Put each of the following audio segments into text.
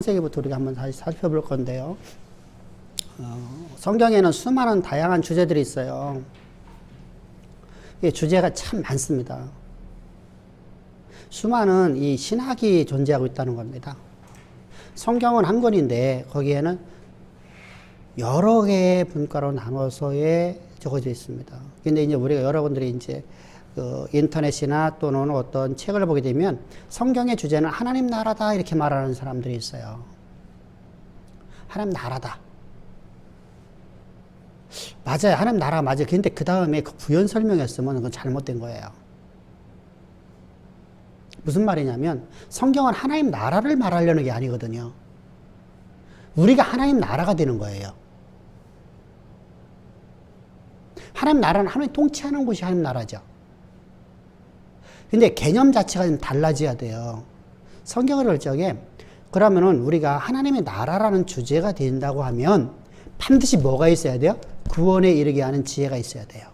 세기부터 우리가 한번 다시 살펴볼 건데요. 성경에는 수많은 다양한 주제들이 있어요. 이 주제가 참 많습니다. 수많은 이 신학이 존재하고 있다는 겁니다. 성경은 한 권인데 거기에는 여러 개의 분과로 나눠서에 적어져 있습니다. 근데 이제 우리가 여러분들이 이제 인터넷이나 또는 어떤 책을 보게 되면 성경의 주제는 하나님 나라다 이렇게 말하는 사람들이 있어요. 하나님 나라다. 맞아요. 하나님 나라 맞아요. 근데 그 다음에 그 부연 설명했으면 그건 잘못된 거예요. 무슨 말이냐면 성경은 하나님 나라를 말하려는 게 아니거든요. 우리가 하나님 나라가 되는 거예요. 하나님 나라는 하나님 통치하는 곳이 하나님 나라죠. 근데 개념 자체가 좀 달라져야 돼요. 성경을 볼 적에 그러면은 우리가 하나님의 나라라는 주제가 된다고 하면 반드시 뭐가 있어야 돼요? 구원에 이르게 하는 지혜가 있어야 돼요.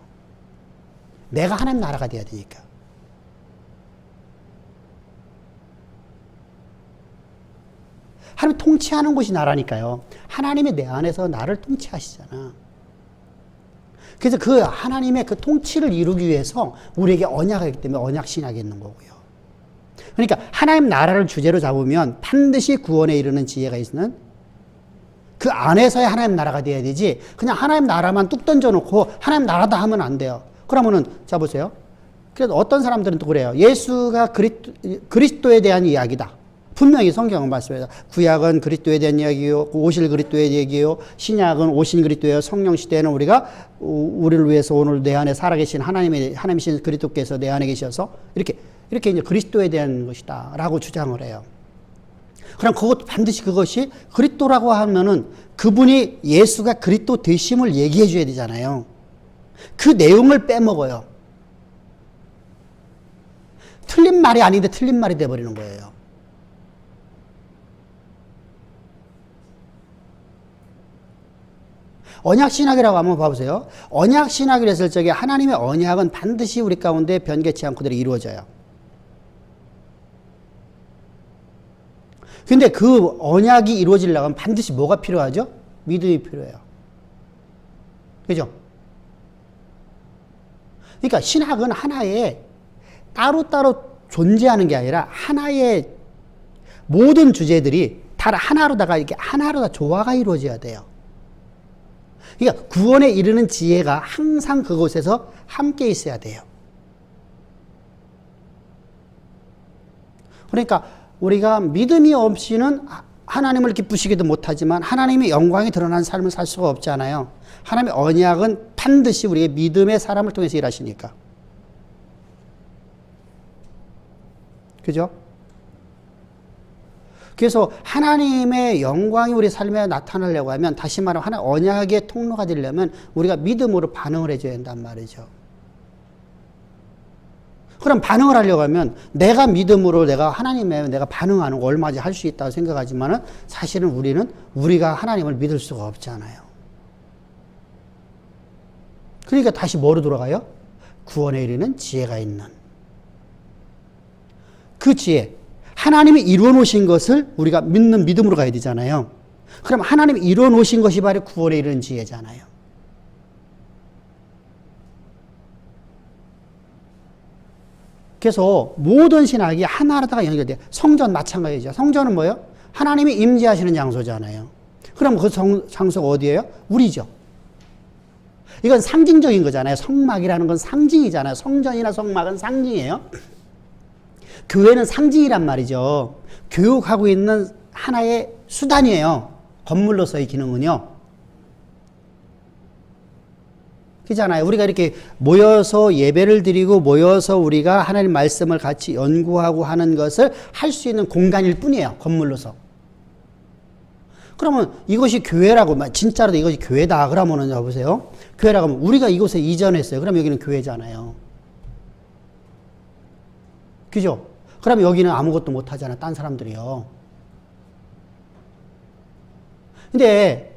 내가 하나님 나라가 돼야 되니까. 하나님 통치하는 곳이 나라니까요. 하나님이 내 안에서 나를 통치하시잖아. 그래서 그 하나님의 그 통치를 이루기 위해서 우리에게 언약이 있기 때문에 언약 신약이 있는 거고요. 그러니까 하나님 나라를 주제로 잡으면 반드시 구원에 이르는 지혜가 있는 그 안에서의 하나님 나라가 돼야 되지 그냥 하나님 나라만 뚝 던져놓고 하나님 나라다 하면 안 돼요. 그러면은 자 보세요. 그래서 어떤 사람들은 또 그래요. 예수가 그리스도에 대한 이야기다. 분명히 성경은 말씀해요. 구약은 그리스도에 대한 이야기요, 오실 그리스도에 대한 얘기요, 신약은 오신 그리스도예요. 성령 시대에는 우리가 우리를 위해서 오늘 내 안에 살아계신 하나님이신 그리스도께서 내 안에 계셔서 이렇게 이제 그리스도에 대한 것이다라고 주장을 해요. 그럼 그것도 반드시 그것이 그리스도라고 하면은 그분이 예수가 그리스도 되심을 얘기해 줘야 되잖아요. 그 내용을 빼먹어요. 틀린 말이 아닌데 틀린 말이 돼버리는 거예요. 언약신학이라고 한번 봐보세요. 언약신학을 했을 적에 하나님의 언약은 반드시 우리 가운데 변개치 않고대로 이루어져요. 근데 그 언약이 이루어지려면 반드시 뭐가 필요하죠? 믿음이 필요해요. 그죠? 그러니까 신학은 하나의 따로따로 존재하는 게 아니라 하나의 모든 주제들이 다 하나로다가 이렇게 하나로 다 조화가 이루어져야 돼요. 그러니까 구원에 이르는 지혜가 항상 그곳에서 함께 있어야 돼요. 그러니까 우리가 믿음이 없이는 하나님을 기쁘시기도 못하지만 하나님의 영광이 드러난 삶을 살 수가 없잖아요. 하나님의 언약은 반드시 우리의 믿음의 사람을 통해서 일하시니까. 그죠? 그래서 하나님의 영광이 우리 삶에 나타나려고 하면 다시 말하면 하나님 언약의 통로가 되려면 우리가 믿음으로 반응을 해줘야 된단 말이죠. 그럼 반응을 하려고 하면 내가 믿음으로 내가 하나님의 내가 반응하는 거 얼마든지 할 수 있다고 생각하지만은 사실은 우리가 하나님을 믿을 수가 없잖아요. 그러니까 다시 뭐로 돌아가요? 구원에 이르는 지혜가 있는 그 지혜. 하나님이 이루어 놓으신 것을 우리가 믿는 믿음으로 가야 되잖아요. 그럼 하나님이 이루어 놓으신 것이 바로 구원에 이르는 지혜잖아요. 그래서 모든 신학이 하나로다가 연결돼요. 성전 마찬가지죠. 성전은 뭐예요? 하나님이 임재하시는 장소잖아요. 그럼 그 장소가 어디예요? 우리죠. 이건 상징적인 거잖아요. 성막이라는 건 상징이잖아요. 성전이나 성막은 상징이에요. 교회는 상징이란 말이죠. 교육하고 있는 하나의 수단이에요. 건물로서의 기능은요. 그렇잖아요. 우리가 이렇게 모여서 예배를 드리고 모여서 우리가 하나님 말씀을 같이 연구하고 하는 것을 할 수 있는 공간일 뿐이에요. 건물로서. 그러면 이것이 교회라고, 진짜로 이것이 교회다. 그러면은 여보세요. 교회라고 하면 우리가 이곳에 이전했어요. 그럼 여기는 교회잖아요. 그죠? 그럼 여기는 아무것도 못 하잖아. 딴 사람들이요. 근데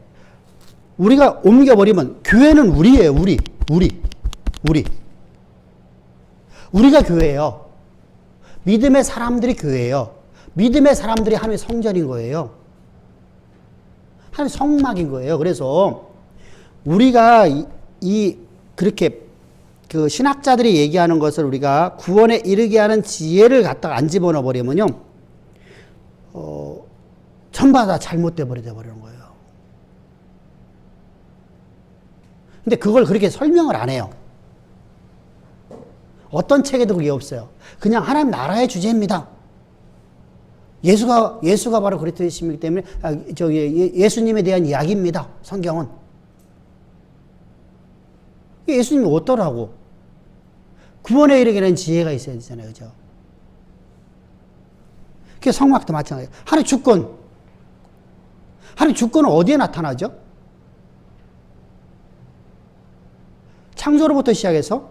우리가 옮겨버리면 교회는 우리예요. 우리가 교회예요. 믿음의 사람들이 교회예요. 믿음의 사람들이 하나님의 성전인 거예요. 하나님 성막인 거예요. 그래서 우리가 그렇게 그 신학자들이 얘기하는 것을 우리가 구원에 이르게 하는 지혜를 갖다가 안 집어넣어 버리면요, 전부 다 잘못돼 버리는 거예요. 근데 그걸 그렇게 설명을 안 해요. 어떤 책에도 그게 없어요. 그냥 하나님 나라의 주제입니다. 예수가 바로 그리스도이시기 때문에 예수님에 대한 이야기입니다. 성경은. 예수님이 어떠라고? 구원에 이르게 하는 지혜가 있어야 되잖아요. 그죠? 그 성막도 마찬가지예요. 하나님 주권. 하나님 주권은 어디에 나타나죠? 창조로부터 시작해서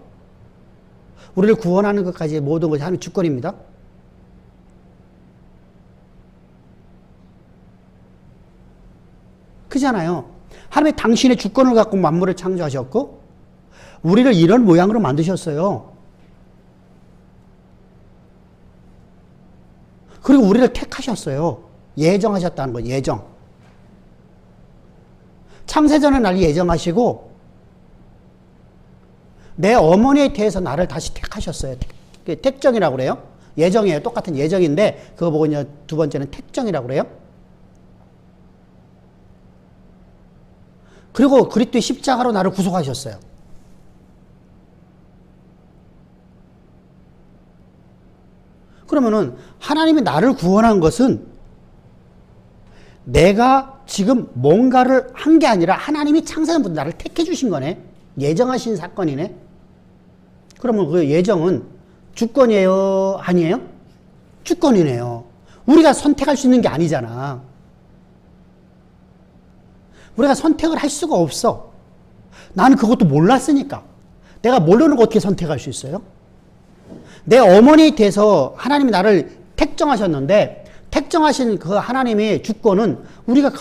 우리를 구원하는 것까지 모든 것이 하나님 주권입니다. 그잖아요. 하나님이 당신의 주권을 갖고 만물을 창조하셨고 우리를 이런 모양으로 만드셨어요. 그리고 우리를 택하셨어요. 예정하셨다는 거예요. 예정. 창세전에 날 예정하시고 내 어머니에 대해서 나를 다시 택하셨어요. 택정이라고 그래요. 예정이에요. 똑같은 예정인데 그거 보고 이제 두 번째는 택정이라고 그래요. 그리고 그리스도의 십자가로 나를 구속하셨어요. 그러면은 하나님이 나를 구원한 것은 내가 지금 뭔가를 한 게 아니라 하나님이 창세전부터 나를 택해 주신 거네. 예정하신 사건이네. 그러면 그 예정은 주권이에요? 아니에요? 주권이네요. 우리가 선택할 수 있는 게 아니잖아. 우리가 선택을 할 수가 없어. 나는 그것도 몰랐으니까. 내가 모르는 거 어떻게 선택할 수 있어요? 내 어머니에 대해서 하나님이 나를 택정하셨는데 택정하신 그 하나님의 주권은 우리가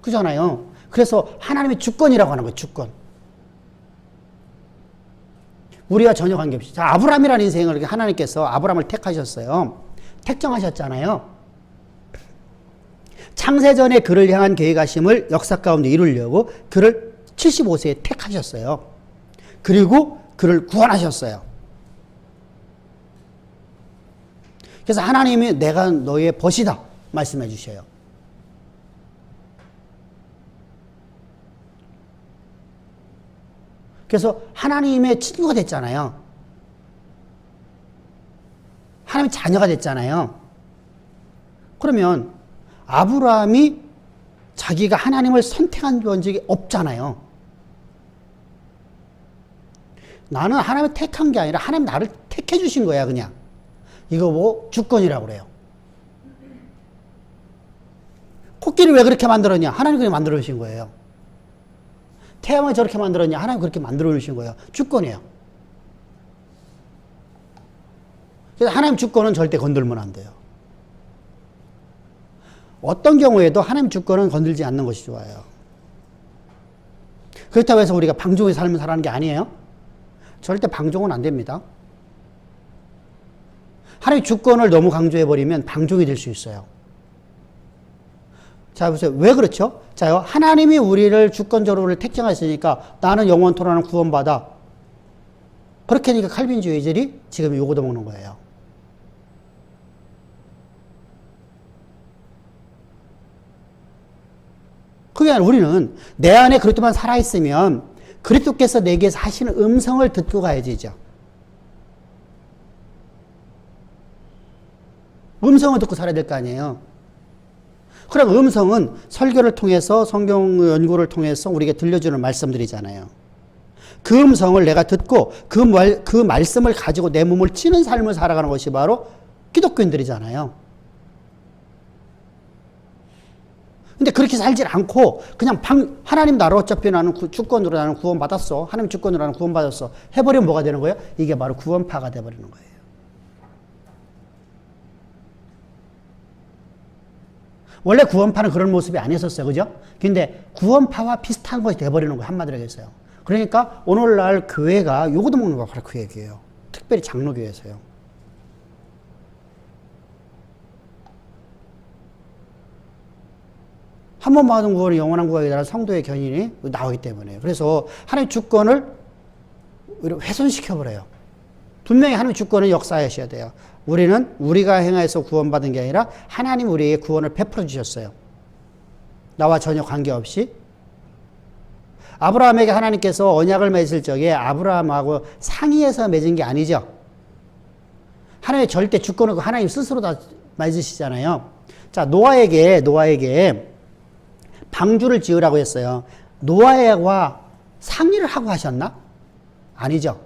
그잖아요. 그래서 하나님의 주권이라고 하는 거예요. 주권. 우리가 전혀 관계없이. 자, 아브라함이라는 인생을 하나님께서 아브라함을 택하셨어요. 택정하셨잖아요. 창세전에 그를 향한 계획하심을 역사 가운데 이루려고 그를 75세에 택하셨어요. 그리고 그를 구원하셨어요. 그래서 하나님이 내가 너의 벗이다 말씀해 주셔요. 그래서 하나님의 친구가 됐잖아요. 하나님의 자녀가 됐잖아요. 그러면 아브라함이 자기가 하나님을 선택한 적이 없잖아요. 나는 하나님을 택한 게 아니라 하나님 나를 택해 주신 거야, 그냥. 이거 뭐 주권이라고 그래요. 코끼리 왜 그렇게 만들었냐? 하나님이 그렇게 만들어 주신 거예요. 태양을 저렇게 만들었냐? 하나님 그렇게 만들어 주신 거예요. 주권이에요. 그래서 하나님 주권은 절대 건들면 안 돼요. 어떤 경우에도 하나님 주권은 건들지 않는 것이 좋아요. 그렇다고 해서 우리가 방종의 삶을 살아가는 게 아니에요. 절대 방종은 안 됩니다. 하나님 주권을 너무 강조해버리면 방종이 될 수 있어요. 자, 보세요. 왜 그렇죠? 자요. 하나님이 우리를 주권적으로 택정하시니까 나는 영원토록 나는 구원받아. 그렇게 하니까 칼빈주의자들이 지금 요거도 먹는 거예요. 그게 아니라 우리는 내 안에 그리스도만 살아있으면 그리스도께서 내게서 하시는 음성을 듣고 가야 되죠. 음성을 듣고 살아야 될 거 아니에요. 그럼 음성은 설교를 통해서 성경 연구를 통해서 우리에게 들려주는 말씀들이잖아요. 그 음성을 내가 듣고 그 말씀을 가지고 내 몸을 치는 삶을 살아가는 것이 바로 기독교인들이잖아요. 근데 그렇게 살질 않고 그냥 하나님 나라 어차피 나는 주권으로 나는 구원받았어. 하나님 주권으로 나는 구원받았어. 해버리면 뭐가 되는 거예요? 이게 바로 구원파가 돼버리는 거예요. 원래 구원파는 그런 모습이 아니었었어요. 그죠? 근데 구원파와 비슷한 것이 돼버리는 거예요. 한마디로 얘기해서요. 그러니까 오늘날 교회가 요거도 먹는 거가 바로 그 얘기예요. 특별히 장로교회에서요. 한 번 받은 구원이 영원한 구원에 따라 성도의 견인이 나오기 때문에. 그래서 하나님 주권을 훼손시켜버려요. 분명히 하나님 주권은 역사하셔야 돼요. 우리는 우리가 행하여서 구원받은 게 아니라 하나님 우리에게 구원을 베풀어 주셨어요. 나와 전혀 관계없이. 아브라함에게 하나님께서 언약을 맺을 적에 아브라함하고 상의해서 맺은 게 아니죠. 하나님의 절대 주권을 하나님 스스로 다 맺으시잖아요. 자, 노아에게 방주를 지으라고 했어요. 노아와 상의를 하고 하셨나? 아니죠.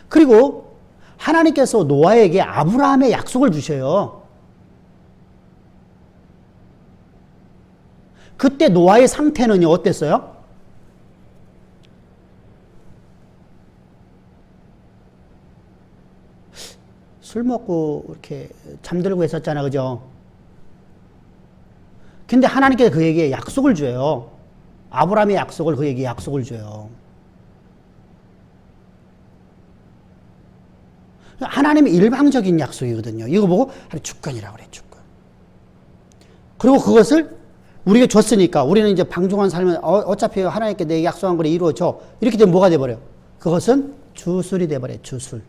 그리고 하나님께서 노아에게 아브라함의 약속을 주셔요. 그때 노아의 상태는요, 어땠어요? 술 먹고 이렇게 잠들고 했었잖아, 그죠? 근데 하나님께서 그에게 약속을 줘요. 아브라함의 약속을 그에게 약속을 줘요. 하나님의 일방적인 약속이거든요. 이거 보고 주권이라고 그래, 주권. 그리고 그것을 우리가 줬으니까 우리는 이제 방종한 삶은 어차피 하나님께 내 약속한 걸 이루어줘. 이렇게 되면 뭐가 돼버려? 그것은 주술이 돼버려, 주술.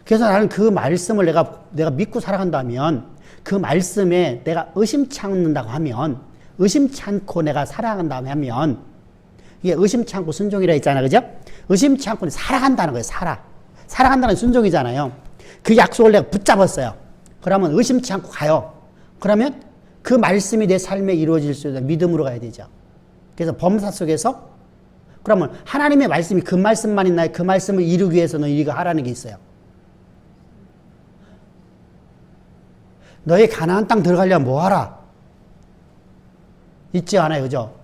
그래서 나는 그 말씀을 내가 믿고 살아간다면, 그 말씀에 내가 의심치 않는다고 하면, 의심치 않고 내가 살아간다고 하면, 이게 의심치 않고 순종이라 했잖아, 그죠? 의심치 않고 살아간다는 거예요, 살아간다는 순종이잖아요. 그 약속을 내가 붙잡았어요. 그러면 의심치 않고 가요. 그러면 그 말씀이 내 삶에 이루어질 수 있는 믿음으로 가야 되죠. 그래서 범사 속에서, 그러면 하나님의 말씀이 그 말씀만 있나요? 그 말씀을 이루기 위해서는 이거 하라는 게 있어요. 너희 가나안 땅 들어가려면 뭐 하라? 있지 않아요, 그죠?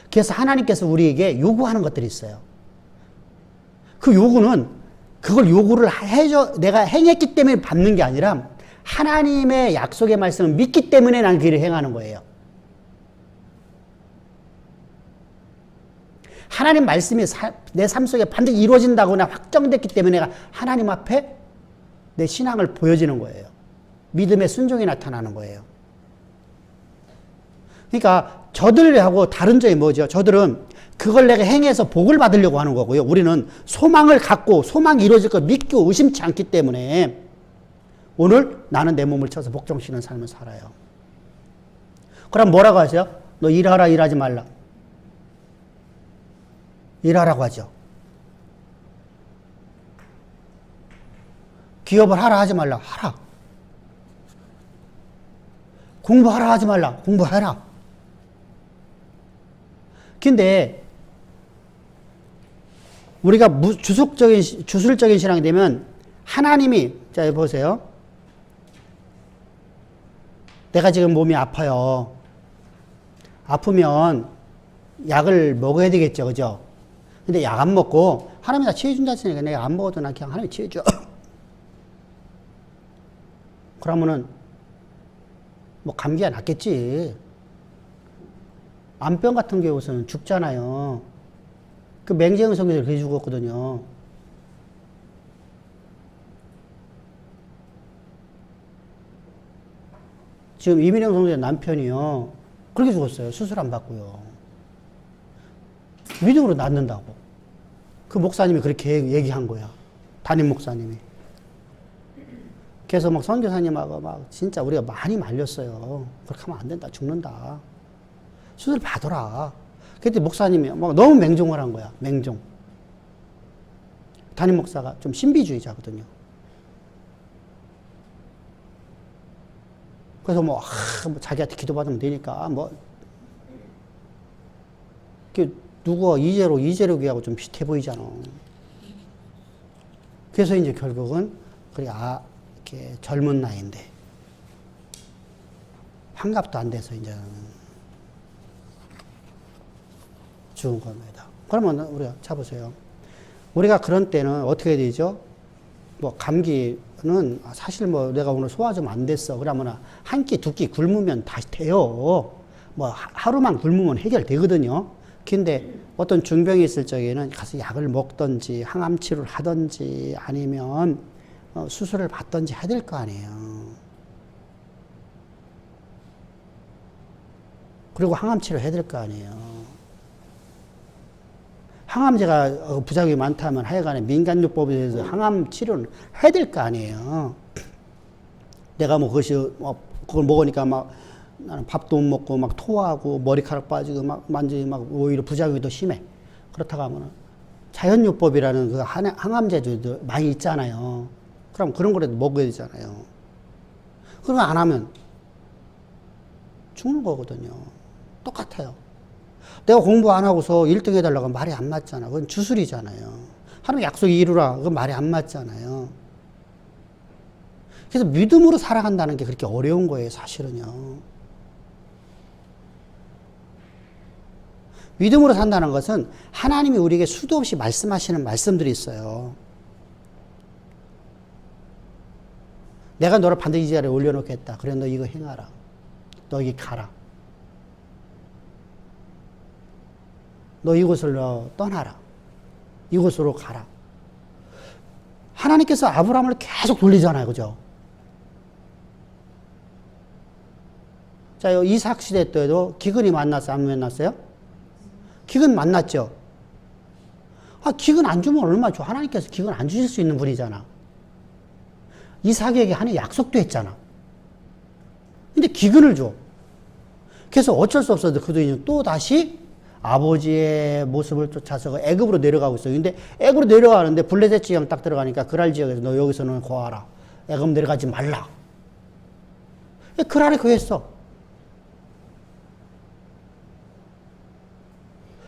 그래서 하나님께서 우리에게 요구하는 것들이 있어요. 그 요구는 그걸 요구를 해줘, 내가 행했기 때문에 받는 게 아니라 하나님의 약속의 말씀을 믿기 때문에 난 그 일을 행하는 거예요. 하나님 말씀이 내 삶 속에 반드시 이루어진다거나 확정됐기 때문에 내가 하나님 앞에 내 신앙을 보여지는 거예요. 믿음의 순종이 나타나는 거예요. 그러니까 저들하고 다른 점이 뭐죠? 저들은 그걸 내가 행해서 복을 받으려고 하는 거고요. 우리는 소망을 갖고 소망이 이루어질 걸 믿고 의심치 않기 때문에 오늘 나는 내 몸을 쳐서 복종시키는 삶을 살아요. 그럼 뭐라고 하세요? 너 일하라, 일하지 말라. 일하라고 하죠. 기업을 하라 하지 말라. 하라. 공부하라 하지 말라. 공부해라. 근데 우리가 주술적인 신앙이 되면 하나님이, 자, 여기 보세요. 내가 지금 몸이 아파요. 아프면 약을 먹어야 되겠죠, 그죠? 근데 약 안 먹고 하나님이 나 치유준다 했으니까 내가 안 먹어도 난 그냥 하나님이 치유줘. 그러면은 뭐 감기가 낫겠지. 암병 같은 경우는 죽잖아요. 그 맹재영 성교사를 그렇게 죽었거든요. 지금 이민영 성교사 남편이요. 그렇게 죽었어요. 수술 안 받고요. 믿음으로 낫는다고. 그 목사님이 그렇게 얘기한 거야. 담임 목사님이. 그래서 막 선교사님하고 막 진짜 우리가 많이 말렸어요. 그렇게 하면 안 된다. 죽는다. 수술 받아라. 그때 목사님이 막 너무 맹종을 한 거야. 맹종. 담임 목사가 좀 신비주의자거든요. 그래서 뭐 자기한테 기도받으면 되니까 누가 이재록이하고 좀 비슷해 보이잖아. 그래서 이제 결국은 이렇게 젊은 나이인데 환갑도 안 돼서 이제 죽은 겁니다. 그러면 우리가 잡으세요. 우리가 그런 때는 어떻게 되죠? 뭐 감기는 사실 뭐 내가 오늘 소화 좀 안 됐어. 그러면 한 끼 두 끼 굶으면 다시 돼요. 뭐 하루만 굶으면 해결되거든요. 근데 어떤 중병이 있을 적에는 가서 약을 먹든지 항암 치료를 하든지 아니면 수술을 받든지 해야 될 거 아니에요. 그리고 항암 치료 해야 될 거 아니에요. 항암제가 부작용이 많다면 하여간에 민간요법에 대해서 항암 치료는 해야 될 거 아니에요. 내가 뭐 그것이 그걸 먹으니까 막 나는 밥도 못 먹고 막 토하고 머리카락 빠지고 막 완전히 막 오히려 부작용이 더 심해. 그렇다고 하면 자연요법이라는 그 항암제도 많이 있잖아요. 그럼 그런 거라도 먹어야 되잖아요. 그럼 안 하면 죽는 거거든요. 똑같아요. 내가 공부 안 하고서 1등 해달라고 하면 말이 안 맞잖아. 그건 주술이잖아요. 하나님 약속 이루라. 그건 말이 안 맞잖아요. 그래서 믿음으로 살아간다는 게 그렇게 어려운 거예요, 사실은요. 믿음으로 산다는 것은 하나님이 우리에게 수도 없이 말씀하시는 말씀들이 있어요. 내가 너를 반드시 이 자리에 올려놓겠다. 그래, 너 이거 행하라. 너 여기 가라. 너 이곳을 떠나라. 이곳으로 가라. 하나님께서 아브라함을 계속 돌리잖아요. 그죠? 자, 이삭 시대 때도 기근이 만났어요? 안 만났어요? 기근 만났죠? 기근 안 주면 얼마나 줘? 하나님께서 기근 안 주실 수 있는 분이잖아. 이삭에게 하나님 약속도 했잖아. 근데 기근을 줘. 그래서 어쩔 수 없어서 그도 또 다시 아버지의 모습을 쫓아서 애굽으로 내려가고 있어요. 근데 애굽으로 내려가는데 블레셋 지형 딱 들어가니까 그랄 지역에서 너 여기서는 거하라. 애굽 내려가지 말라. 그랄에 거했어.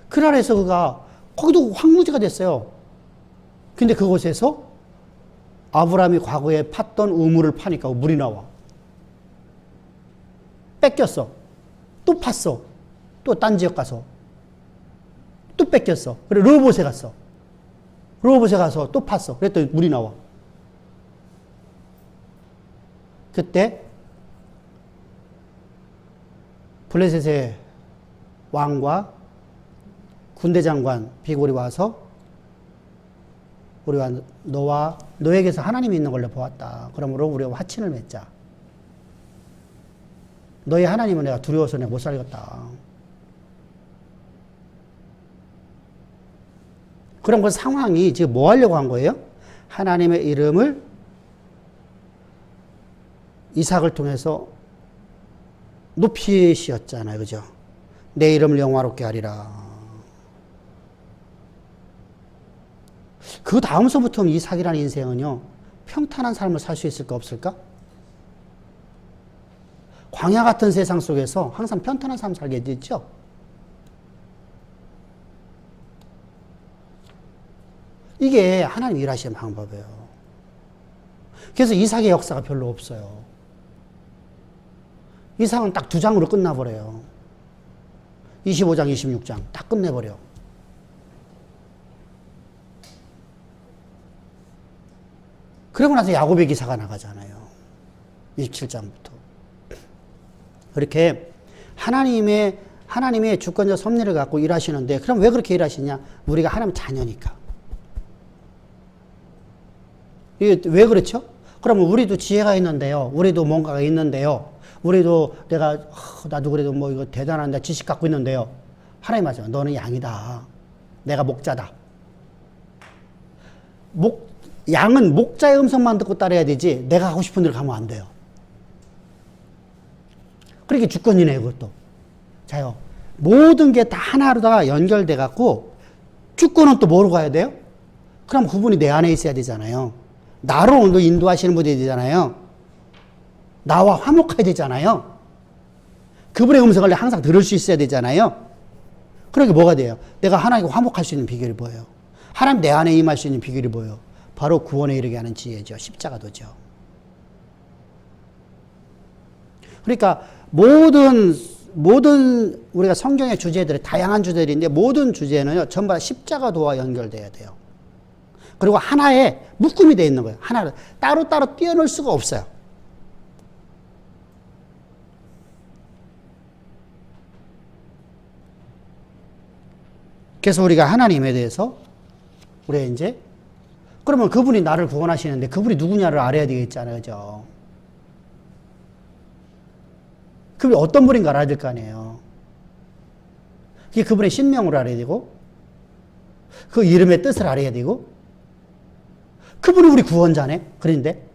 그랄에서 그가 거기도 황무지가 됐어요. 근데 그곳에서 아브라함이 과거에 팠던 우물을 파니까 물이 나와. 뺏겼어. 또 팠어. 또 딴 지역 가서. 또 뺏겼어. 그래, 르호봇에 갔어. 르호봇에 가서 또 팠어. 그랬더니 물이 나와. 그때 블레셋의 왕과 군대 장관 비골이 와서 우리가 너에게서 하나님이 있는 걸로 보았다. 그러므로 우리가 화친을 맺자. 너의 하나님은 내가 두려워서 내가 못 살겠다. 그럼 그 상황이 지금 뭐 하려고 한 거예요? 하나님의 이름을 이삭을 통해서 높이시었잖아요. 그죠? 내 이름을 영화롭게 하리라. 그 다음서부터 이삭이라는 인생은요, 평탄한 삶을 살 수 있을까 없을까? 광야 같은 세상 속에서 항상 평탄한 삶 살게 됐죠? 이게 하나님 일하시는 방법이에요. 그래서 이삭의 역사가 별로 없어요. 이삭은 딱 2장으로 끝나버려요. 25장, 26장 딱 끝내버려. 그러고 나서 야곱의 기사가 나가잖아요. 27장부터. 그렇게 하나님의 주권적 섭리를 갖고 일하시는데, 그럼 왜 그렇게 일하시냐? 우리가 하나님 자녀니까. 이게 왜 그렇죠? 그러면 우리도 지혜가 있는데요. 우리도 뭔가가 있는데요. 우리도 나도 그래도 뭐 이거 대단한데 지식 갖고 있는데요. 하나님 말씀, 너는 양이다. 내가 목자다. 양은 목자의 음성만 듣고 따라야 되지, 내가 하고 싶은 대로 가면 안 돼요. 그렇게 주권이네요, 그것도. 자요. 모든 게 다 하나로 다 연결돼 갖고, 주권은 또 뭐로 가야 돼요? 그럼 그분이 내 안에 있어야 되잖아요. 나로 인도하시는 분이 되잖아요. 나와 화목해야 되잖아요. 그분의 음성을 항상 들을 수 있어야 되잖아요. 그러니까 뭐가 돼요? 내가 하나님과 화목할 수 있는 비결이 뭐예요? 하나님 내 안에 임할 수 있는 비결이 뭐예요? 바로 구원에 이르게 하는 지혜죠. 십자가도죠. 그러니까 모든 우리가 성경의 주제들이 다양한 주제들인데, 모든 주제는요, 전부 다 십자가도와 연결돼야 돼요. 그리고 하나의 묶음이 되어 있는 거예요. 하나를 따로따로 떼어놓을 수가 없어요. 그래서 우리가 하나님에 대해서 우리 이제 그러면 그분이 나를 구원하시는데 그분이 누구냐를 알아야 되겠잖아요. 그죠? 그분이 어떤 분인가 알아야 될 거 아니에요. 그게 그분의 신명을 알아야 되고 그 이름의 뜻을 알아야 되고 그분이 우리 구원자네. 그런데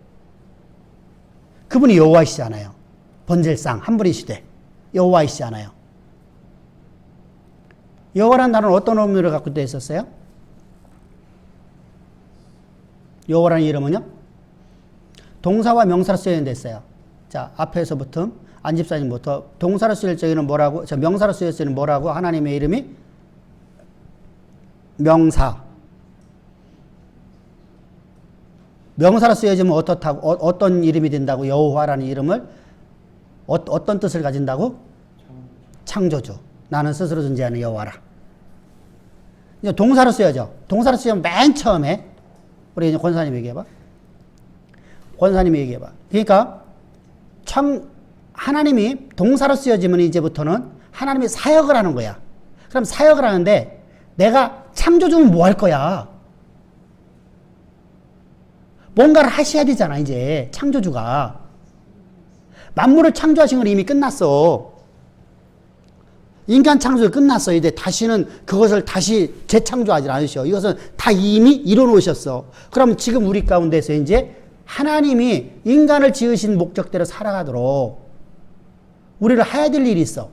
그분이 여호와이시잖아요. 번제상 한 분이시되 여호와이시잖아요. 여호와라는 단어는 어떤 의미를 갖고 있었어요? 여호와라는 이름은요? 동사와 명사로 쓰여야 됐어요. 자, 앞에서부터 안집사님부터 동사로 쓰일 적에는 뭐라고? 자, 명사로 쓰일 적에는 뭐라고? 하나님의 이름이 명사. 명사로 쓰여지면 어떻다고? 어떤 이름이 된다고? 여호와라는 이름을 어떤 뜻을 가진다고? 창조주. 나는 스스로 존재하는 여호와라. 이제 동사로 쓰여져. 동사로 쓰여면 맨 처음에 우리 이제 권사님 얘기해봐. 권사님이 얘기해봐. 그러니까 하나님이 동사로 쓰여지면 이제부터는 하나님이 사역을 하는 거야. 그럼 사역을 하는데 내가 창조주는 뭐 할 거야? 뭔가를 하셔야 되잖아, 이제. 창조주가. 만물을 창조하신 건 이미 끝났어. 인간 창조가 끝났어. 이제 다시는 그것을 다시 재창조하지 않으셔. 이것은 다 이미 이뤄놓으셨어. 그럼 지금 우리 가운데서 이제 하나님이 인간을 지으신 목적대로 살아가도록 우리를 해야 될 일이 있어.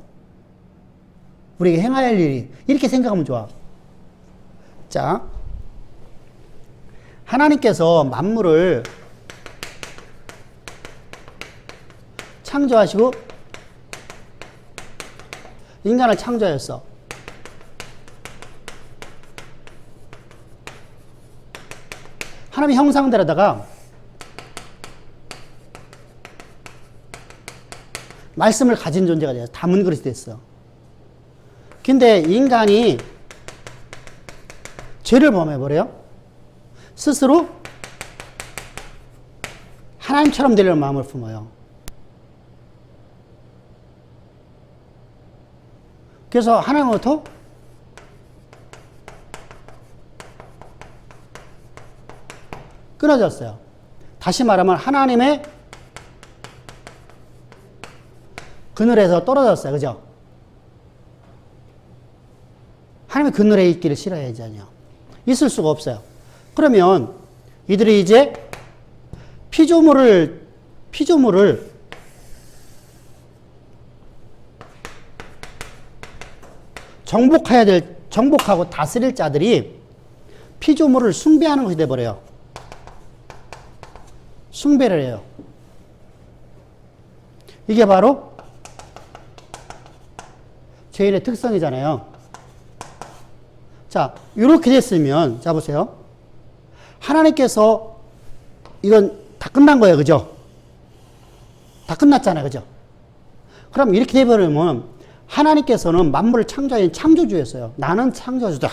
우리에게 행해야 할 일이. 이렇게 생각하면 좋아. 자, 하나님께서 만물을 창조하시고 인간을 창조하였어. 하나님의 형상대로다가 말씀을 가진 존재가 되었어. 담은 그릇이 됐어. 근데 인간이 죄를 범해버려요. 스스로 하나님처럼 되려는 마음을 품어요. 그래서 하나님으로부터 끊어졌어요. 다시 말하면 하나님의 그늘에서 떨어졌어요. 그죠? 하나님의 그늘에 있기를 싫어하잖아요. 있을 수가 없어요. 그러면 이들이 이제 피조물을 정복하고 다스릴 자들이 피조물을 숭배하는 것이 돼버려요. 숭배를 해요. 이게 바로 죄인의 특성이잖아요. 자, 이렇게 됐으면, 자, 보세요. 하나님께서 이건 다 끝난 거예요. 그죠? 다 끝났잖아요. 그죠? 그럼 이렇게 돼버리면 하나님께서는 만물을 창조한 창조주였어요. 나는 창조주다.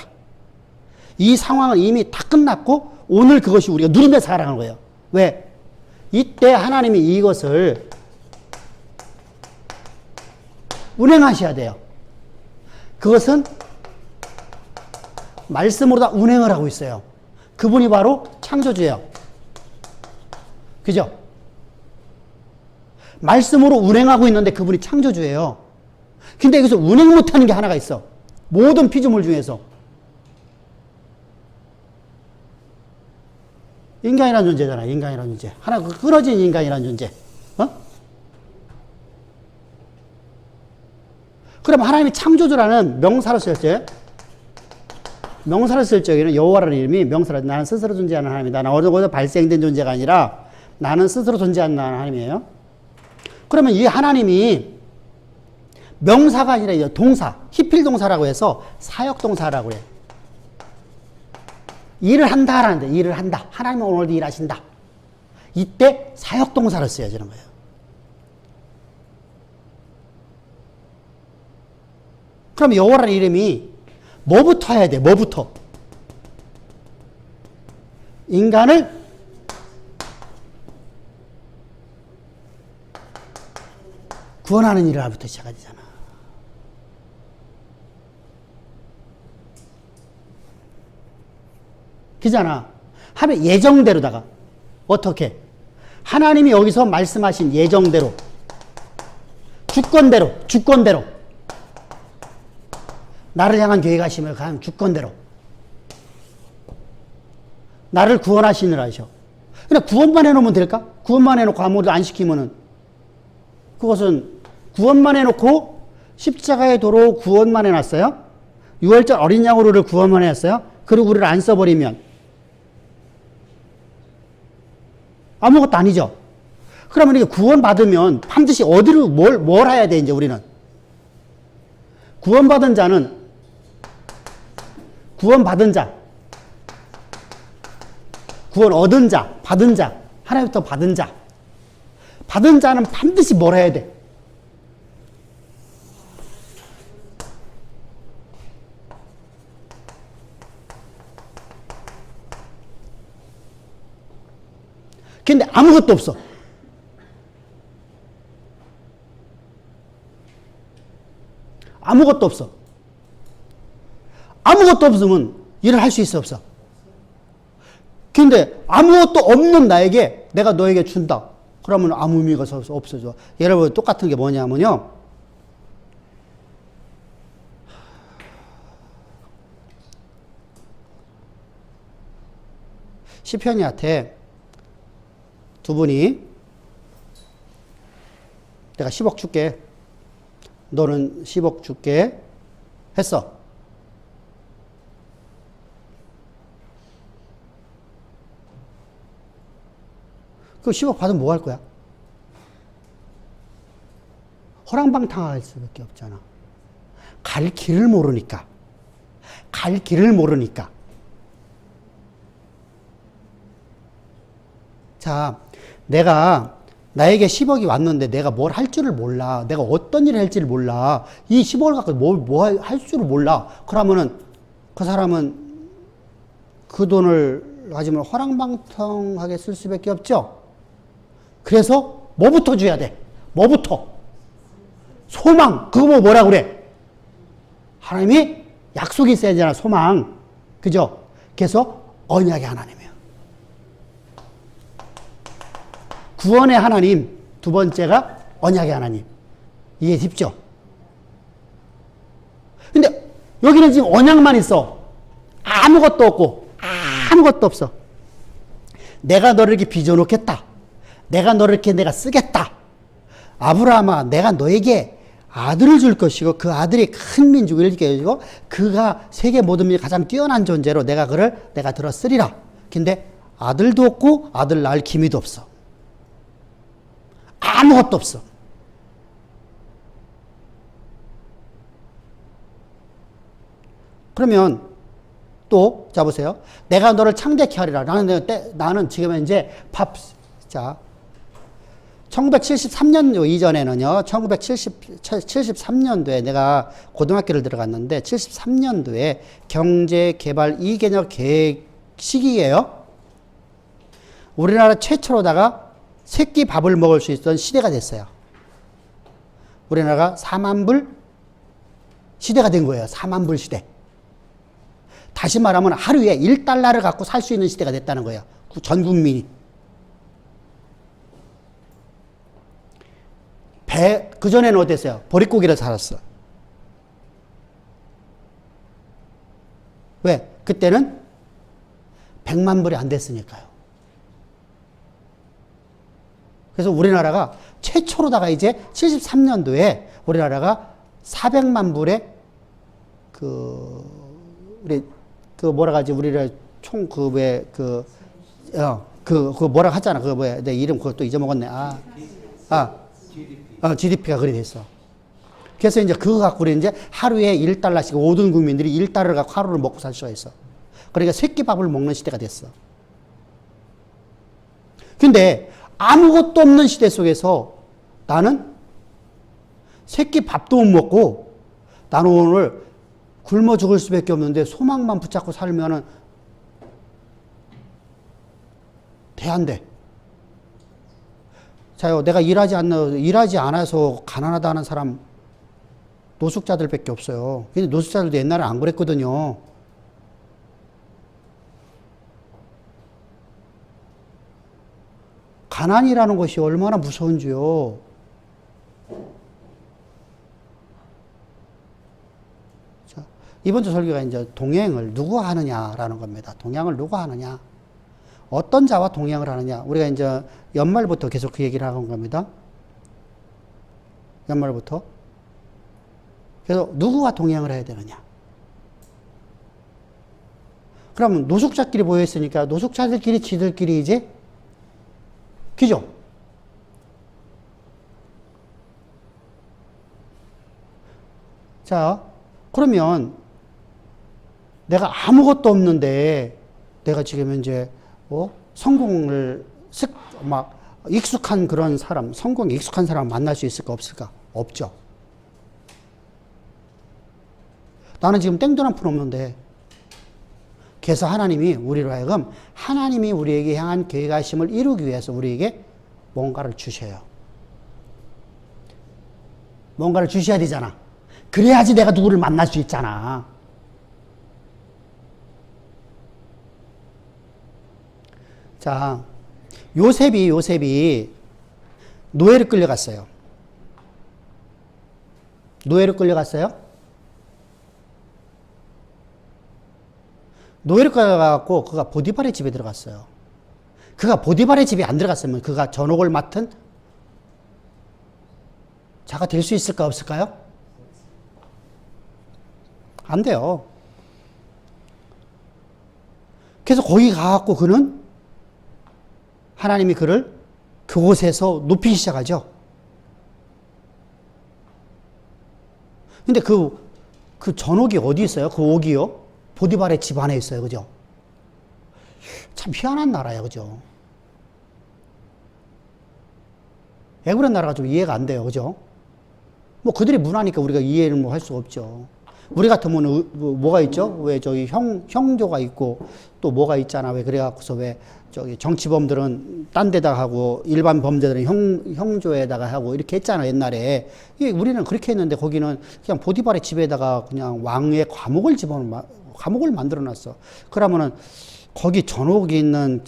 이 상황은 이미 다 끝났고 오늘 그것이 우리가 누리며 살아가는 거예요. 왜? 이때 하나님이 이것을 운행하셔야 돼요. 그것은 말씀으로 다 운행을 하고 있어요. 그분이 바로 창조주예요. 그죠? 말씀으로 운행하고 있는데 그분이 창조주예요. 근데 여기서 운행 못하는 게 하나가 있어. 모든 피조물 중에서. 인간이라는 존재잖아. 인간이라는 존재. 하나 끊어진 인간이라는 존재. 어? 그럼 하나님이 창조주라는 명사로 쓰였어요. 명사로 쓸 적에는 여호와라는 이름이 명사로 나는 스스로 존재하는 하나님이다. 나는 어디서 발생된 존재가 아니라 나는 스스로 존재하는 하나님이에요. 그러면 이 하나님이 명사가 아니라 동사, 히필 동사라고 해서 사역 동사라고 그래요. 일을 한다라는데 일을 한다. 하나님은 오늘도 일하신다. 이때 사역 동사를 써야지는 거예요. 그럼 여호와라는 이름이 뭐부터 해야 돼? 뭐부터? 인간을 구원하는 일을부터 시작하잖아. 그잖아. 하나님 예정대로다가. 어떻게? 하나님이 여기서 말씀하신 예정대로. 주권대로. 나를 향한 계획하심을 간 주권대로. 나를 구원하시느라 하셔. 그냥 구원만 해놓으면 될까? 구원만 해놓고 아무것도 안 시키면은 그것은 구원만 해놓고 십자가의 도로 구원만 해놨어요. 6월절 어린 양으로를 구원만 해놨어요. 그리고 우리를 안 써버리면 아무것도 아니죠. 그러면 이게 구원받으면 반드시 어디로 뭘 해야 돼 이제 우리는. 구원받은 자는 구원 얻은 자, 받은 자, 하나님부터 받은 자. 받은 자는 반드시 뭘 해야 돼? 근데 아무것도 없어. 아무것도 없으면 일을 할 수 있어, 없어? 근데 아무것도 없는 나에게 내가 너에게 준다. 그러면 아무 의미가 없어져. 여러분 똑같은 게 뭐냐면요. 시편이한테 두 분이 내가 10억 줄게. 너는 10억 줄게. 했어. 그 10억 받으면 뭐 할 거야? 허랑방탕할 수밖에 없잖아. 갈 길을 모르니까. 자, 나에게 10억이 왔는데 내가 뭘 할 줄을 몰라. 내가 어떤 일을 할지를 몰라. 이 10억을 갖고 뭐 할 줄을 몰라. 그러면은 그 사람은 그 돈을 가지면 허랑방탕하게 쓸 수밖에 없죠. 그래서 뭐부터 줘야 돼? 소망. 그거 뭐라 그래? 하나님이 약속이 있어야 되잖아. 소망. 그죠? 그래서 언약의 하나님이에요. 구원의 하나님. 두 번째가 언약의 하나님. 이해 쉽죠? 근데 여기는 지금 언약만 있어. 아무것도 없어. 내가 너를 이렇게 빚어놓겠다. 내가 너를 이렇게 내가 쓰겠다. 아브라함아, 내가 너에게 아들을 줄 것이고 그 아들이 큰 민족을 일으켜 가지고 그가 세계 모든 민족 가장 뛰어난 존재로 내가 그를 내가 들었으리라. 근데 아들도 없고 아들 낳을 기미도 없어. 아무것도 없어. 그러면 또 자 보세요. 내가 너를 창대케 하리라. 나는 지금 이제 자 1973년 이전에는요. 1973년도에 내가 고등학교를 들어갔는데 73년도에 경제개발 2개년 계획 시기예요. 우리나라 최초로다가 새끼 밥을 먹을 수 있던 시대가 됐어요. 우리나라가 4만 불 시대가 된 거예요. 4만 불 시대. 다시 말하면 하루에 1달러를 갖고 살 수 있는 시대가 됐다는 거예요. 전 국민이. 그전에는 어땠어요? 보릿고기를 살았어. 왜? 그때는 100만 불이 안 됐으니까요. 그래서 우리나라가 최초로다가 이제 73년도에 우리나라가 400만 불의 뭐라 하지? 우리를 뭐라 하잖아. 내 이름 그것도 잊어먹었네. GDP가 그리 됐어. 그래서 이제 그거 갖고 우리 이제 하루에 1달러씩 모든 국민들이 1달러를 갖고 하루를 먹고 살 수가 있어. 그러니까 새끼밥을 먹는 시대가 됐어. 근데 아무것도 없는 시대 속에서 나는 새끼밥도 못 먹고 나는 오늘 굶어 죽을 수밖에 없는데 소망만 붙잡고 살면은 돼, 안 돼? 자요, 내가 일하지 않아서 가난하다는 사람 노숙자들밖에 없어요. 근데 노숙자들도 옛날에 안 그랬거든요. 가난이라는 것이 얼마나 무서운지요. 자, 이번 주 설교가 이제 동행을 누구 하느냐라는 겁니다. 동행을 누가 하느냐. 어떤 자와 동행을 하느냐. 우리가 이제 연말부터 계속 그 얘기를 하는 겁니다. 연말부터. 그래서 누구와 동행을 해야 되느냐. 그러면 노숙자끼리 모여있으니까 노숙자들끼리 지들끼리 이제 그죠? 자, 그러면 내가 아무것도 없는데 내가 지금 이제 성공을 막 익숙한 그런 사람, 성공에 익숙한 사람 만날 수 있을까 없을까? 없죠. 나는 지금 땡돈 한 푼 없는데 그래서 하나님이 우리로 하여금 하나님이 우리에게 향한 계획하심을 이루기 위해서 우리에게 뭔가를 주셔요. 뭔가를 주셔야 되잖아. 그래야지 내가 누구를 만날 수 있잖아. 자, 요셉이 노예로 끌려갔어요. 노예로 끌려갔어요? 노예로 끌려가고 그가 보디발의 집에 들어갔어요. 그가 보디발의 집에 안 들어갔으면 그가 전옥을 맡은 자가 될 수 있을까 없을까요? 안 돼요. 그래서 거기 가갖고 그는 하나님이 그를 그곳에서 높이기 시작하죠. 근데 그 전옥이 어디 있어요? 그 옥이요? 보디발의 집 안에 있어요. 그죠? 참 희한한 나라예요. 그죠? 애굽이라는 나라가 좀 이해가 안 돼요. 그죠? 뭐 그들이 문화니까 우리가 이해를 뭐 할 수가 없죠. 우리 같으면 뭐가 있죠? 왜 저기 형조가 있고 또 뭐가 있잖아. 왜 그래갖고서 왜 저기 정치범들은 딴 데다가 하고 일반 범죄들은 형조에다가 하고 이렇게 했잖아. 옛날에. 우리는 그렇게 했는데 거기는 그냥 보디발의 집에다가 그냥 왕의 감옥을 만들어 놨어. 그러면은 거기 전옥이 있는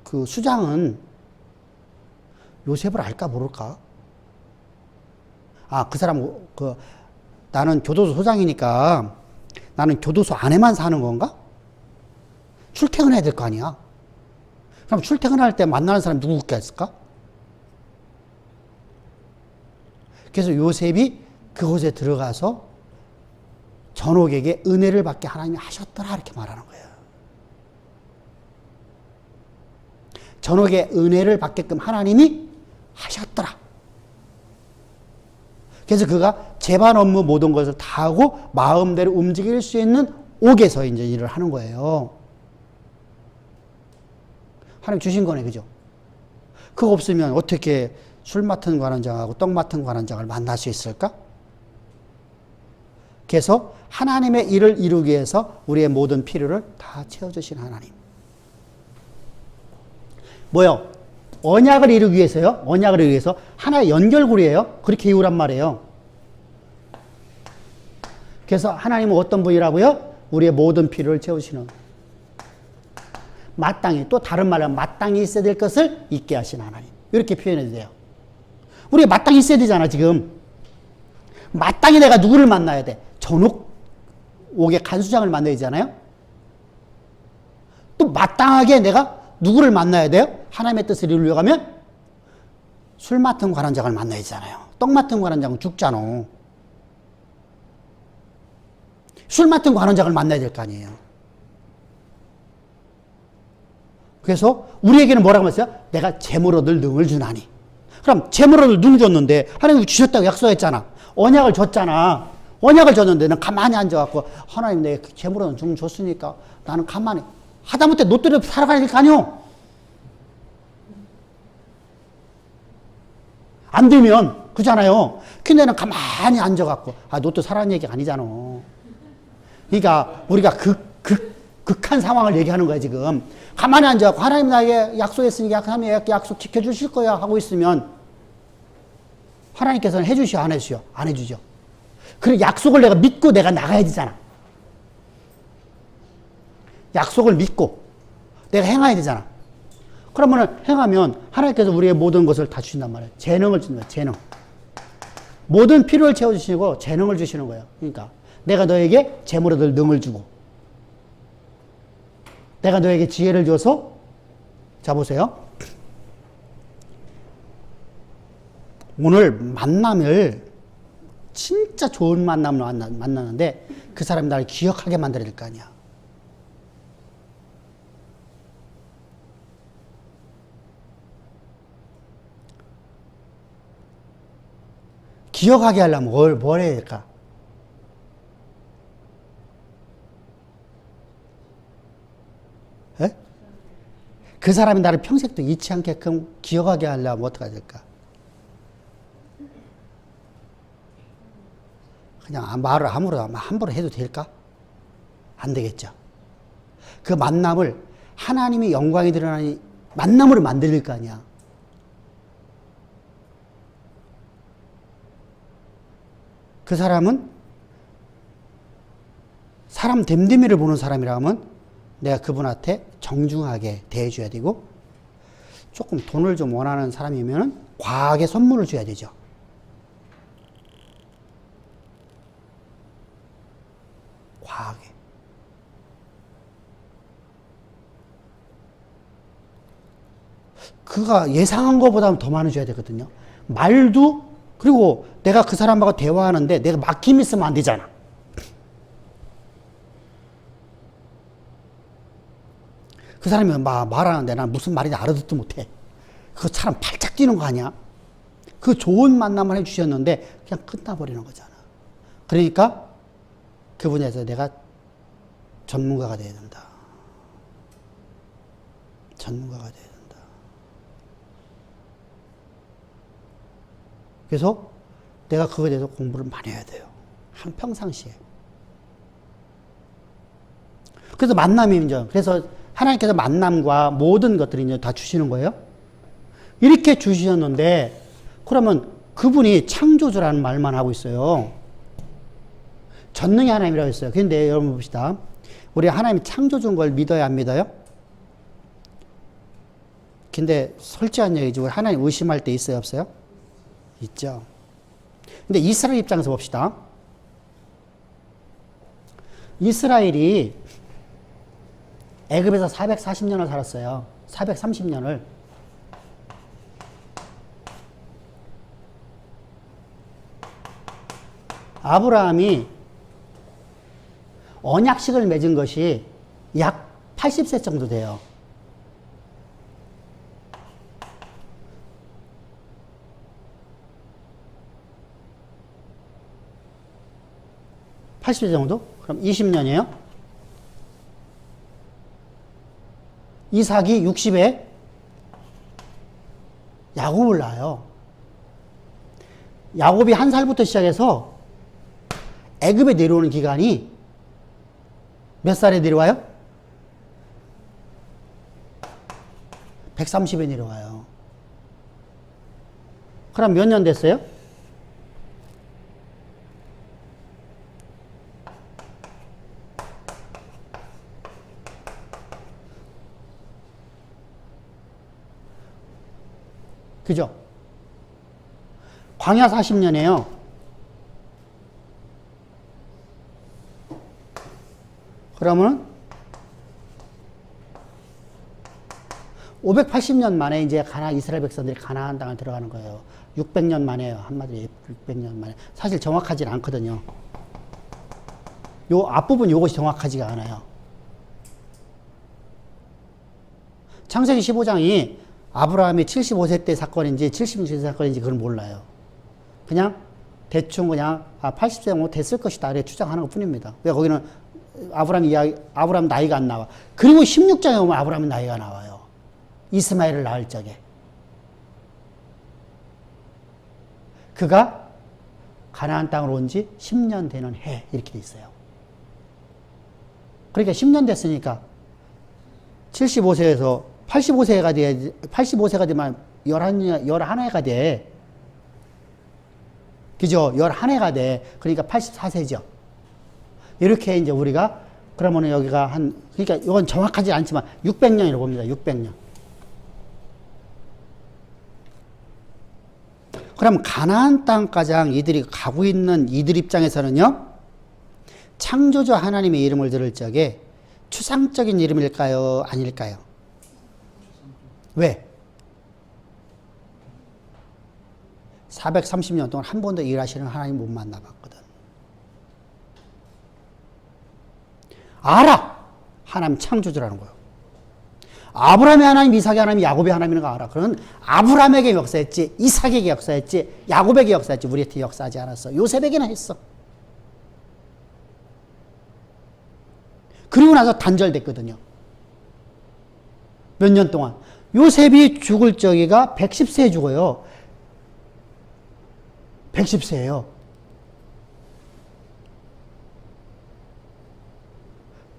그 수장은 요셉을 알까 모를까? 그 사람, 나는 교도소 소장이니까 나는 교도소 안에만 사는 건가? 출퇴근해야 될 거 아니야? 그럼 출퇴근할 때 만나는 사람이 누구겠을까? 그래서 요셉이 그곳에 들어가서 전옥에게 은혜를 받게 하나님이 하셨더라 이렇게 말하는 거예요. 전옥에 은혜를 받게끔 하나님이 하셨더라. 그래서 그가 재반 업무 모든 것을 다 하고 마음대로 움직일 수 있는 옥에서 이제 일을 하는 거예요. 하나님 주신 거네, 그죠? 그거 없으면 어떻게 술 맡은 관원장하고 떡 맡은 관원장을 만날 수 있을까? 그래서 하나님의 일을 이루기 위해서 우리의 모든 필요를 다 채워주신 하나님. 뭐요? 언약을 이루기 위해서요? 언약을 이루기 위해서 하나의 연결고리예요. 그렇게 이루란 말이에요. 그래서 하나님은 어떤 분이라고요? 우리의 모든 필요를 채우시는. 마땅히, 또 다른 말로 마땅히 있어야 될 것을 있게 하신 하나님. 이렇게 표현해도 돼요. 우리가 마땅히 있어야 되잖아, 지금. 마땅히 내가 누구를 만나야 돼? 전옥의 간수장을 만나야 되잖아요? 또 마땅하게 내가 누구를 만나야 돼요? 하나님의 뜻을 이루려고 하면 술 맡은 관원장을 만나야 되잖아요. 떡 맡은 관원장은 죽잖아. 술 맡은 관원장을 만나야 될 거 아니에요. 그래서 우리에게는 뭐라고 했어요? 내가 재물 얻을 능을 주나니. 그럼 재물 얻을 능을 줬는데 하나님이 주셨다고 약속했잖아. 언약을 줬잖아. 언약을 줬는데 는 가만히 앉아갖고 하나님 내 재물 얻을 능 줬으니까 나는 가만히 하다못해 노트를 살아가야 될 거 아니오? 안 되면 그잖아요. 근데 나는 가만히 앉아갖고 노트 사라는 얘기가 아니잖아. 그러니까 우리가 극한 상황을 얘기하는 거야 지금. 가만히 앉아갖고 하나님 나에게 약속했으니까 하나님 약속 지켜주실 거야 하고 있으면 하나님께서는 해주시오 안 해주시오? 안 해주죠. 그리고 약속을 내가 믿고 내가 나가야 되잖아. 약속을 믿고 내가 행해야 되잖아. 그러면은 행하면 하나님께서 우리의 모든 것을 다 주신단 말이에요. 재능을 주는 거예요. 재능. 모든 필요를 채워주시고 재능을 주시는 거예요. 그러니까 내가 너에게 재물을 얻을 능을 주고 내가 너에게 지혜를 줘서 자 보세요. 오늘 만남을 진짜 좋은 만남을 만나는데 그 사람이 나를 기억하게 만들어야 될 거 아니야. 기억하게 하려면 뭘 해야 될까? 에? 그 사람이 나를 평생 또 잊지 않게끔 기억하게 하려면 어떻게 해야 될까? 그냥 말을 함부로 해도 될까? 안 되겠죠. 그 만남을 하나님의 영광이 드러나는 만남으로 만들 거 아니야. 그 사람은 사람 됨됨이를 보는 사람이라면 내가 그분한테 정중하게 대해줘야 되고 조금 돈을 좀 원하는 사람이면 과하게 선물을 줘야 되죠. 과하게. 그가 예상한 것보다는 더 많이 줘야 되거든요. 말도 그리고 내가 그 사람하고 대화하는데 내가 막힘 있으면 안 되잖아. 그 사람이 말하는데 난 무슨 말인지 알아듣도 못해. 그거 사람 팔짝 뛰는 거 아니야? 그 좋은 만남을 해주셨는데 그냥 끝나버리는 거잖아. 그러니까 그 분야에서 내가 전문가가 돼야 된다. 전문가가 돼야 된다. 그래서 내가 그거에 대해서 공부를 많이 해야 돼요. 한평상시에. 그래서 만남이 이제, 그래서 하나님께서 만남과 모든 것들을 이제 다 주시는 거예요. 이렇게 주시셨는데, 그러면 그분이 창조주라는 말만 하고 있어요. 전능의 하나님이라고 했어요. 그런데 여러분 봅시다. 우리 하나님이 창조주인 걸 믿어야 안 믿어요? 근데 솔직한 얘기지. 우리 하나님 의심할 때 있어요, 없어요? 있죠. 근데 이스라엘 입장에서 봅시다. 이스라엘이 애굽에서 440년을 살았어요. 430년을. 아브라함이 언약식을 맺은 것이 약 80세 정도 돼요. (80세) 정도? 그럼 20년이에요. 이삭이 60에 야곱을 낳아요. 야곱이 1살부터 시작해서 애굽에 내려오는 기간이 몇 살에 내려와요? 130에 내려와요. 그럼 몇 년 됐어요? 그죠? 광야 40년이에요. 그러면 580년 만에 이제 이스라엘 백성들이 가나안 땅을 들어가는 거예요. 600년 만에요. 한마디로 600년 만에. 사실 정확하진 않거든요. 요 앞부분 요것이 정확하지가 않아요. 창세기 15장이 아브라함이 75세 때 사건인지 76세 사건인지 그걸 몰라요. 그냥 대충 그냥 80세 정도 됐을 것이다 이렇게 추정하는 것 뿐입니다. 왜 거기는 아브라함 나이가 안 나와. 그리고 16장에 오면 아브라함 나이가 나와요. 이스마엘을 낳을 적에. 그가 가나안 땅으로 온 지 10년 되는 해 이렇게 돼 있어요. 그러니까 10년 됐으니까 75세에서 85세가 돼야지, 85세가 되면 11해가 돼. 그죠? 11해가 돼. 그러니까 84세죠. 이렇게 이제 우리가 그러면 여기가 그러니까 이건 정확하지 않지만 600년이라고 봅니다. 600년. 그럼 가나안 땅가장 이들이 가고 있는 이들 입장에서는요, 창조주 하나님의 이름을 들을 적에 추상적인 이름일까요? 아닐까요? 왜? 430년 동안 한 번도 일하시는 하나님 못 만나봤거든. 알아! 하나님 창조주라는 거예요. 아브라함의 하나님, 이삭의 하나님, 야곱의 하나님이라는 거 알아. 그건 아브라함에게 역사했지, 이삭에게 역사했지, 야곱에게 역사했지, 우리한테 역사하지 않았어. 요셉에게나 했어. 그리고 나서 단절됐거든요. 몇 년 동안. 요셉이 죽을 적이가 110세에 죽어요. 110세예요.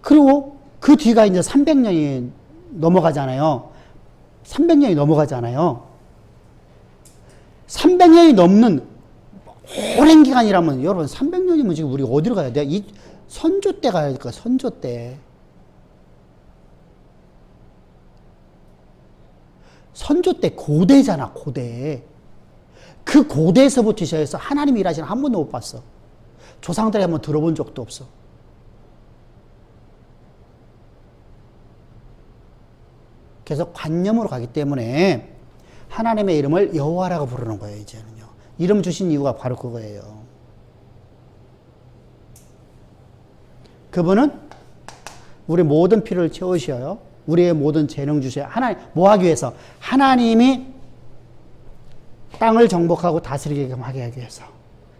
그리고 그 뒤가 이제 300년이 넘어가잖아요. 300년이 넘어가잖아요. 300년이 넘는 오랜 기간이라면, 여러분 300년이면 지금 우리 어디로 가야 돼? 이 선조 때 가야 될까? 선조 때. 선조 때 고대잖아, 고대. 그 고대에서부터 시작해서 하나님이 일하시는 한 번도 못 봤어. 조상들이 한번 들어본 적도 없어. 그래서 관념으로 가기 때문에 하나님의 이름을 여호와라고 부르는 거예요, 이제는요. 이름 주신 이유가 바로 그거예요. 그분은 우리 모든 필요를 채우셔요. 우리의 모든 재능 주셔요. 하나님, 뭐 하기 위해서? 하나님이 땅을 정복하고 다스리게끔 하게 하기 위해서.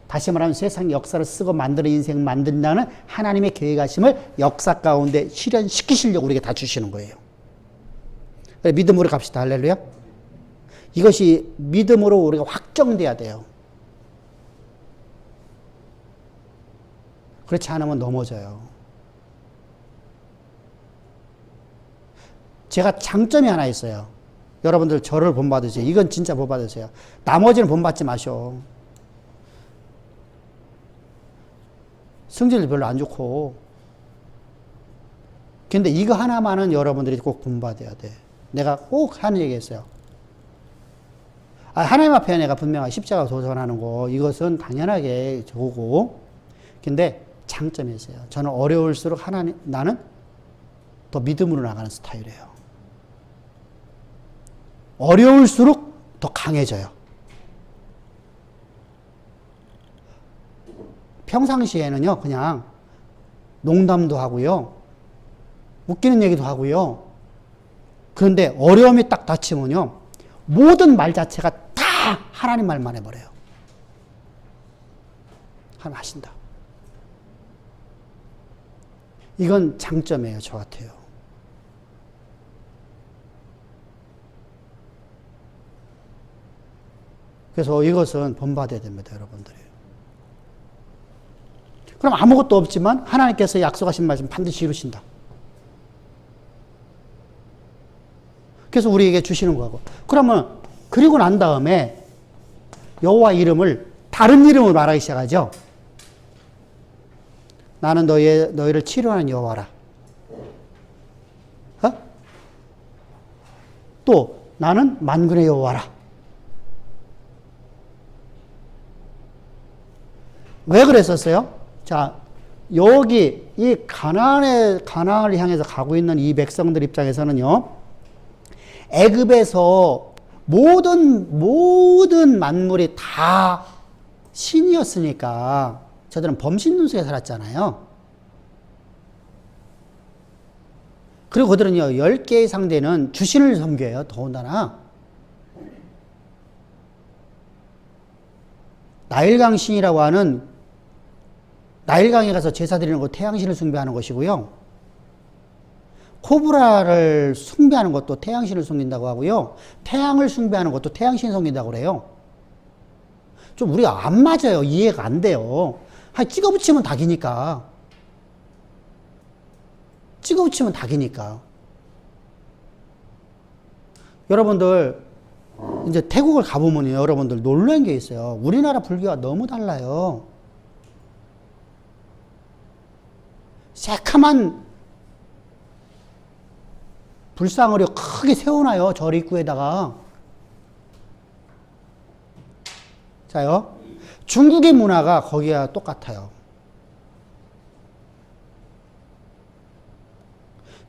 다시 말하면 세상 역사를 쓰고 만드는 인생 만든다는 하나님의 계획하심을 역사 가운데 실현시키시려고 우리에게 다 주시는 거예요. 믿음으로 갑시다. 할렐루야. 이것이 믿음으로 우리가 확정돼야 돼요. 그렇지 않으면 넘어져요. 제가 장점이 하나 있어요. 여러분들 저를 본받으세요. 이건 진짜 본받으세요. 나머지는 본받지 마셔. 성질이 별로 안 좋고. 근데 이거 하나만은 여러분들이 꼭 본받아야 돼. 내가 꼭 하는 얘기 했어요. 하나님 앞에 내가 분명히 십자가 도전하는 거, 이것은 당연하게 좋고, 근데 장점이 있어요. 저는 어려울수록 나는 더 믿음으로 나가는 스타일이에요. 어려울수록 더 강해져요. 평상시에는요, 그냥 농담도 하고요, 웃기는 얘기도 하고요. 그런데 어려움이 딱 닥치면요, 모든 말 자체가 다 하나님 말만 해버려요. 하나님 하신다. 이건 장점이에요, 저 같아요. 그래서 이것은 본받아야 됩니다, 여러분들이. 그럼 아무것도 없지만 하나님께서 약속하신 말씀 반드시 이루신다. 그래서 우리에게 주시는 거고. 그러면 그리고 난 다음에 여호와 이름을 다른 이름으로 말하기 시작하죠. 나는 너희를 치료하는 여호와라. 또 나는 만군의 여호와라. 왜 그랬었어요? 자, 여기 이 가나안을 향해서 가고 있는 이 백성들 입장에서는요, 애굽에서 모든 만물이 다 신이었으니까 저들은 범신론 속에 살았잖아요. 그리고 그들은요, 10개의 상대는 주신을 섬겨요, 더군다나. 나일강 신이라고 하는, 나일강에 가서 제사 드리는 거 태양신을 숭배하는 것이고요. 코브라를 숭배하는 것도 태양신을 숨긴다고 하고요. 태양을 숭배하는 것도 태양신을 숨긴다고 그래요. 좀 우리가 안 맞아요. 이해가 안 돼요. 찍어 붙이면 닭이니까. 찍어 붙이면 닭이니까. 여러분들 이제 태국을 가보면 여러분들 놀란 게 있어요. 우리나라 불교와 너무 달라요. 새카만 불상을 크게 세워놔요. 절 입구에다가. 자요. 중국의 문화가 거기와 똑같아요.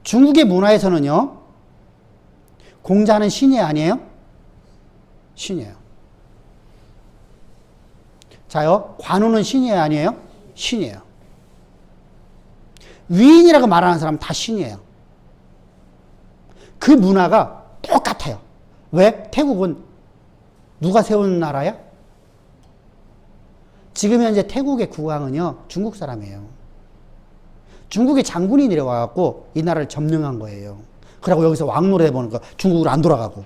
중국의 문화에서는요, 공자는 신이 아니에요? 신이에요. 자요. 관우는 신이 아니에요? 신이에요. 위인이라고 말하는 사람은 다 신이에요. 그 문화가 똑같아요. 왜? 태국은 누가 세운 나라야? 지금 현재 태국의 국왕은요, 중국 사람이에요. 중국의 장군이 내려와갖고 이 나라를 점령한 거예요. 그러고 여기서 왕노래 해보니까 중국으로 안 돌아가고.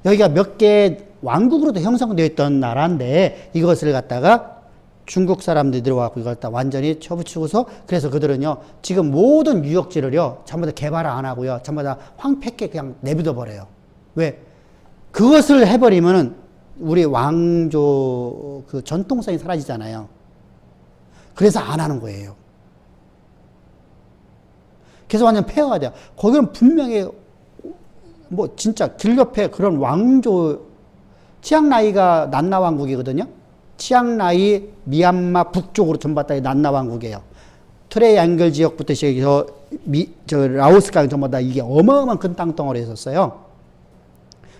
여기가 몇 개 왕국으로도 형성되어 있던 나라인데 이것을 갖다가 중국 사람들이 들어와갖고 이걸 다 완전히 쳐붙이고서 그래서 그들은요, 지금 모든 유적지를요, 전부 다 개발 안 하고요, 전부 다 황폐하게 그냥 내비둬 버려요. 왜? 그것을 해버리면은 우리 왕조 그 전통성이 사라지잖아요. 그래서 안 하는 거예요. 그래서 완전 폐허가 돼요. 거기는 분명히 뭐 진짜 길 옆에 그런 왕조, 치앙라이가 난나 왕국이거든요. 치앙라이, 미얀마 북쪽으로 전부 다 난나 왕국이에요. 트레이앵글 지역부터 시작해서 라오스까지 전부 다 이게 어마어마한 큰 땅덩어리였었어요.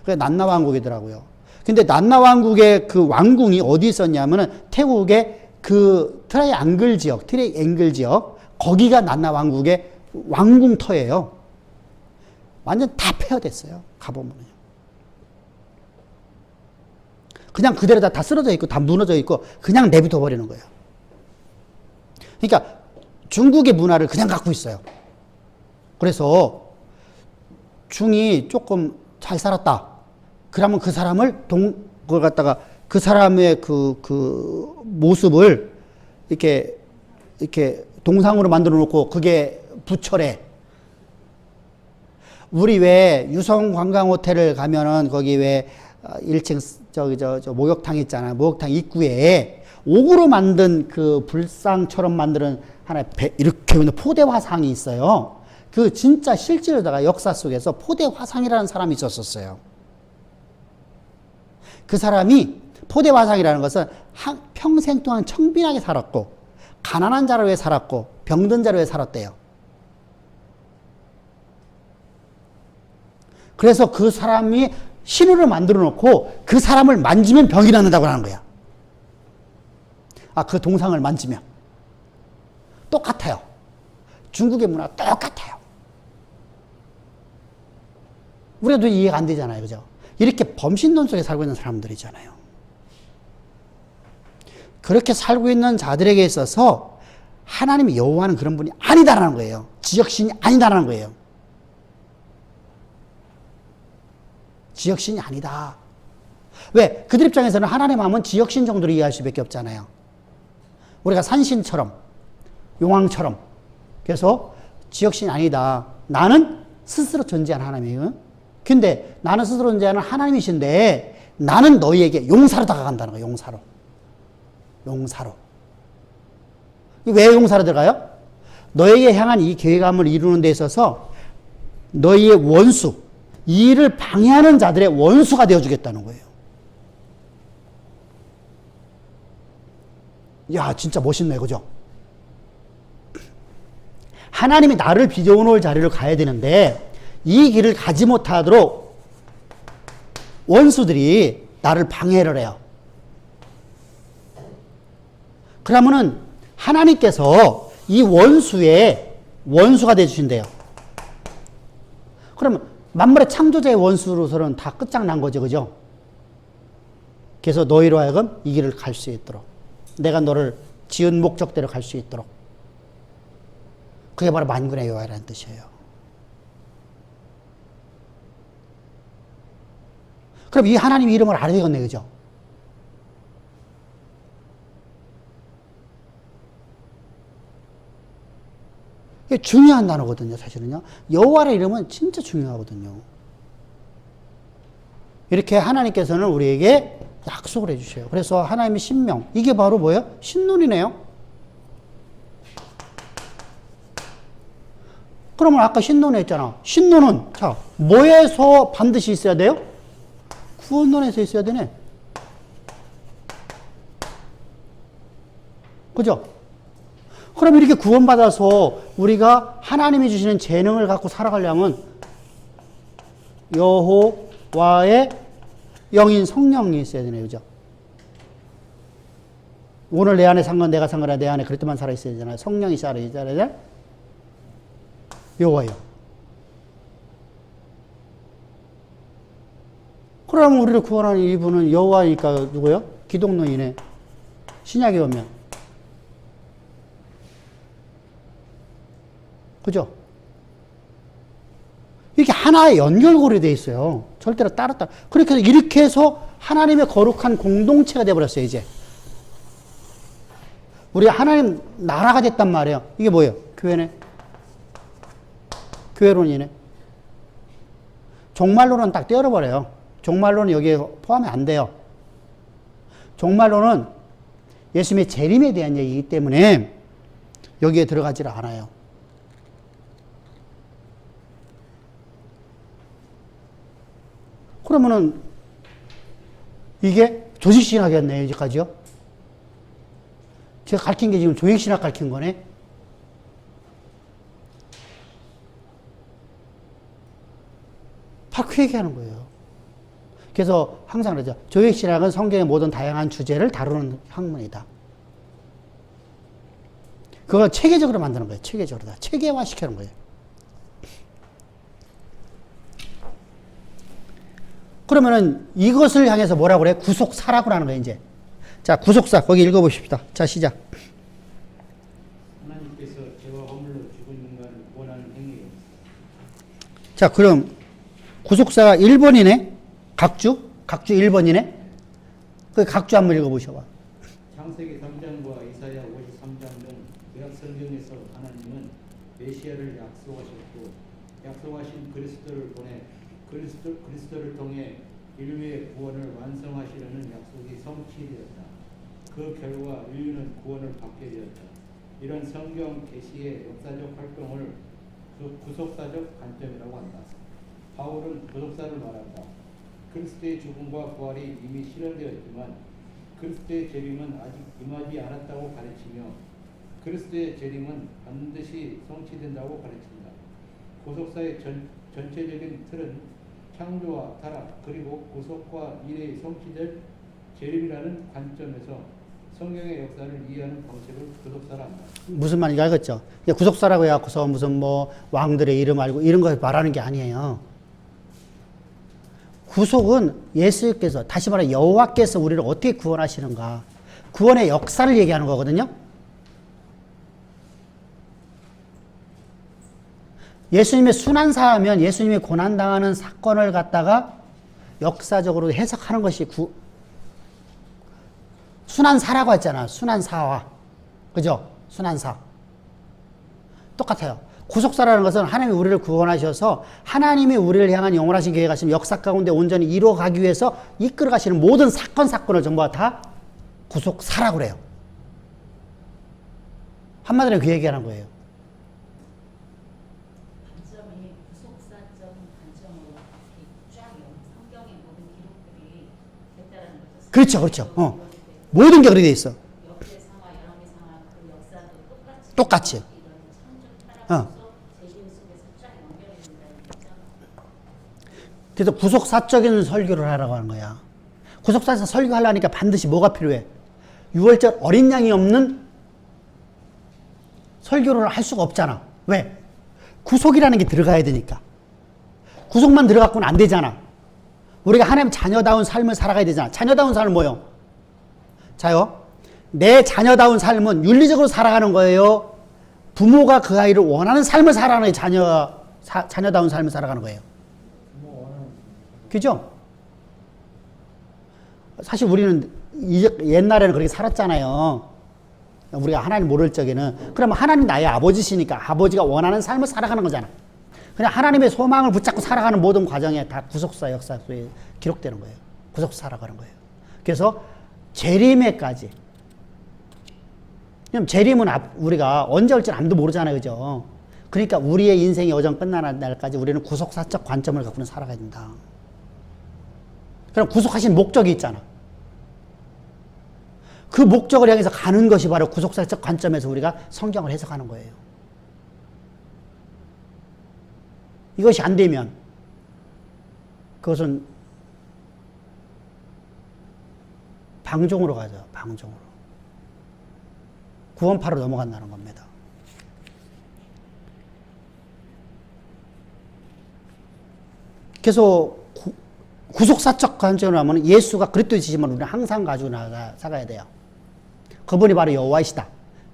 그게 난나 왕국이더라고요. 근데 난나 왕국의 그 왕궁이 어디 있었냐면은 태국의 그 트레이앵글 지역, 거기가 난나 왕국의 왕궁터예요. 완전 다 폐허됐어요. 가보면요. 그냥 그대로 다 쓰러져 있고 다 무너져 있고 그냥 내비둬 버리는 거예요. 그러니까 중국의 문화를 그냥 갖고 있어요. 그래서 중이 조금 잘 살았다. 그러면 그 사람을 그걸 갖다가 그 사람의 그 모습을 이렇게 동상으로 만들어 놓고 그게 부처래. 우리 왜 유성 관광 호텔을 가면은 거기 왜 1층 저 목욕탕 있잖아요. 목욕탕 입구에 옥으로 만든 그 불상처럼 만드는 하나의 이렇게 포대 화상이 있어요. 그 진짜 실제로다가 역사 속에서 포대 화상이라는 사람이 있었어요. 그 사람이 포대 화상이라는 것은 평생 동안 청빈하게 살았고 가난한 자로 왜 살았고 병든 자로 왜 살았대요. 그래서 그 사람이 신호를 만들어 놓고 그 사람을 만지면 병이 낫는다고 하는 거야. 그 동상을 만지면. 똑같아요. 중국의 문화 똑같아요. 우리도 이해가 안 되잖아요. 그죠? 이렇게 범신론 속에 살고 있는 사람들이잖아요. 그렇게 살고 있는 자들에게 있어서 하나님이 여호와는 그런 분이 아니다라는 거예요. 지역신이 아니다라는 거예요. 지역신이 아니다. 왜? 그들 입장에서는 하나님 하면 지역신 정도로 이해할 수밖에 없잖아요. 우리가 산신처럼, 용왕처럼. 그래서 지역신이 아니다. 나는 스스로 존재하는 하나님이에요. 근데 나는 스스로 존재하는 하나님이신데 나는 너희에게 용사로 다가간다는 거예요. 용사로. 용사로. 왜 용사로 들어가요? 너에게 향한 이 계획함을 이루는 데 있어서 너희의 원수, 이 일을 방해하는 자들의 원수가 되어주겠다는 거예요. 야, 진짜 멋있네, 그죠? 하나님이 나를 빚어놓을 자리를 가야 되는데 이 길을 가지 못하도록 원수들이 나를 방해를 해요. 그러면은 하나님께서 이 원수의 원수가 되어주신대요. 그러면 만물의 창조자의 원수로서는 다 끝장난 거죠. 그죠? 그래서 너희로 하여금 이 길을 갈 수 있도록 내가 너를 지은 목적대로 갈 수 있도록 그게 바로 만군의 여호와라는 뜻이에요. 그럼 이 하나님 이름을 알아야 되겠네. 그죠? 이게 중요한 단어거든요. 사실은요. 여호와의 이름은 진짜 중요하거든요. 이렇게 하나님께서는 우리에게 약속을 해주셔요. 그래서 하나님의 신명, 이게 바로 뭐예요? 신론이네요. 그러면 아까 신론에 했잖아. 신론은, 자, 뭐에서 반드시 있어야 돼요? 구원론에서 있어야 되네. 그죠? 그럼 이렇게 구원받아서 우리가 하나님이 주시는 재능을 갖고 살아가려면 여호와의 영인 성령이 있어야 되네요. 그죠? 오늘 내 안에 산 건 내가 산 거라 내 안에 그리스도만 살아 있어야 되잖아요. 성령이 살아 있어야 되잖아요. 여호와요. 그러면 우리를 구원하는 이분은 여호와니까 누구요? 기독론이네. 신약에 오면. 그죠? 이게 하나의 연결고리 되어 있어요. 절대로 따로. 그렇게 해서 이렇게 해서 하나님의 거룩한 공동체가 되어버렸어요, 이제. 우리가 하나님 나라가 됐단 말이에요. 이게 뭐예요? 교회네. 교회론이네. 종말론은 딱 떼어버려요. 종말론은 여기에 포함이 안 돼요. 종말론은 예수님의 재림에 대한 얘기이기 때문에 여기에 들어가지를 않아요. 그러면은 이게 조직신학이었네요, 이제까지요. 제가 가르친 게 지금 조직신학 가르친 거네. 바로 그 얘기하는 거예요. 그래서 항상 그러죠. 조직신학은 성경의 모든 다양한 주제를 다루는 학문이다. 그걸 체계적으로 만드는 거예요. 체계적으로 다. 체계화 시키는 거예요. 그러면은 이것을 향해서 뭐라고 그래? 구속사라고 하는 거예요, 이제. 자, 구속사. 거기 읽어보십시다. 자, 시작. 하나님께서 죄와 허물로 죽은 인간을 구원하는 행위예요. 자, 그럼 구속사가 1번이네? 각주 1번이네? 그 각주 한번 읽어보셔봐. 창세기 3장과 이사야 53장 등 구약 성경에서 하나님은 메시아를 약속하셨고 약속하신 그리스도를 보내 그리스도를 통해 인류의 구원을 완성하시려는 약속이 성취되었다. 그 결과 인류는 구원을 받게 되었다. 이런 성경 계시의 역사적 활동을 구속사적 관점이라고 한다. 바울은 구속사를 말한다. 그리스도의 죽음과 부활이 이미 실현되었지만 그리스도의 재림은 아직 임하지 않았다고 가르치며 그리스도의 재림은 반드시 성취된다고 가르친다. 구속사의 전체적인 틀은 창조와 타락 그리고 구속과 미래의 성취될 재림이라는 관점에서 성경의 역사를 이해하는 방식을 구속사라 한다. 무슨 말인지 알겠죠? 구속사라고 해갖고서 무슨 뭐 왕들의 이름 알고 이런 거 말하는 게 아니에요. 구속은 예수께서, 다시 말해 여호와께서 우리를 어떻게 구원하시는가, 구원의 역사를 얘기하는 거거든요. 예수님의 순환사하면 예수님이 고난당하는 사건을 갖다가 역사적으로 해석하는 것이 순환사라고 했잖아. 순환사화. 그죠? 순환사. 똑같아요. 구속사라는 것은 하나님이 우리를 구원하셔서 하나님이 우리를 향한 영원하신 계획 하신 역사 가운데 온전히 이루어가기 위해서 이끌어 가시는 모든 사건을 전부 다 구속사라고 그래요. 한마디로 그 얘기하는 거예요. 관점이 구속사적 관점으로 쫙 성경의 모든 기록들이 됐다는 거죠. 그렇죠, 그렇죠. 모든 게 그렇게 돼 있어. 역대 상하, 여러분의 상하 그 역사도 똑같이. 그래서 구속사적인 설교를 하라고 하는 거야. 구속사에서 설교하려니까 반드시 뭐가 필요해? 6월절 어린 양이 없는 설교를 할 수가 없잖아. 왜? 구속이라는 게 들어가야 되니까. 구속만 들어갖고는 안 되잖아. 우리가 하나님 자녀다운 삶을 살아가야 되잖아. 자녀다운 삶은 뭐요? 자요. 내 자녀다운 삶은 윤리적으로 살아가는 거예요. 부모가 그 아이를 원하는 삶을 살아가는 자녀다운 삶을 살아가는 거예요. 그죠? 사실 우리는 옛날에는 그렇게 살았잖아요. 우리가 하나님 모를 적에는. 그러면 하나님 나의 아버지시니까 아버지가 원하는 삶을 살아가는 거잖아. 그냥 하나님의 소망을 붙잡고 살아가는 모든 과정에 다 구속사 역사 속에 기록되는 거예요. 구속사 살아가는 거예요. 그래서 재림에까지. 재림은 우리가 언제 올지는 아무도 모르잖아요. 그죠? 그러니까 우리의 인생의 여정 끝나는 날까지 우리는 구속사적 관점을 갖고는 살아가야 된다. 그럼 구속하신 목적이 있잖아. 그 목적을 향해서 가는 것이 바로 구속사적 관점에서 우리가 성경을 해석하는 거예요. 이것이 안 되면 그것은 방종으로 가죠. 방종으로. 구원파로 넘어간다는 겁니다. 그래서 구속사적 관점으로 하면 예수가 그리스도이시지만 우리는 항상 가지고 살아야 돼요. 그분이 바로 여호와이시다.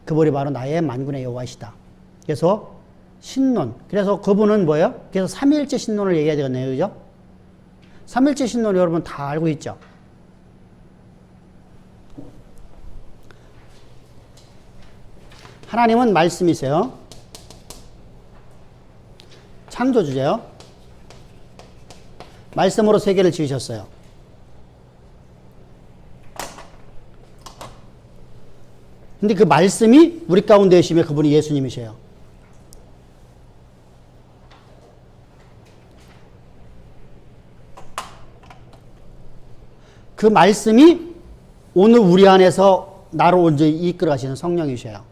그분이 바로 나의 만군의 여호와이시다. 그래서 신론. 그래서 그분은 뭐예요? 그래서 삼위일체 신론을 얘기해야 되겠네요. 그죠? 삼위일체 신론 여러분 다 알고 있죠? 하나님은 말씀이세요. 창조주제요. 말씀으로 세계를 지으셨어요. 근데 그 말씀이 우리 가운데 계시면 그분이 예수님이세요. 그 말씀이 오늘 우리 안에서 나를 온전히 이끌어 가시는 성령이셔요.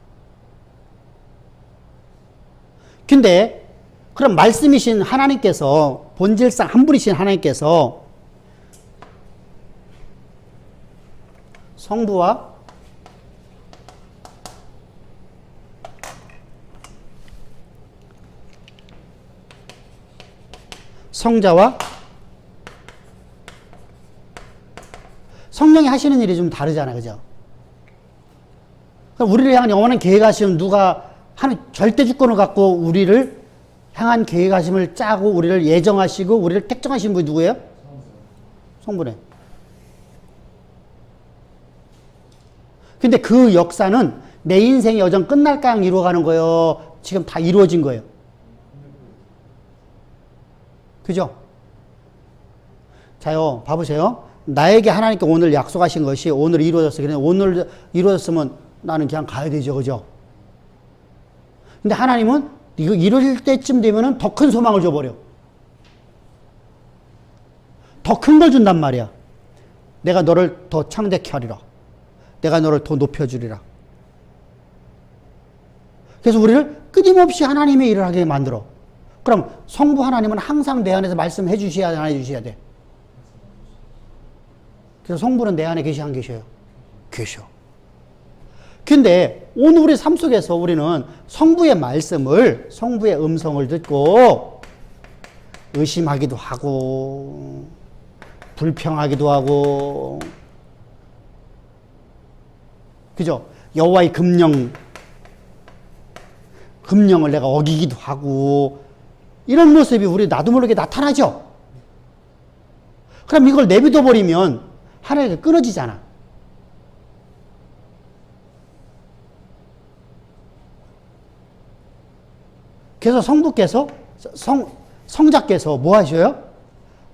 근데 그럼 말씀이신 하나님께서 본질상 한 분이신 하나님께서 성부와 성자와 성령이 하시는 일이 좀 다르잖아요. 그죠? 그럼 우리를 향한 영원한 계획하시면 누가 하는 절대 주권을 갖고 우리를 향한 계획하심을 짜고 우리를 예정하시고 우리를 택정하신 분이 누구예요? 성부네. 근데 그 역사는 내 인생의 여정 끝날까 이루어가는 거예요? 지금 다 이루어진 거예요. 그죠? 자요, 봐보세요. 나에게 하나님께 오늘 약속하신 것이 오늘 이루어졌어요. 그런데 오늘 이루어졌으면 나는 그냥 가야 되죠. 그죠? 근데 하나님은 이거 이루어질 때쯤 되면은 더 큰 소망을 줘버려. 더 큰 걸 준단 말이야. 내가 너를 더 창대케 하리라. 내가 너를 더 높여주리라. 그래서 우리를 끊임없이 하나님의 일을 하게 만들어. 그럼 성부 하나님은 항상 내 안에서 말씀해 주셔야 안 해주셔야 돼. 그래서 성부는 내 안에 계시 안 계셔요? 계셔. 근데 오늘 우리 삶 속에서 우리는 성부의 말씀을, 성부의 음성을 듣고 의심하기도 하고 불평하기도 하고, 그죠? 여호와의 금령을 내가 어기기도 하고 이런 모습이 우리 나도 모르게 나타나죠. 그럼 이걸 내비둬 버리면 하나님께 끊어지잖아. 그래서 성부께서 성자께서 뭐 하셔요?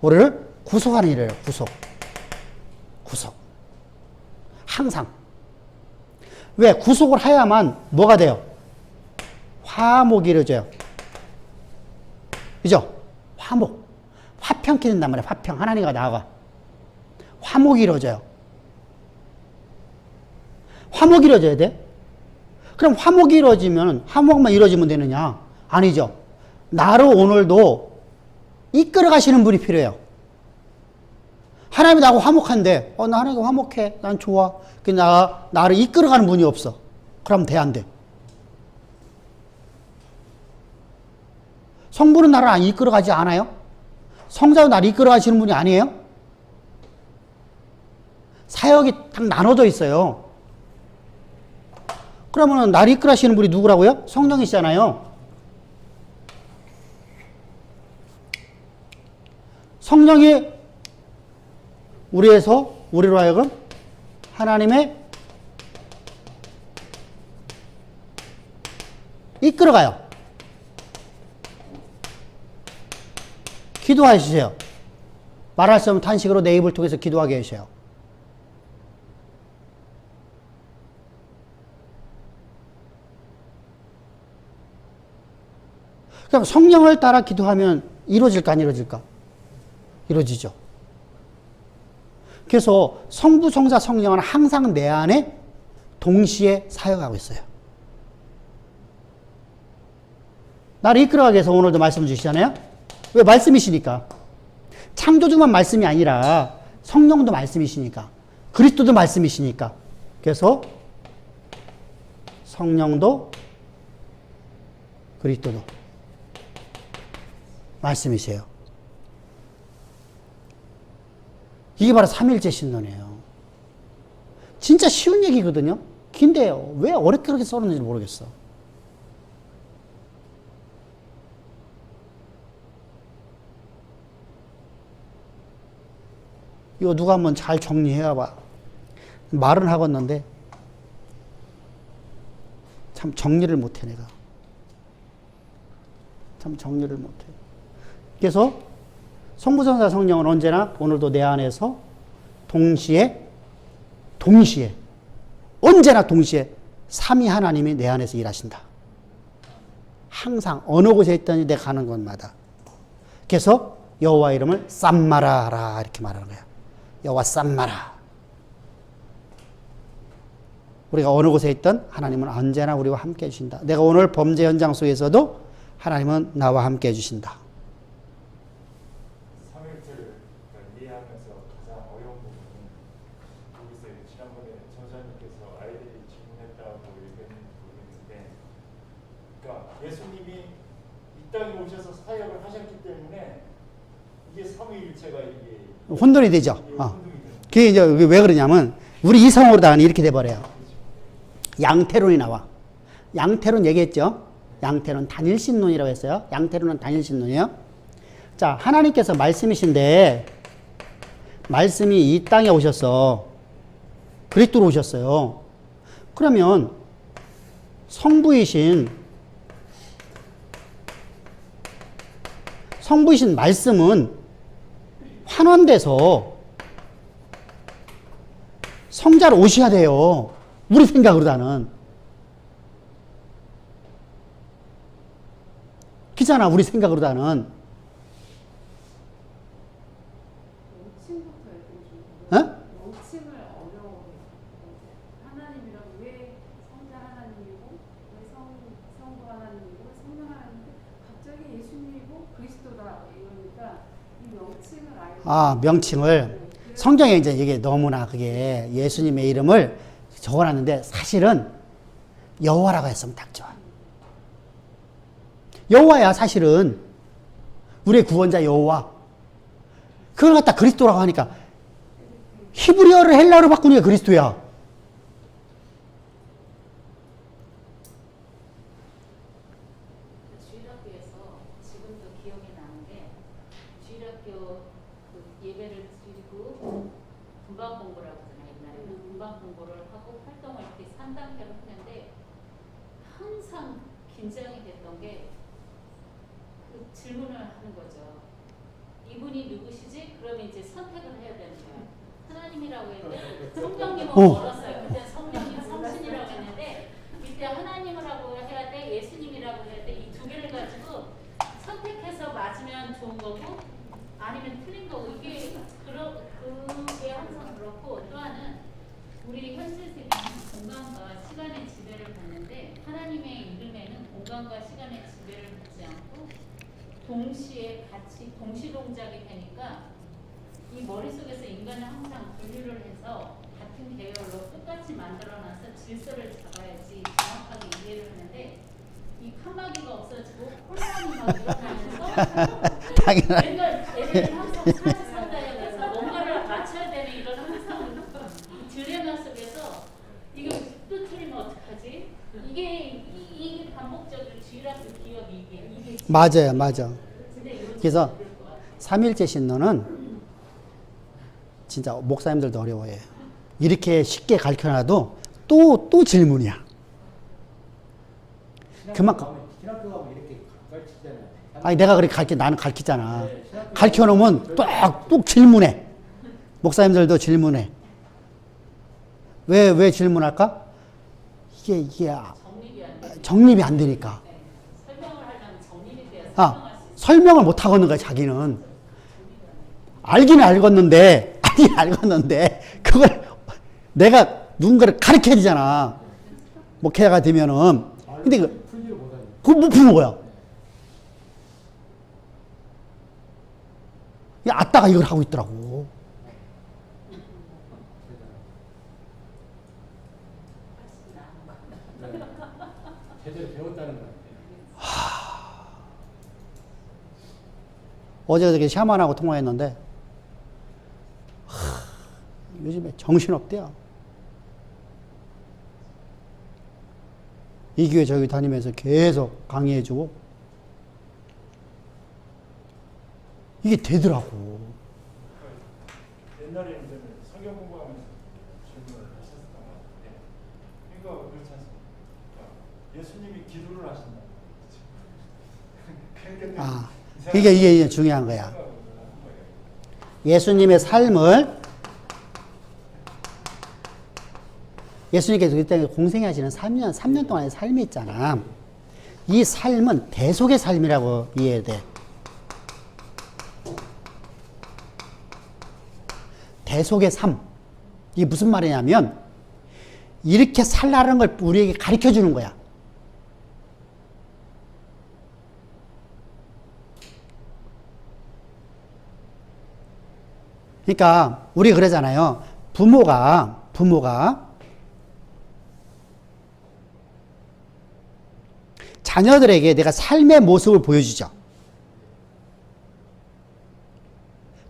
우리를 구속하는 일이에요. 구속. 항상. 왜? 구속을 해야만 뭐가 돼요? 화목이 이루어져요. 그죠? 화목. 화평 끼는단 말이에요. 화평. 하나님과 나아가. 화목이 이루어져요. 화목이 이루어져야 돼? 그럼 화목이 이루어지면 화목만 이루어지면 되느냐? 아니죠. 나를 오늘도 이끌어 가시는 분이 필요해요. 하나님이 나하고 화목한데, 나 하나님과 화목해. 난 좋아. 나를 이끌어 가는 분이 없어. 그럼 돼, 안 돼? 성부는 나를 안 이끌어 가지 않아요? 성자도 나를 이끌어 가시는 분이 아니에요? 사역이 딱 나눠져 있어요. 그러면 나를 이끌어 가시는 분이 누구라고요? 성령이시잖아요. 성령이 우리로 하여금 하나님의 이끌어가요. 기도하시세요. 말할 수 없는 탄식으로 내 입을 통해서 기도하게 해주세요. 그럼 성령을 따라 기도하면 이루어질까 안 이루어질까? 이루어지죠. 그래서 성부, 성자, 성령은 항상 내 안에 동시에 사역하고 있어요. 나를 이끌어가기 위해서 오늘도 말씀 주시잖아요. 왜? 말씀이시니까. 창조주만 말씀이 아니라 성령도 말씀이시니까. 그리스도도 말씀이시니까. 그래서 성령도 그리스도도 말씀이세요. 이게 바로 삼일째 신론이에요. 진짜 쉬운 얘기거든요. 근데 왜 어렵게 그렇게 써놓는지 모르겠어. 이거 누가 한번 잘 정리해봐. 말은 하겠는데 참 정리를 못해 내가. 참 정리를 못해. 그래서 성부, 성자, 성령은 언제나 오늘도 내 안에서 동시에 언제나 동시에 삼위 하나님이 내 안에서 일하신다. 항상 어느 곳에 있든지 내가 가는 곳마다. 그래서 여호와 이름을 쌈마라라 이렇게 말하는 거야. 여호와 쌈마라. 우리가 어느 곳에 있든 하나님은 언제나 우리와 함께 해주신다. 내가 오늘 범죄 현장 속에서도 하나님은 나와 함께 해주신다. 삼일절을 이해하면서 가장 어려운 부분은 모르겠어요. 지난번에 전사님께서 아이들이 질문했다고 얘기했는지 모르겠는데, 그러니까 예수님이 이 땅에 오셔서 사역을 하셨기 때문에 이게 삼위일체가 이게 혼돈이 되죠. 혼동이 되는 그게 이제 왜 그러냐면 우리 이성으로 다 이렇게 돼버려요. 양태론이 나와. 양태론 얘기했죠. 양태론 단일신론이라고 했어요. 양태론은 단일신론이에요. 자, 하나님께서 말씀이신데 말씀이 이 땅에 오셨어. 그리스도로 오셨어요. 그러면 성부이신 말씀은 환원돼서 성자로 오셔야 돼요. 우리 생각으로다는. 그잖아, 우리 생각으로다는. 명칭부터 얘기해 줘. 어? 명칭을 어려워해. 하나님이라고 왜 성자 하나님이고 왜 성부 하나님이고 성령 하나님인데 갑자기 예수님이고 그리스도다 이러니까 이 명칭을 알고 아, 명칭을. 성경에 이제 이게 너무나 그게 예수님의 이름을 적어놨는데 사실은 여호와라고 했으면 딱 좋아. 여호와야 사실은 우리의 구원자 여호와. 그걸 갖다 그리스도라고 하니까 히브리어를 헬라어로 바꾸는 게 그리스도야. 주일학교에서 지금도 기억이 나는 게 주일학교 그 예배를 드리고 분방 공부라고 하잖아요. 옛날에는 분방 공부를 하고 활동을 이렇게 3단계로 하는데 항상 긴장이 됐던 게 그 질문을 하는 거죠. 이분이 누구시지? 그러면 이제 선택을 해야 되는 거예요. 하나님이라고 했는데 성령님은 멀었어요. 그때 성령님 성신이라고 했는데 이때 하나님이라고 해야 돼, 예수님이라고 해야 돼. 이 두 개를 가지고 선택해서 맞으면 좋은 거고 아니면 틀린 거고 그게 항상 그렇고 또 하나는 우리 현실세계는 공간과 시간의 지배를 받는데 하나님의 이름에는 공간과 시간의 지배를 받지 않고 동시에 같이 동시동작이 되니까 이 머릿속에서 인간은 항상 분류를 해서 같은 계열로 똑같이 만들어놔서 질서를 잡아야지 정확하게 이해를 하는데 이 칸막이가 없어지고 혼란이 막 일어나면서 당연하죠. 맨날 애들은 항상 사지선다역에서 뭔가를 맞춰야 되는 이런 항상 딜레마 속에서 이거 또 틀리면 어떡하지? 이게 반복적으로 주일학교 기억이 이게 맞아요, 맞아. 근데 이거 그래서 좀 어려울 것 같아요. 삼일째 신론은 진짜 목사님들도 어려워해요. 이렇게 쉽게 가르쳐놔도 또 질문이야. 그만큼. 신학교 가면 이렇게 가르치잖아요. 아니 내가 그렇게 나는 가르치잖아. 가르쳐놓으면 뚝 질문해. 목사님들도 질문해. 왜 질문할까? 이게 정립이 안 돼. 정립이 안 되니까. 설명을 하려면 정립이 돼야 설명을 못 하겠는 거야, 자기는. 알긴 알겠는데, 그걸 내가 누군가를 가르쳐야 되잖아. 목회자가 되면은. 근데 풀지를 못하니까. 그걸 못 푸는 거야. 야, 아따가 이걸 하고 있더라고. 제대로 배웠다는 거 같아요. 어제 그저께 샤먼하고 통화했는데, 요즘에 정신없대요. 이 교회 저기 다니면서 계속 강의해주고, 이게 되더라고. 옛날에 이제 성경 공부하면서 질문을 하셨었던 것 같은데 이거 그렇지 않습니까? 예수님이 기도를 하신다. 그러니까 이게 중요한 거야. 예수님의 삶을, 예수님께서 그때 공생하시는 3년 동안의 삶이 있잖아. 이 삶은 대속의 삶이라고 이해해야 돼. 대속의 삶. 이게 무슨 말이냐면, 이렇게 살라는 걸 우리에게 가르쳐 주는 거야. 그러니까, 우리 그러잖아요. 부모가 자녀들에게 내가 삶의 모습을 보여주죠.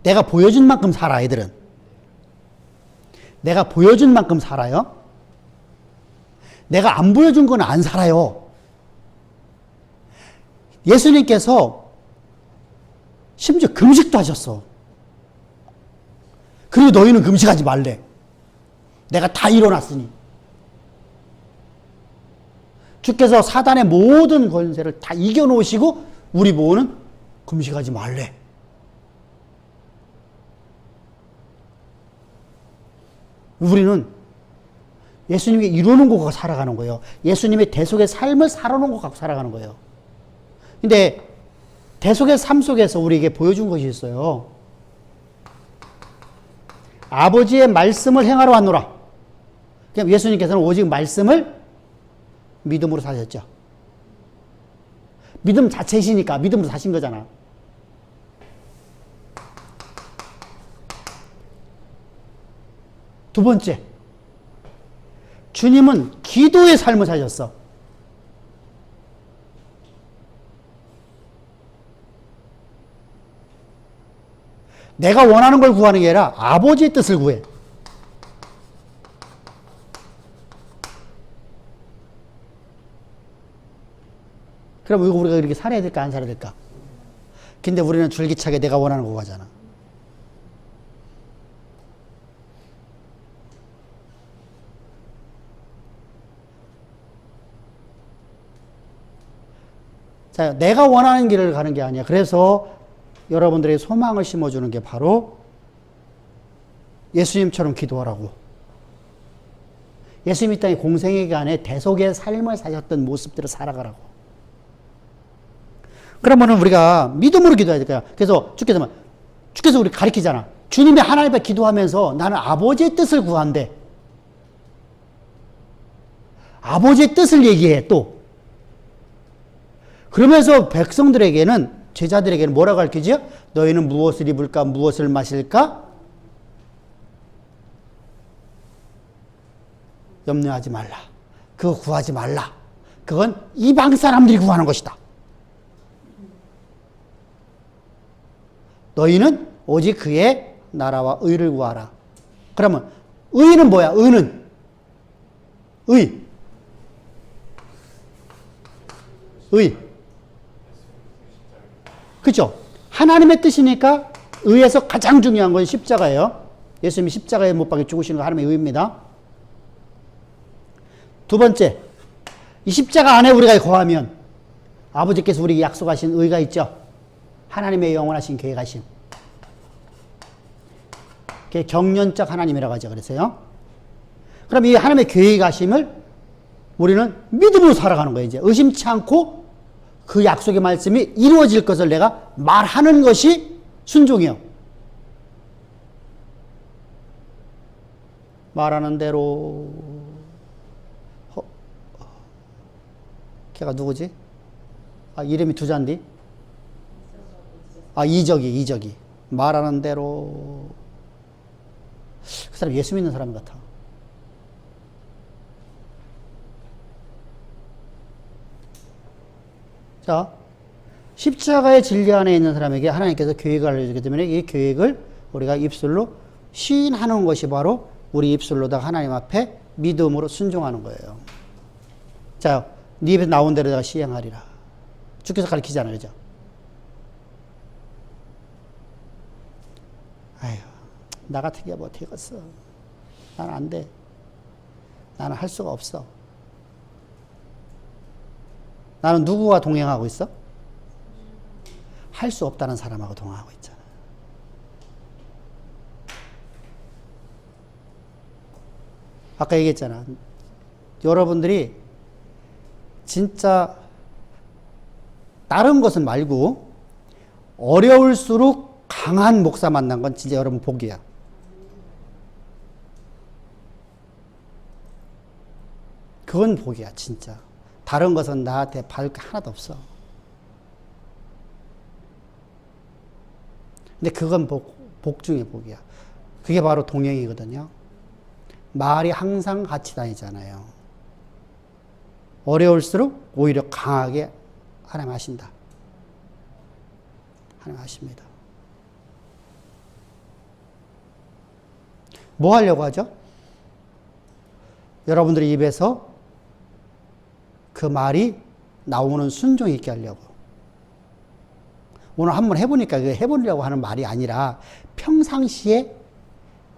내가 보여준 만큼 살아, 애들은. 내가 보여준 만큼 살아요. 내가 안 보여준 건 안 살아요. 예수님께서 심지어 금식도 하셨어. 그리고 너희는 금식하지 말래. 내가 다 일어났으니. 주께서 사단의 모든 권세를 다 이겨놓으시고 우리 보호는 금식하지 말래. 우리는 예수님이 이루는 것 갖고 살아가는 거예요. 예수님의 대속의 삶을 살아놓은 것 갖고 살아가는 거예요. 근데 대속의 삶 속에서 우리에게 보여준 것이 있어요. 아버지의 말씀을 행하러 왔노라. 그냥 예수님께서는 오직 말씀을 믿음으로 사셨죠. 믿음 자체이시니까 믿음으로 사신 거잖아. 두 번째, 주님은 기도의 삶을 사셨어. 내가 원하는 걸 구하는 게 아니라 아버지의 뜻을 구해. 그럼 우리가 이렇게 살아야 될까, 안 살아야 될까? 근데 우리는 줄기차게 내가 원하는 거 가잖아. 자, 내가 원하는 길을 가는 게 아니야. 그래서 여러분들의 소망을 심어주는 게 바로 예수님처럼 기도하라고. 예수님 이 땅에 공생의 기간에 대속의 삶을 사셨던 모습들을 살아가라고. 그러면은 우리가 믿음으로 기도해야 될 거야. 그래서 주께서 우리 가르치잖아. 주님이 하나님 앞에 기도하면서 나는 아버지의 뜻을 구한대. 아버지의 뜻을 얘기해, 또. 그러면서 백성들에게는, 제자들에게는 뭐라고 가르치죠? 너희는 무엇을 입을까, 무엇을 마실까? 염려하지 말라. 그거 구하지 말라. 그건 이방 사람들이 구하는 것이다. 너희는 오직 그의 나라와 의를 구하라. 그러면 의는 뭐야? 의는 의. 그죠? 하나님의 뜻이니까 의에서 가장 중요한 건 십자가예요. 예수님이 십자가에 못 박혀 죽으시는 거 하나님의 의입니다. 두 번째, 이 십자가 안에 우리가 거하면 아버지께서 우리에게 약속하신 의가 있죠. 하나님의 영원하신 계획하심. 그게 경륜적 하나님이라고 하죠. 그래서요. 그럼 이 하나님의 계획하심을 우리는 믿음으로 살아가는 거예요. 이제 의심치 않고 그 약속의 말씀이 이루어질 것을 내가 말하는 것이 순종이요. 말하는 대로. 걔가 누구지? 아, 이름이 두 잔디? 아, 이적이. 말하는 대로. 그 사람 예수 믿는 사람 같아. 자, 십자가의 진리 안에 있는 사람에게 하나님께서 계획을 알려주기 때문에 이 계획을 우리가 입술로 시인하는 것이 바로 우리 입술로다가 하나님 앞에 믿음으로 순종하는 거예요. 자, 네 입에서 나온 대로 내가 시행하리라. 주께서 가르치잖아요. 그죠? 아휴, 나 같은 게 뭐 되겠어. 나는 안 돼. 나는 할 수가 없어. 나는 누구와 동행하고 있어? 할 수 없다는 사람하고 동행하고 있잖아. 아까 얘기했잖아. 여러분들이 진짜 다른 것은 말고 어려울수록 강한 목사 만난 건 진짜 여러분 복이야. 그건 복이야, 진짜. 다른 것은 나한테 받을 게 하나도 없어. 근데 그건 복 중에 복이야. 그게 바로 동행이거든요. 말이 항상 같이 다니잖아요. 어려울수록 오히려 강하게 하나님 하신다. 하나님 하십니다. 뭐 하려고 하죠? 여러분들의 입에서 그 말이 나오는 순종 있게 하려고. 오늘 한번 해보니까 해보려고 하는 말이 아니라 평상시에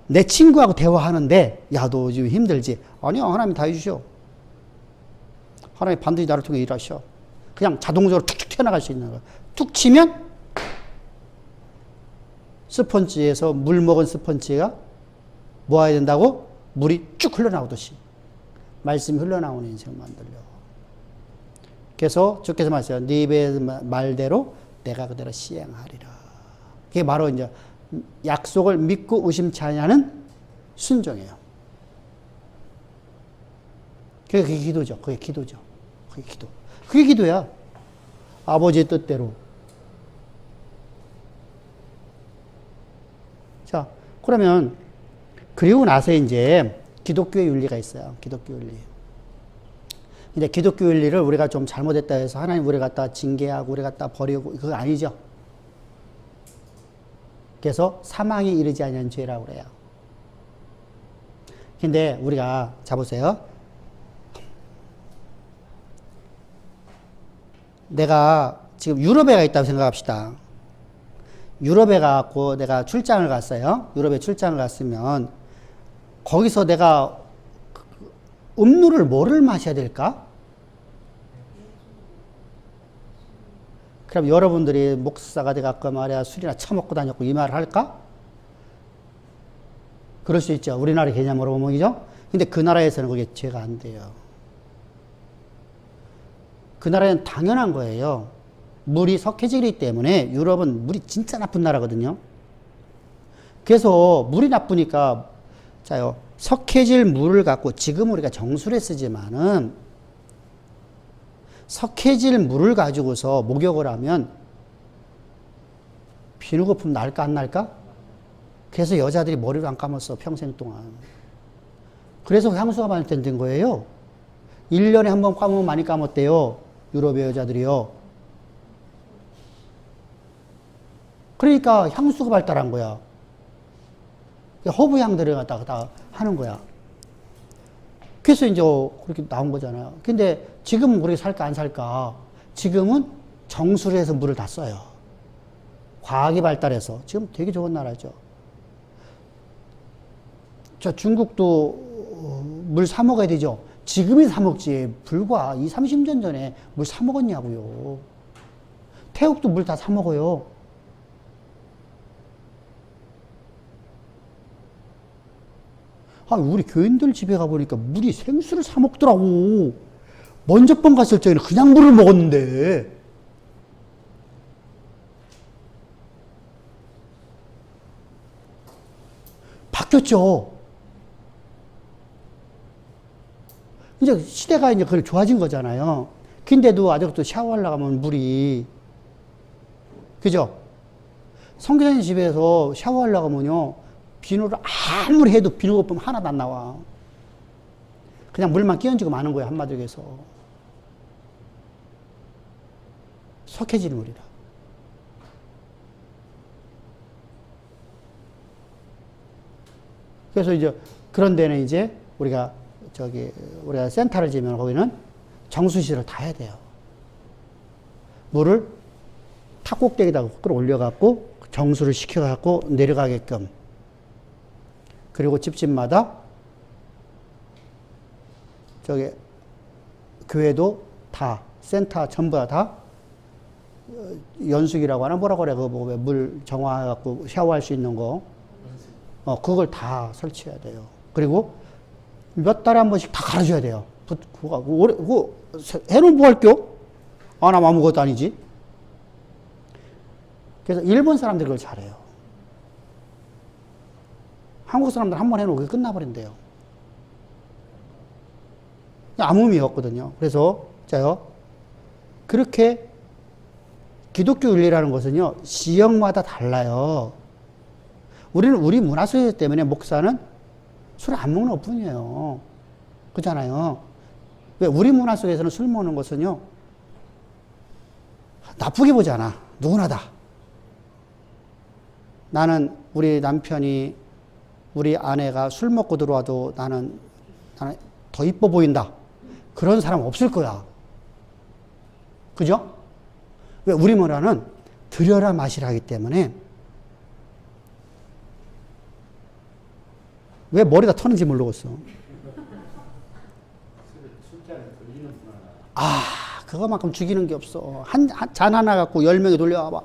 내 친구하고 대화하는데 야, 너 지금 힘들지? 아니요, 하나님 다 해주셔. 하나님 반드시 나를 통해 일하셔. 그냥 자동적으로 툭툭 튀어나갈 수 있는 거야. 툭 치면 스펀지에서 물 먹은 스펀지가 모아야 된다고 물이 쭉 흘러나오듯이 말씀이 흘러나오는 인생을 만들려고. 그래서 주께서 말씀하세요. 네 입의 말대로 내가 그대로 시행하리라. 그게 바로 이제 약속을 믿고 의심치 아니하는 순종이에요. 그게 기도죠. 그게 기도죠. 그게 기도. 그게 기도야. 아버지의 뜻대로. 자, 그러면 그리고 나서 이제 기독교의 윤리가 있어요. 기독교 윤리. 근데 기독교 윤리를 우리가 좀 잘못했다 해서 하나님 우리 갖다 징계하고 우리 갖다 버리고 그거 아니죠. 그래서 사망에 이르지 아니한 죄라고 그래요. 근데 우리가 자 보세요. 내가 지금 유럽에 가 있다고 생각합시다. 유럽에 가고 내가 출장을 갔어요. 유럽에 출장을 갔으면 거기서 내가 음료를 뭐를 마셔야 될까? 그럼 여러분들이 목사가 돼갖고 말이야 술이나 처먹고 다녔고 이 말을 할까? 그럴 수 있죠. 우리나라 개념으로 보면이죠. 근데 그 나라에서는 그게 죄가 안 돼요. 그 나라에는 당연한 거예요. 물이 석회질이기 때문에 유럽은 물이 진짜 나쁜 나라거든요. 그래서 물이 나쁘니까 자요 석회질 물을 갖고 지금 우리가 정수를 쓰지만은 석회질 물을 가지고서 목욕을 하면 비누거품 날까 안 날까? 그래서 여자들이 머리를 안 감았어 평생 동안. 그래서 향수가 발전된 거예요. 1년에 한 번 감으면 많이 감았대요. 유럽의 여자들이요. 그러니까 향수가 발달한 거야. 허브향들을 갖다가 다 하는 거야. 그래서 이제 그렇게 나온 거잖아요. 근데 지금은 우리 살까 안 살까? 지금은 정수를 해서 물을 다 써요. 과학이 발달해서 지금 되게 좋은 나라죠. 저 중국도 물 사 먹어야 되죠. 지금이 사 먹지. 불과 20, 30년 전에 물 사 먹었냐고요. 태국도 물 다 사 먹어요. 아, 우리 교인들 집에 가보니까 물이 생수를 사 먹더라고. 먼저 번 갔을 적에는 그냥 물을 먹었는데. 바뀌었죠. 이제 시대가 이제 그걸 좋아진 거잖아요. 근데도 아직도 샤워하려고 하면 물이, 그죠? 성교사님 집에서 샤워하려고 하면요, 비누를 아무리 해도 비누 거품 하나도 안 나와. 그냥 물만 끼얹고 마는 거예요, 한마디로 해서. 속해지는 물이라. 그래서 이제 그런 데는 이제 우리가 센터를 지으면 거기는 정수시설을 다 해야 돼요. 물을 탑 꼭대기에다가 끌어올려갖고 정수를 시켜갖고 내려가게끔. 그리고 집집마다 교회도 다, 센터 전부 다 연수기라고 하나 뭐라고 그래. 물 정화해갖고 샤워할 수 있는 거. 그걸 다 설치해야 돼요. 그리고 몇 달에 한 번씩 다 갈아줘야 돼요. 그거 해놓으면 뭐 할게요? 안 하면 아무것도 아니지. 그래서 일본 사람들이 그걸 잘해요. 한국 사람들 한 번 해놓고 그게 끝나버린대요. 아무 의미 없거든요. 그래서, 그렇게 기독교 윤리라는 것은요, 지역마다 달라요. 우리는 우리 문화 속이기 때문에 목사는 술을 안 먹는 것 뿐이에요. 그렇잖아요. 왜? 우리 문화 속에서는 술 먹는 것은요, 나쁘게 보지 않아. 누구나 다. 나는 우리 남편이, 우리 아내가 술 먹고 들어와도 나는 더 이뻐 보인다. 그런 사람 없을 거야. 그죠? 왜? 우리 문화는 들여라 마시라 하기 때문에. 왜 머리가 터는지 모르겠어. 술잔에 돌리는 문화나. 그거만큼 죽이는 게 없어. 잔 하나 갖고 10명이 돌려와봐.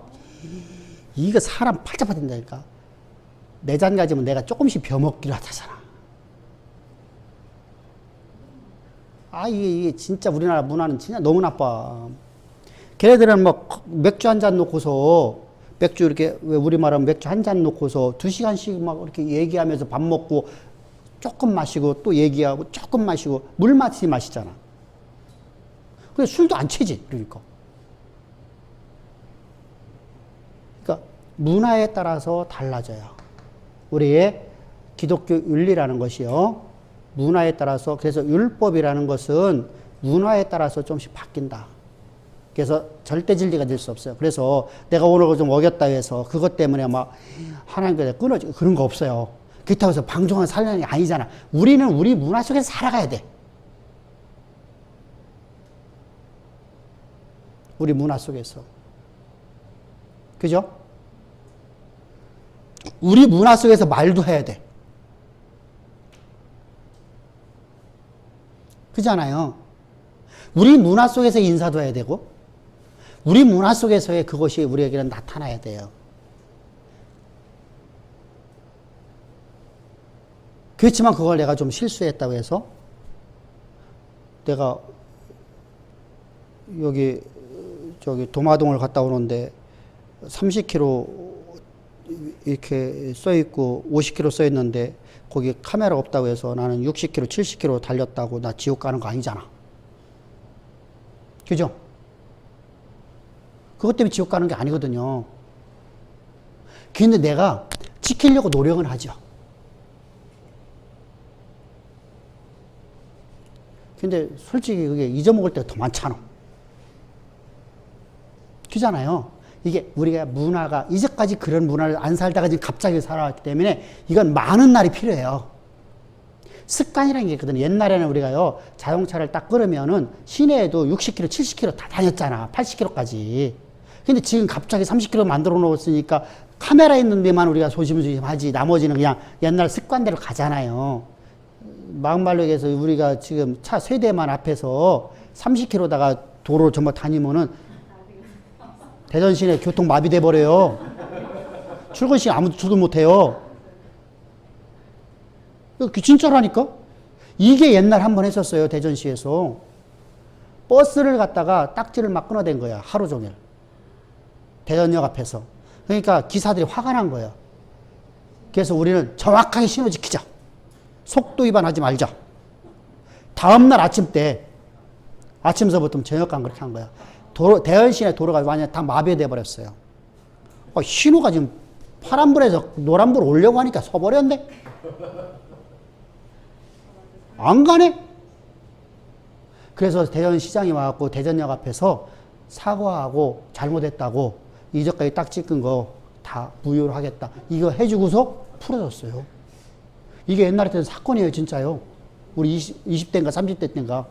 이거 사람 팔자파 된다니까. 내 잔 가지면 내가 조금씩 벼먹기로 하잖아. 이게 진짜 우리나라 문화는 진짜 너무 나빠. 걔네들은 맥주 한 잔 놓고서, 맥주 이렇게, 왜 우리말하면 맥주 한 잔 놓고서 2시간씩 막 이렇게 얘기하면서 밥 먹고 조금 마시고 또 얘기하고 조금 마시고 물 마시잖아. 그래, 술도 안 채지, 그러니까. 그러니까 문화에 따라서 달라져요. 우리의 기독교 윤리라는 것이요. 문화에 따라서, 그래서 율법이라는 것은 문화에 따라서 조금씩 바뀐다. 그래서 절대 진리가 될 수 없어요. 그래서 내가 오늘 좀 어겼다 해서 그것 때문에 막 하나님께 끊어지고 그런 거 없어요. 그렇다고 해서 방종한 살려는 게 아니잖아. 우리는 우리 문화 속에서 살아가야 돼. 우리 문화 속에서. 그죠? 우리 문화 속에서 말도 해야 돼. 그잖아요. 우리 문화 속에서 인사도 해야 되고, 우리 문화 속에서의 그것이 우리에게는 나타나야 돼요. 그렇지만 그걸 내가 좀 실수했다고 해서, 내가 도마동을 갔다 오는데 30km 이렇게 써 있고 50km 써 있는데 거기 카메라 없다고 해서 나는 60km, 70km 달렸다고 나 지옥 가는 거 아니잖아. 그죠? 그것 때문에 지옥 가는 게 아니거든요. 근데 내가 지키려고 노력은 하죠. 근데 솔직히 그게 잊어먹을 때가 더 많잖아. 그잖아요. 이게 우리가 문화가 이제까지 그런 문화를 안 살다가 지금 갑자기 살아왔기 때문에 이건 많은 날이 필요해요. 습관이라는 게 있거든요. 옛날에는 우리가요, 자동차를 딱 끌으면은 시내에도 60km, 70km 다 다녔잖아. 80km까지. 근데 지금 갑자기 30km 만들어 놓았으니까 카메라 있는 데만 우리가 조심조심 하지. 나머지는 그냥 옛날 습관대로 가잖아요. 막말로 얘기해서 우리가 지금 차 3대만 앞에서 30km다가 도로 전부 다니면은 대전 시내 교통 마비돼 버려요. 출근 시간 아무도 출근 못 해요. 진짜라니까? 이게 옛날 한번 했었어요. 대전시에서. 버스를 갖다가 딱지를 막 끊어댄 거야. 하루 종일. 대전역 앞에서. 그러니까 기사들이 화가 난 거예요. 그래서 우리는 정확하게 신호 지키자. 속도 위반하지 말자. 다음날 아침서부터 저녁간 그렇게 한 거야. 대연시내 도로가 완전 다 마비돼 버렸어요. 신호가 지금 파란불에서 노란불 오려고 하니까 서버렸네. 안 가네. 그래서 대전시장이 와갖고 대전역 앞에서 사과하고 잘못했다고 이전까지 딱 찍은 거 다 무효로 하겠다. 이거 해주고서 풀어졌어요. 이게 옛날에 했던 사건이에요, 진짜요. 우리 20대인가 30대 때인가.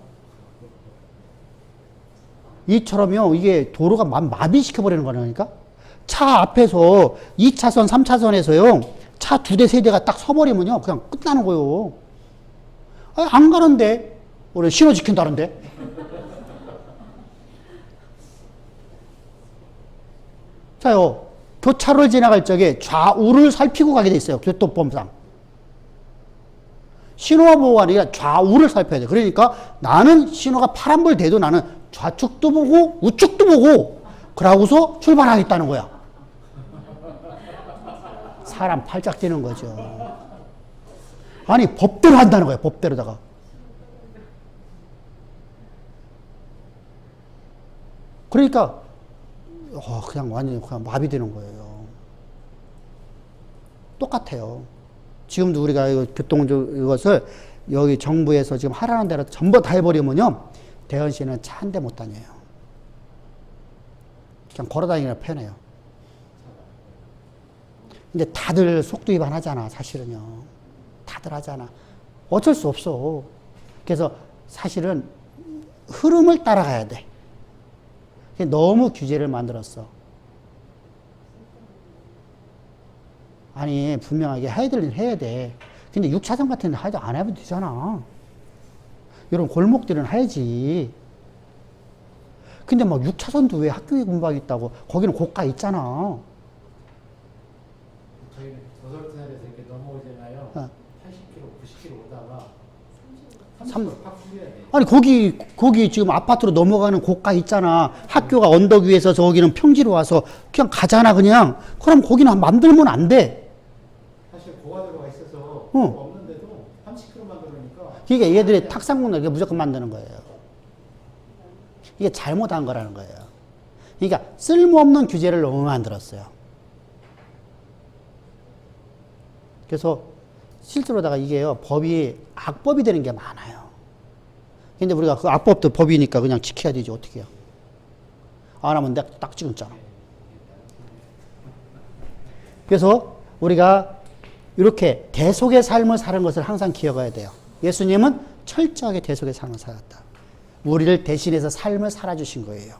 이처럼요, 이게 도로가 마비시켜버리는 거라니까? 차 앞에서 2차선, 3차선에서요, 차 2대, 3대가 딱 서버리면요, 그냥 끝나는 거예요. 안 가는데? 우리 신호 지킨다는데? 자요, 교차로를 지나갈 적에 좌우를 살피고 가게 돼 있어요, 교통법상. 신호가 보호가 아니라 좌우를 살펴야 돼. 그러니까 나는 신호가 파란불 돼도 나는 좌측도 보고 우측도 보고 그러고서 출발하겠다는 거야. 사람 팔짝 뛰는 거죠. 아니 법대로 한다는 거야. 법대로다가. 그러니까 그냥 완전히 그냥 마비되는 거예요. 똑같아요. 지금도 우리가 교통 이것을 여기 정부에서 지금 하라는 대로 전부 다 해버리면요, 대전시는 차 한 대 못 다녀요. 그냥 걸어 다니기나 편해요. 근데 다들 속도 위반하잖아, 사실은요. 다들 하잖아. 어쩔 수 없어. 그래서 사실은 흐름을 따라가야 돼. 너무 규제를 만들었어. 아니 분명하게 해야 될 일은 해야 돼. 근데 6차선 같은 데 하도 안 해도 되잖아. 이런 골목들은 해야지. 근데 막 6차선도 왜 학교에 공부하기 있다고. 거기는 고가 있잖아. 저희는 저설산에서 이렇게 넘어오잖아요. 80km, 90km 오다가 30km 팍 풀려야 돼. 아니 거기 지금 아파트로 넘어가는 고가 있잖아. 학교가 언덕 위에서 저기는 평지로 와서 그냥 가잖아 그냥. 그럼 거기는 만들면 안 돼. 사실 고가도로가 있어서 어. 없는데도 30km만 그러니까. 이게 얘들이 탁상공로 무조건 만드는 거예요. 이게 잘못한 거라는 거예요. 그러니까 쓸모없는 규제를 너무 만들었어요. 그래서 실제로다가 이게요, 법이 악법이 되는 게 많아요. 근데 우리가 그 악법도 법이니까 그냥 지켜야 되지, 어떻게 해요. 안 하면 내가 딱 찍었잖아. 그래서 우리가 이렇게 대속의 삶을 사는 것을 항상 기억해야 돼요. 예수님은 철저하게 대속의 삶을 살았다. 우리를 대신해서 삶을 살아주신 거예요.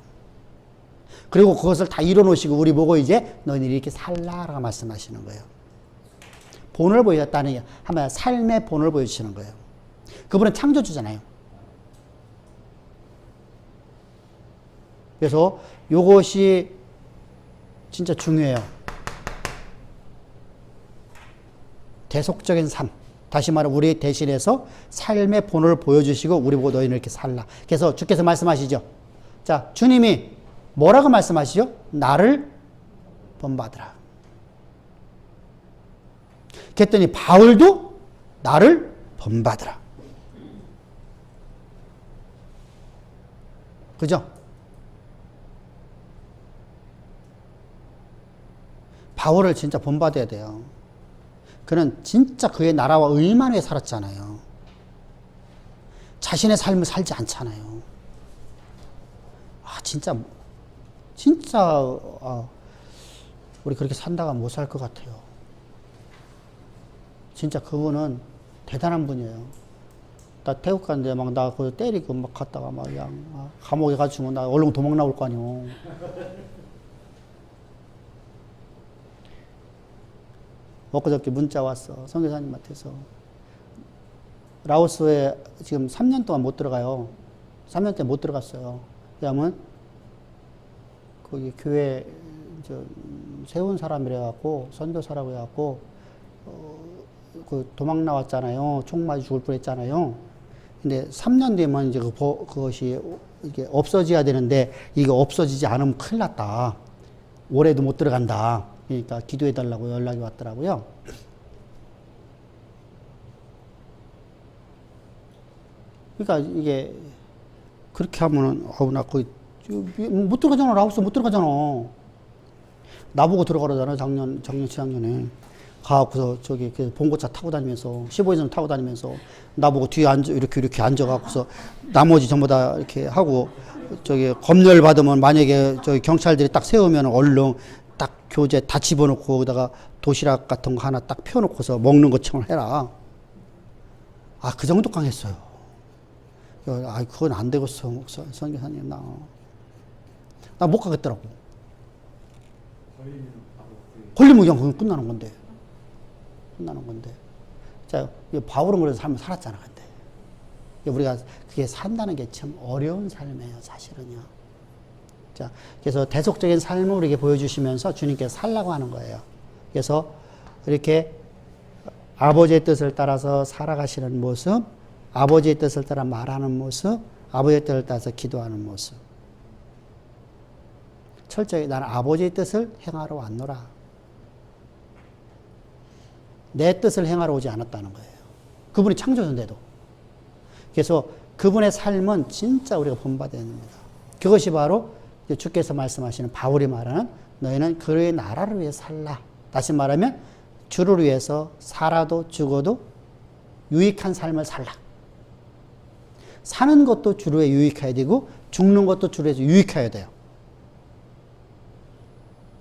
그리고 그것을 다 이뤄놓으시고 우리 보고 이제 너희들이 이렇게 살라라고 말씀하시는 거예요. 본을 보여줬다는 게 한마디로 삶의 본을 보여주시는 거예요. 그분은 창조주잖아요. 그래서 이것이 진짜 중요해요. 대속적인 삶. 다시 말해 우리 대신해서 삶의 본을 보여주시고 우리 보고 너희는 이렇게 살라. 그래서 주께서 말씀하시죠. 자, 주님이 뭐라고 말씀하시죠? 나를 본받으라. 그랬더니 바울도 나를 본받으라. 그죠? 바울을 진짜 본받아야 돼요. 그는 진짜 그의 나라와 의만 위해 살았잖아요. 자신의 삶을 살지 않잖아요. 진짜 우리 그렇게 산다가 못 살 것 같아요. 진짜 그분은 대단한 분이에요. 나 태국 갔는데 막 나 그거 때리고 막 갔다가 막 그냥 감옥에 가지고 나 얼른 도망 나올 거 아니요. 엊그저께 문자 왔어. 선교사님한테서. 라오스에 지금 3년 동안 못 들어가요. 3년 때 못 들어갔어요. 왜냐면 거기 교회 세운 사람이래갖고 선교사라고 해갖고 그 도망 나왔잖아요. 총 맞아 죽을 뻔했잖아요. 근데 3년 되면 이제 그것이 이게 없어져야 되는데 이거 없어지지 않으면 큰일 났다. 올해도 못 들어간다. 그러니까 기도해 달라고 연락이 왔더라고요. 그러니까 이게 그렇게 하면은 나 거기 못 들어가잖아. 라오스 못 들어가잖아. 나보고 들어가라잖아. 작년 재작년에 가갖고서 저기 봉고차 타고 다니면서 15인승 타고 다니면서 나보고 뒤에 앉아 이렇게 앉아갖고서 나머지 전부 다 이렇게 하고 저기 검열 받으면 만약에 저기 경찰들이 딱 세우면 얼른 딱 교재 다 집어넣고 거기다가 도시락 같은 거 하나 딱 펴놓고서 먹는 것처럼 해라. 아, 그 정도 강했어요. 아, 그건 안 되겠어, 선교사님. 나 못 가겠더라고. 걸리면 그냥 그건 끝나는 건데. 자, 바울은 그래서 삶을 살았잖아, 근데. 우리가 그게 산다는 게 참 어려운 삶이에요, 사실은요. 자, 그래서 대속적인 삶을 우리에게 보여주시면서 주님께서 살라고 하는 거예요. 그래서 이렇게 아버지의 뜻을 따라서 살아가시는 모습, 아버지의 뜻을 따라 말하는 모습, 아버지의 뜻을 따라서 기도하는 모습. 철저히 나는 아버지의 뜻을 행하러 왔노라. 내 뜻을 행하러 오지 않았다는 거예요. 그분이 창조주인데도. 그래서 그분의 삶은 진짜 우리가 본받아야 됩니다. 그것이 바로 주께서 말씀하시는 바울이 말하는 너희는 그의 나라를 위해 살라. 다시 말하면 주를 위해서 살아도 죽어도 유익한 삶을 살라. 사는 것도 주를 위해 유익해야 되고 죽는 것도 주를 위해서 유익해야 돼요.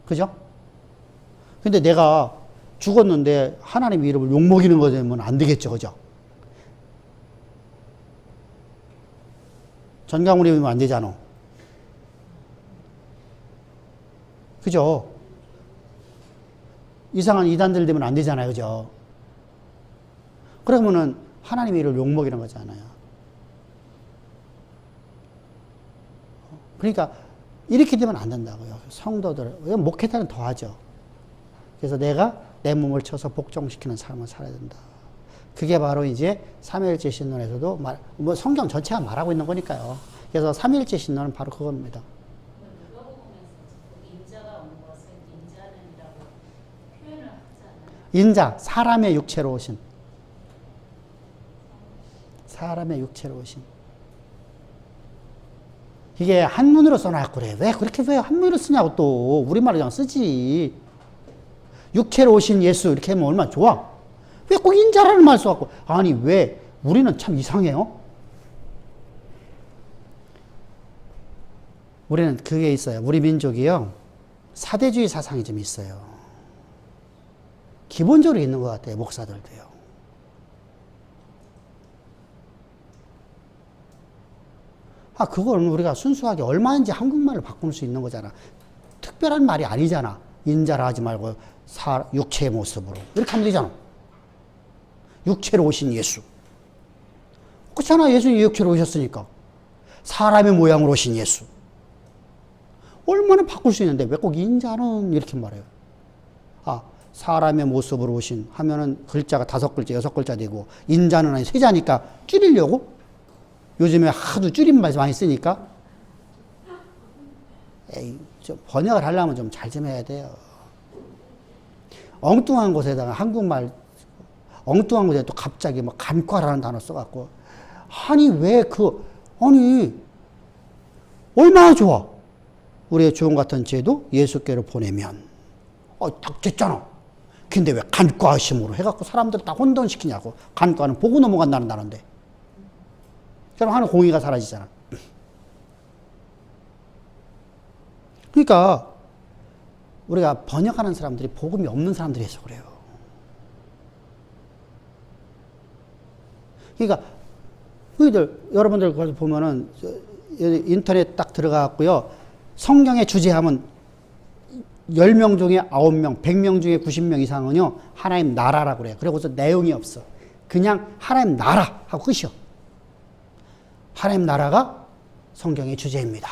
그죠? 근데 내가 죽었는데 하나님 이름을 욕먹이는 거 되면 안 되겠죠. 그죠? 전강우리면 안 되잖아. 그죠? 이상한 이단들 되면 안 되잖아요. 그죠? 그러면은 하나님의 이름을 욕먹이는 거잖아요. 그러니까 이렇게 되면 안 된다고요. 성도들, 목회자는 더 하죠. 그래서 내가 내 몸을 쳐서 복종시키는 삶을 살아야 된다. 그게 바로 이제 삼위일체 신론에서도 뭐 성경 전체가 말하고 있는 거니까요. 그래서 삼위일체 신론은 바로 그겁니다. 누가 보면서 인자가 온 것을 인자는이라고 표현을 하잖아요. 인자, 사람의 육체로 오신. 사람의 육체로 오신. 이게 한문으로 써놨고 그래. 왜 한문으로 쓰냐고 또. 우리말로 그냥 쓰지. 육체로 오신 예수 이렇게 하면 얼마나 좋아. 왜 꼭 인자라는 말 써갖고. 아니 왜 우리는 참 이상해요. 우리는 그게 있어요. 우리 민족이요. 사대주의 사상이 좀 있어요. 기본적으로 있는 것 같아요. 목사들도요. 아, 그걸 우리가 순수하게 얼마인지 한국말로 바꿀 수 있는 거잖아. 특별한 말이 아니잖아. 인자라 하지 말고 육체의 모습으로. 이렇게 하면 되잖아. 육체로 오신 예수. 그렇잖아. 예수님이 육체로 오셨으니까. 사람의 모양으로 오신 예수. 얼마나 바꿀 수 있는데 왜 꼭 인자는 이렇게 말해요. 아, 사람의 모습으로 오신 하면은 글자가 5글자, 6글자 되고 인자는 아니 3자니까 줄이려고? 요즘에 하도 줄임말 많이 쓰니까 에이, 좀 번역을 하려면 좀 잘 좀 해야 돼요. 엉뚱한 곳에다가 한국말 엉뚱한 곳에 또 갑자기 뭐 간과라는 단어 써갖고 아니 아니 얼마나 좋아. 우리의 주홍 같은 죄도 예수께로 보내면 딱 됐잖아. 근데 왜 간과하심으로 해갖고 사람들 다 혼돈시키냐고. 간과는 보고 넘어간다는 단어인데 그럼 하는 공의가 사라지잖아. 그러니까 우리가 번역하는 사람들이 복음이 없는 사람들이 해서 그래요. 그러니까 여러분들 보면은 인터넷 딱 들어가고요. 성경의 주제하면 10명 중에 9명, 100명 중에 90명 이상은요. 하나님 나라라고 그래요. 그리고서 내용이 없어. 그냥 하나님 나라 하고 끝이요. 하나님 나라가 성경의 주제입니다.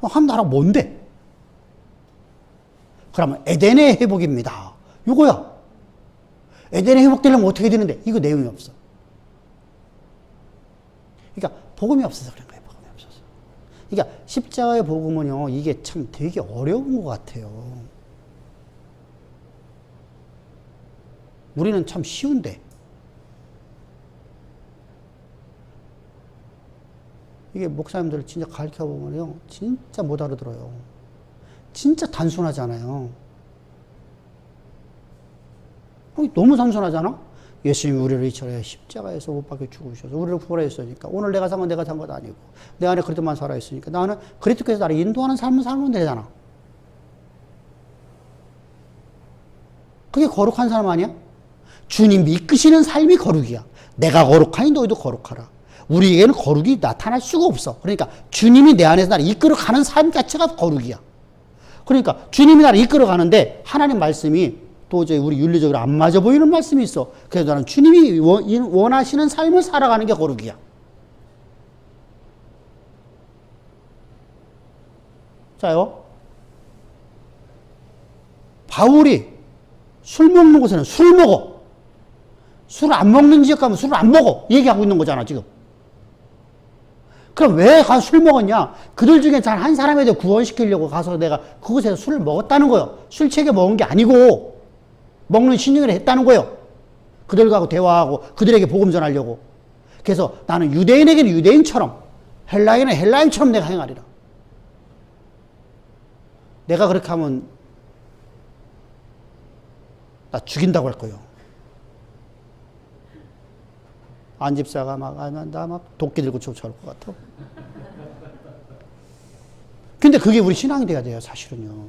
하나님 나라 뭔데? 그러면 에덴의 회복입니다. 이거야. 에덴의 회복되려면 어떻게 되는데? 이거 내용이 없어. 그러니까 복음이 없어서 그런 거예요. 복음이 없어서. 그러니까 십자가의 복음은요. 이게 참 되게 어려운 것 같아요. 우리는 참 쉬운데. 이게 목사님들 진짜 가르쳐 보면요, 진짜 못 알아들어요. 진짜 단순하잖아요. 너무 단순하잖아? 예수님이 우리를 이처럼 십자가에서 못 박혀 죽으셔서 우리를 구원했으니까 오늘 내가 산 건 내가 산 것 아니고 내 안에 그리스도만 살아있으니까 나는 그리스도께서 나를 인도하는 삶을 살면 되잖아. 그게 거룩한 삶 아니야? 주님이 이끄시는 삶이 거룩이야. 내가 거룩하니 너희도 거룩하라. 우리에게는 거룩이 나타날 수가 없어. 그러니까 주님이 내 안에서 나를 이끌어가는 삶 자체가 거룩이야. 그러니까 주님이 나를 이끌어가는데 하나님 말씀이 도저히 우리 윤리적으로 안 맞아 보이는 말씀이 있어. 그래서 나는 주님이 원하시는 삶을 살아가는 게 거룩이야. 자요. 바울이 술 먹는 곳에는 술 먹어. 술 안 먹는 지역 가면 술을 안 먹어. 얘기하고 있는 거잖아, 지금. 그럼 왜 가서 술 먹었냐? 그들 중에 단 한 사람에 대해 구원시키려고 가서 내가 그곳에서 술을 먹었다는 거예요. 술 취하게 먹은 게 아니고, 먹는 신용을 했다는 거예요. 그들과 대화하고 그들에게 복음 전하려고. 그래서 나는 유대인에게는 유대인처럼, 헬라인에게는 헬라인처럼 내가 행하리라. 내가 그렇게 하면 나 죽인다고 할 거예요. 안 집사가 나 막 도끼 들고 쫓아올 것 같아. 근데 그게 우리 신앙이 돼야 돼요, 사실은요.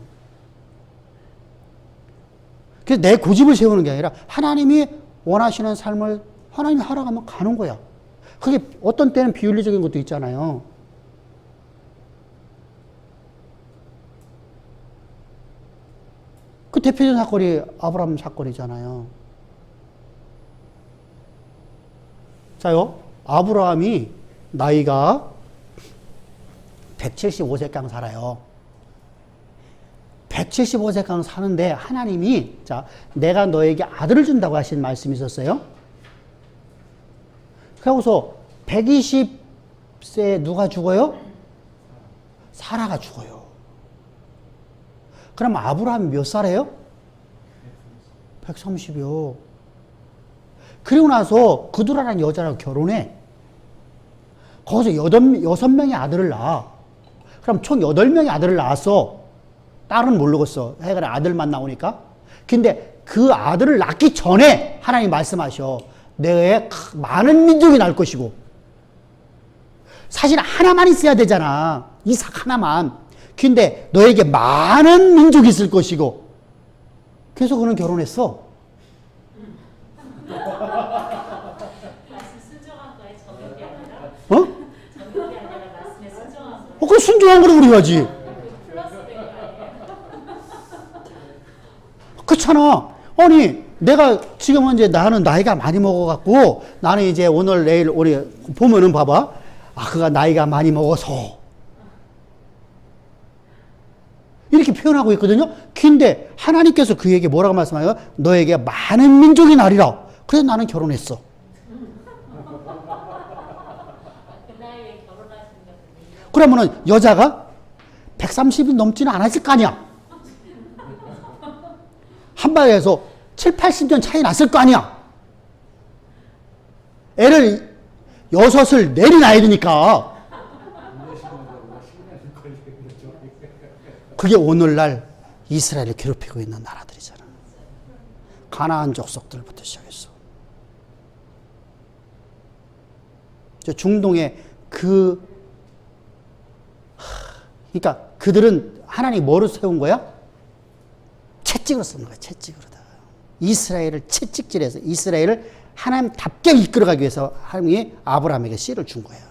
그래서 내 고집을 세우는 게 아니라 하나님이 원하시는 삶을 하나님이 하라고 하면 가는 거야. 그게 어떤 때는 비윤리적인 것도 있잖아요. 그 대표적인 사건이 아브라함 사건이잖아요. 자요, 아브라함이 나이가 175세강 살아요. 175세강 사는데 하나님이 자, 내가 너에게 아들을 준다고 하신 말씀이 있었어요. 그러고서 120세에 누가 죽어요? 사라가 죽어요. 그럼 아브라함이 몇 살이에요? 130이요. 그리고 나서 그두라라는 여자랑 결혼해. 거기서 6명의 아들을 낳아. 그럼 총 8명의 아들을 낳았어. 딸은 모르겠어. 해가지고 아들만 나오니까. 근데 그 아들을 낳기 전에 하나님 말씀하셔. 내에 많은 민족이 날 것이고. 사실 하나만 있어야 되잖아. 이삭 하나만. 근데 너에게 많은 민족이 있을 것이고. 그래서 그는 결혼했어. 말씀 순종한 거에 적용이 아니라 어? 적용이 아니라 말씀에 순종한 거. 그 순종한 걸 우리 해야지. 플러스 된 거 아니에요? 그렇잖아. 아니, 내가 지금은 이제 나는 나이가 많이 먹어갖고 나는 이제 오늘 내일 우리 보면은 봐봐. 아, 그가 나이가 많이 먹어서. 이렇게 표현하고 있거든요. 근데 하나님께서 그에게 뭐라고 말씀하세요? 너에게 많은 민족이 나리라. 그래서 나는 결혼했어. 그 나이에 결혼하신 것은 그러면은 여자가 130이 넘지는 않았을 거 아니야. 한 방에서 7, 80년 차이 났을 거 아니야. 애를 6을 내리 낳아야 되니까. 그게 오늘날 이스라엘을 괴롭히고 있는 나라들이잖아. 가나안 족속들부터 시작했어. 중동의 그러니까 그들은 하나님 뭐로 세운 거야? 채찍으로 쓰는 거야, 채찍으로다. 이스라엘을 채찍질해서 이스라엘을 하나님답게 이끌어가기 위해서 하나님이 아브라함에게 씨를 준 거예요.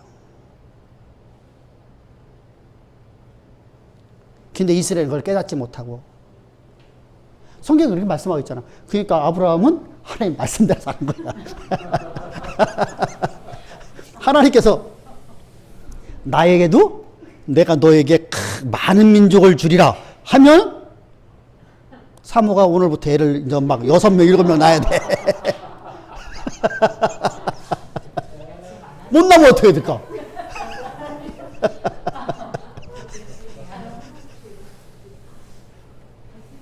근데 이스라엘은 그걸 깨닫지 못하고 성경이 그렇게 말씀하고 있잖아. 그러니까 아브라함은 하나님 말씀대로 사는 거야. 하나님께서 나에게도 내가 너에게 많은 민족을 주리라 하면 사모가 오늘부터 애를 이제 막 6명, 7명 낳아야 돼. 못 낳으면 어떻게 해야 될까?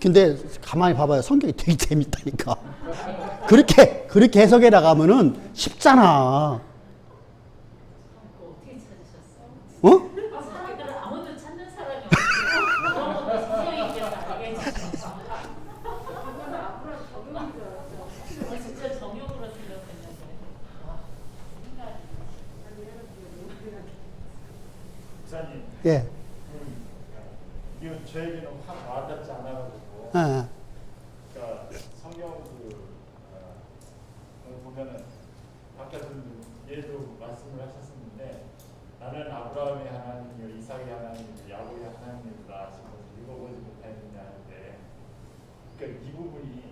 근데 가만히 봐봐요. 성경이 되게 재밌다니까. 그렇게 해석해 나가면은 쉽잖아. 어떻게 찾으셨어요? 예. 이건 저에게는 확 와닿지 않아가지고. 예. 그러니까 성경 보면은 아까 좀 예도 말씀을 하셨었는데 나는 아브라함의 하나님이요 이삭의 하나님이요 야곱의 하나님이다 하신 것을 읽어보지 못하였느냐 하는데 그러니까 이 부분이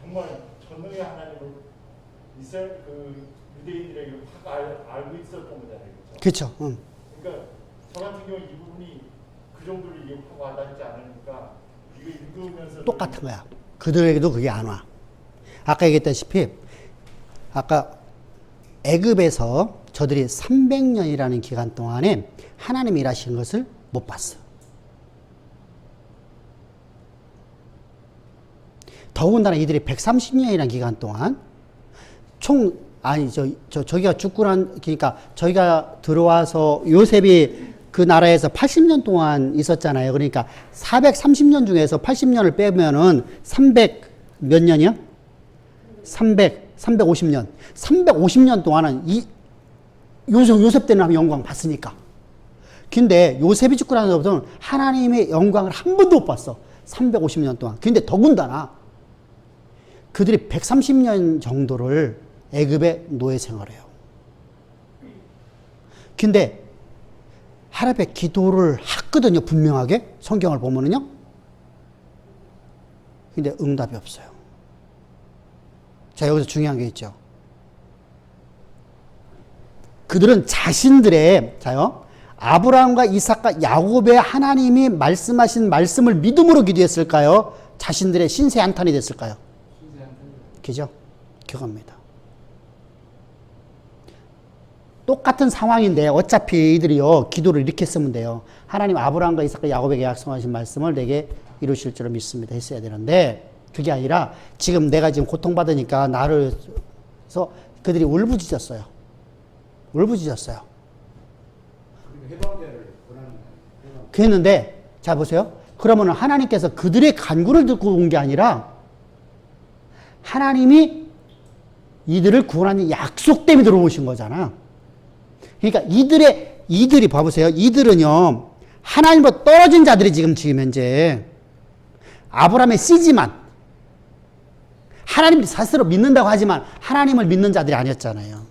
정말 전능의 하나님을 이스라엘 그 유대인들에게 확 알고 있었던 거잖아요. 그렇죠. 그러니까 저 같은 경우 이 부분이 그 정도로 이게 확 와닿지 않으니까 이거 읽으면서 똑같은 거야. 그들에게도 그게 안 와. 아까 얘기했다시피 아까 애굽에서 저들이 300년이라는 기간 동안에 하나님이 일하신 것을 못 봤어. 더군다나 이들이 130년이라는 기간 동안 저기가 죽고 그러니까 저희가 들어와서 요셉이 그 나라에서 80년 동안 있었잖아요. 그러니까 430년 중에서 80년을 빼면은 300 몇 년이야? 350년. 350년 동안은 요셉 때는 영광 봤으니까. 근데 요셉이 죽고 나서부터는 하나님의 영광을 한 번도 못 봤어. 350년 동안. 근데 더군다나 그들이 130년 정도를 애굽의 노예 생활해요. 근데 하나님의 기도를 했거든요. 분명하게 성경을 보면은요. 근데 응답이 없어요. 자, 여기서 중요한 게 있죠. 그들은 자신들의 아브라함과 이삭과 야곱의 하나님이 말씀하신 말씀을 믿음으로 기도했을까요? 자신들의 신세 한탄이 됐을까요? 그죠? 그겁니다. 똑같은 상황인데 어차피 이들이요 기도를 이렇게 쓰면 돼요. 하나님 아브라함과 이삭과 야곱에게 약속하신 말씀을 내게 이루실 줄을 믿습니다 했어야 되는데 그게 아니라 지금 내가 지금 고통받으니까 나를 해서 그들이 울부짖었어요. 울부짖었어요. 그랬는데 자 보세요. 그러면 하나님께서 그들의 간구를 듣고 온 게 아니라 하나님이 이들을 구원하는 약속 때문에 들어오신 거잖아. 그러니까 이들이 봐보세요. 이들은요 하나님보다 떨어진 자들이 지금 현재 아브라함의 씨지만 하나님을 스스로 믿는다고 하지만 하나님을 믿는 자들이 아니었잖아요.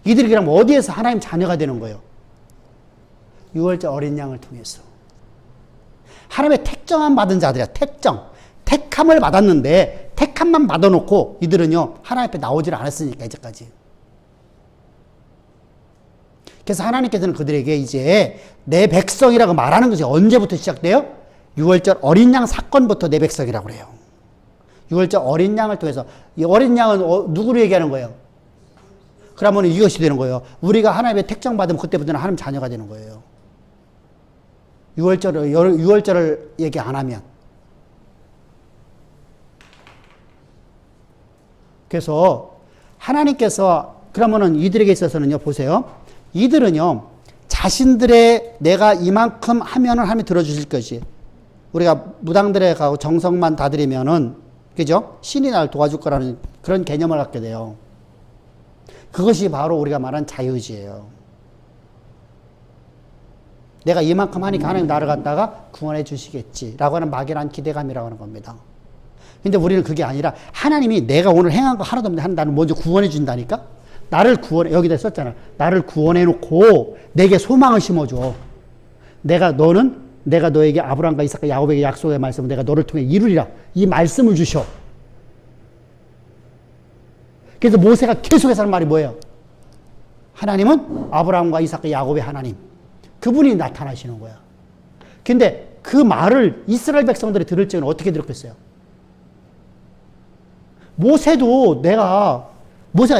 이들이 그럼 어디에서 하나님 자녀가 되는 거예요? 유월절 어린 양을 통해서. 하나님의 택정함 받은 자들이야. 택함을 받았는데 택함만 받아놓고 이들은요 하나님 앞에 나오질 않았으니까 이제까지. 그래서 하나님께서는 그들에게 이제 내 백성이라고 말하는 것이 언제부터 시작돼요? 유월절 어린 양 사건부터 내 백성이라고 그래요. 유월절 어린 양을 통해서 이 어린 양은 누구를 얘기하는 거예요? 그러면 이것이 되는 거예요. 우리가 하나님의 택정 받으면 그때부터는 하나님 자녀가 되는 거예요. 유월절을 얘기 안 하면. 그래서 하나님께서 그러면은 이들에게 있어서는요 보세요. 이들은요 자신들의 내가 이만큼 하면은 하나님이 들어주실 것이. 우리가 무당들에 가고 정성만 다 드리면은 그죠? 신이 날 도와줄 거라는 그런 개념을 갖게 돼요. 그것이 바로 우리가 말한 자유의지예요. 내가 이만큼 하니까 하나님 나를 갖다가 구원해 주시겠지라고 하는 막연한 기대감이라고 하는 겁니다. 근데 우리는 그게 아니라 하나님이 내가 오늘 행한 거 하나도 없는데 나를 먼저 구원해 준다니까? 나를 구원해, 여기다 썼잖아. 나를 구원해 놓고 내게 소망을 심어줘. 내가 너에게 아브라함과 이삭과 야곱에게 약속의 말씀을 내가 너를 통해 이루리라. 이 말씀을 주셔. 그래서 모세가 계속해서 하는 말이 뭐예요? 하나님은 아브라함과 이삭과 야곱의 하나님. 그분이 나타나시는 거야. 근데 그 말을 이스라엘 백성들이 들을 적에는 어떻게 들었겠어요? 모세가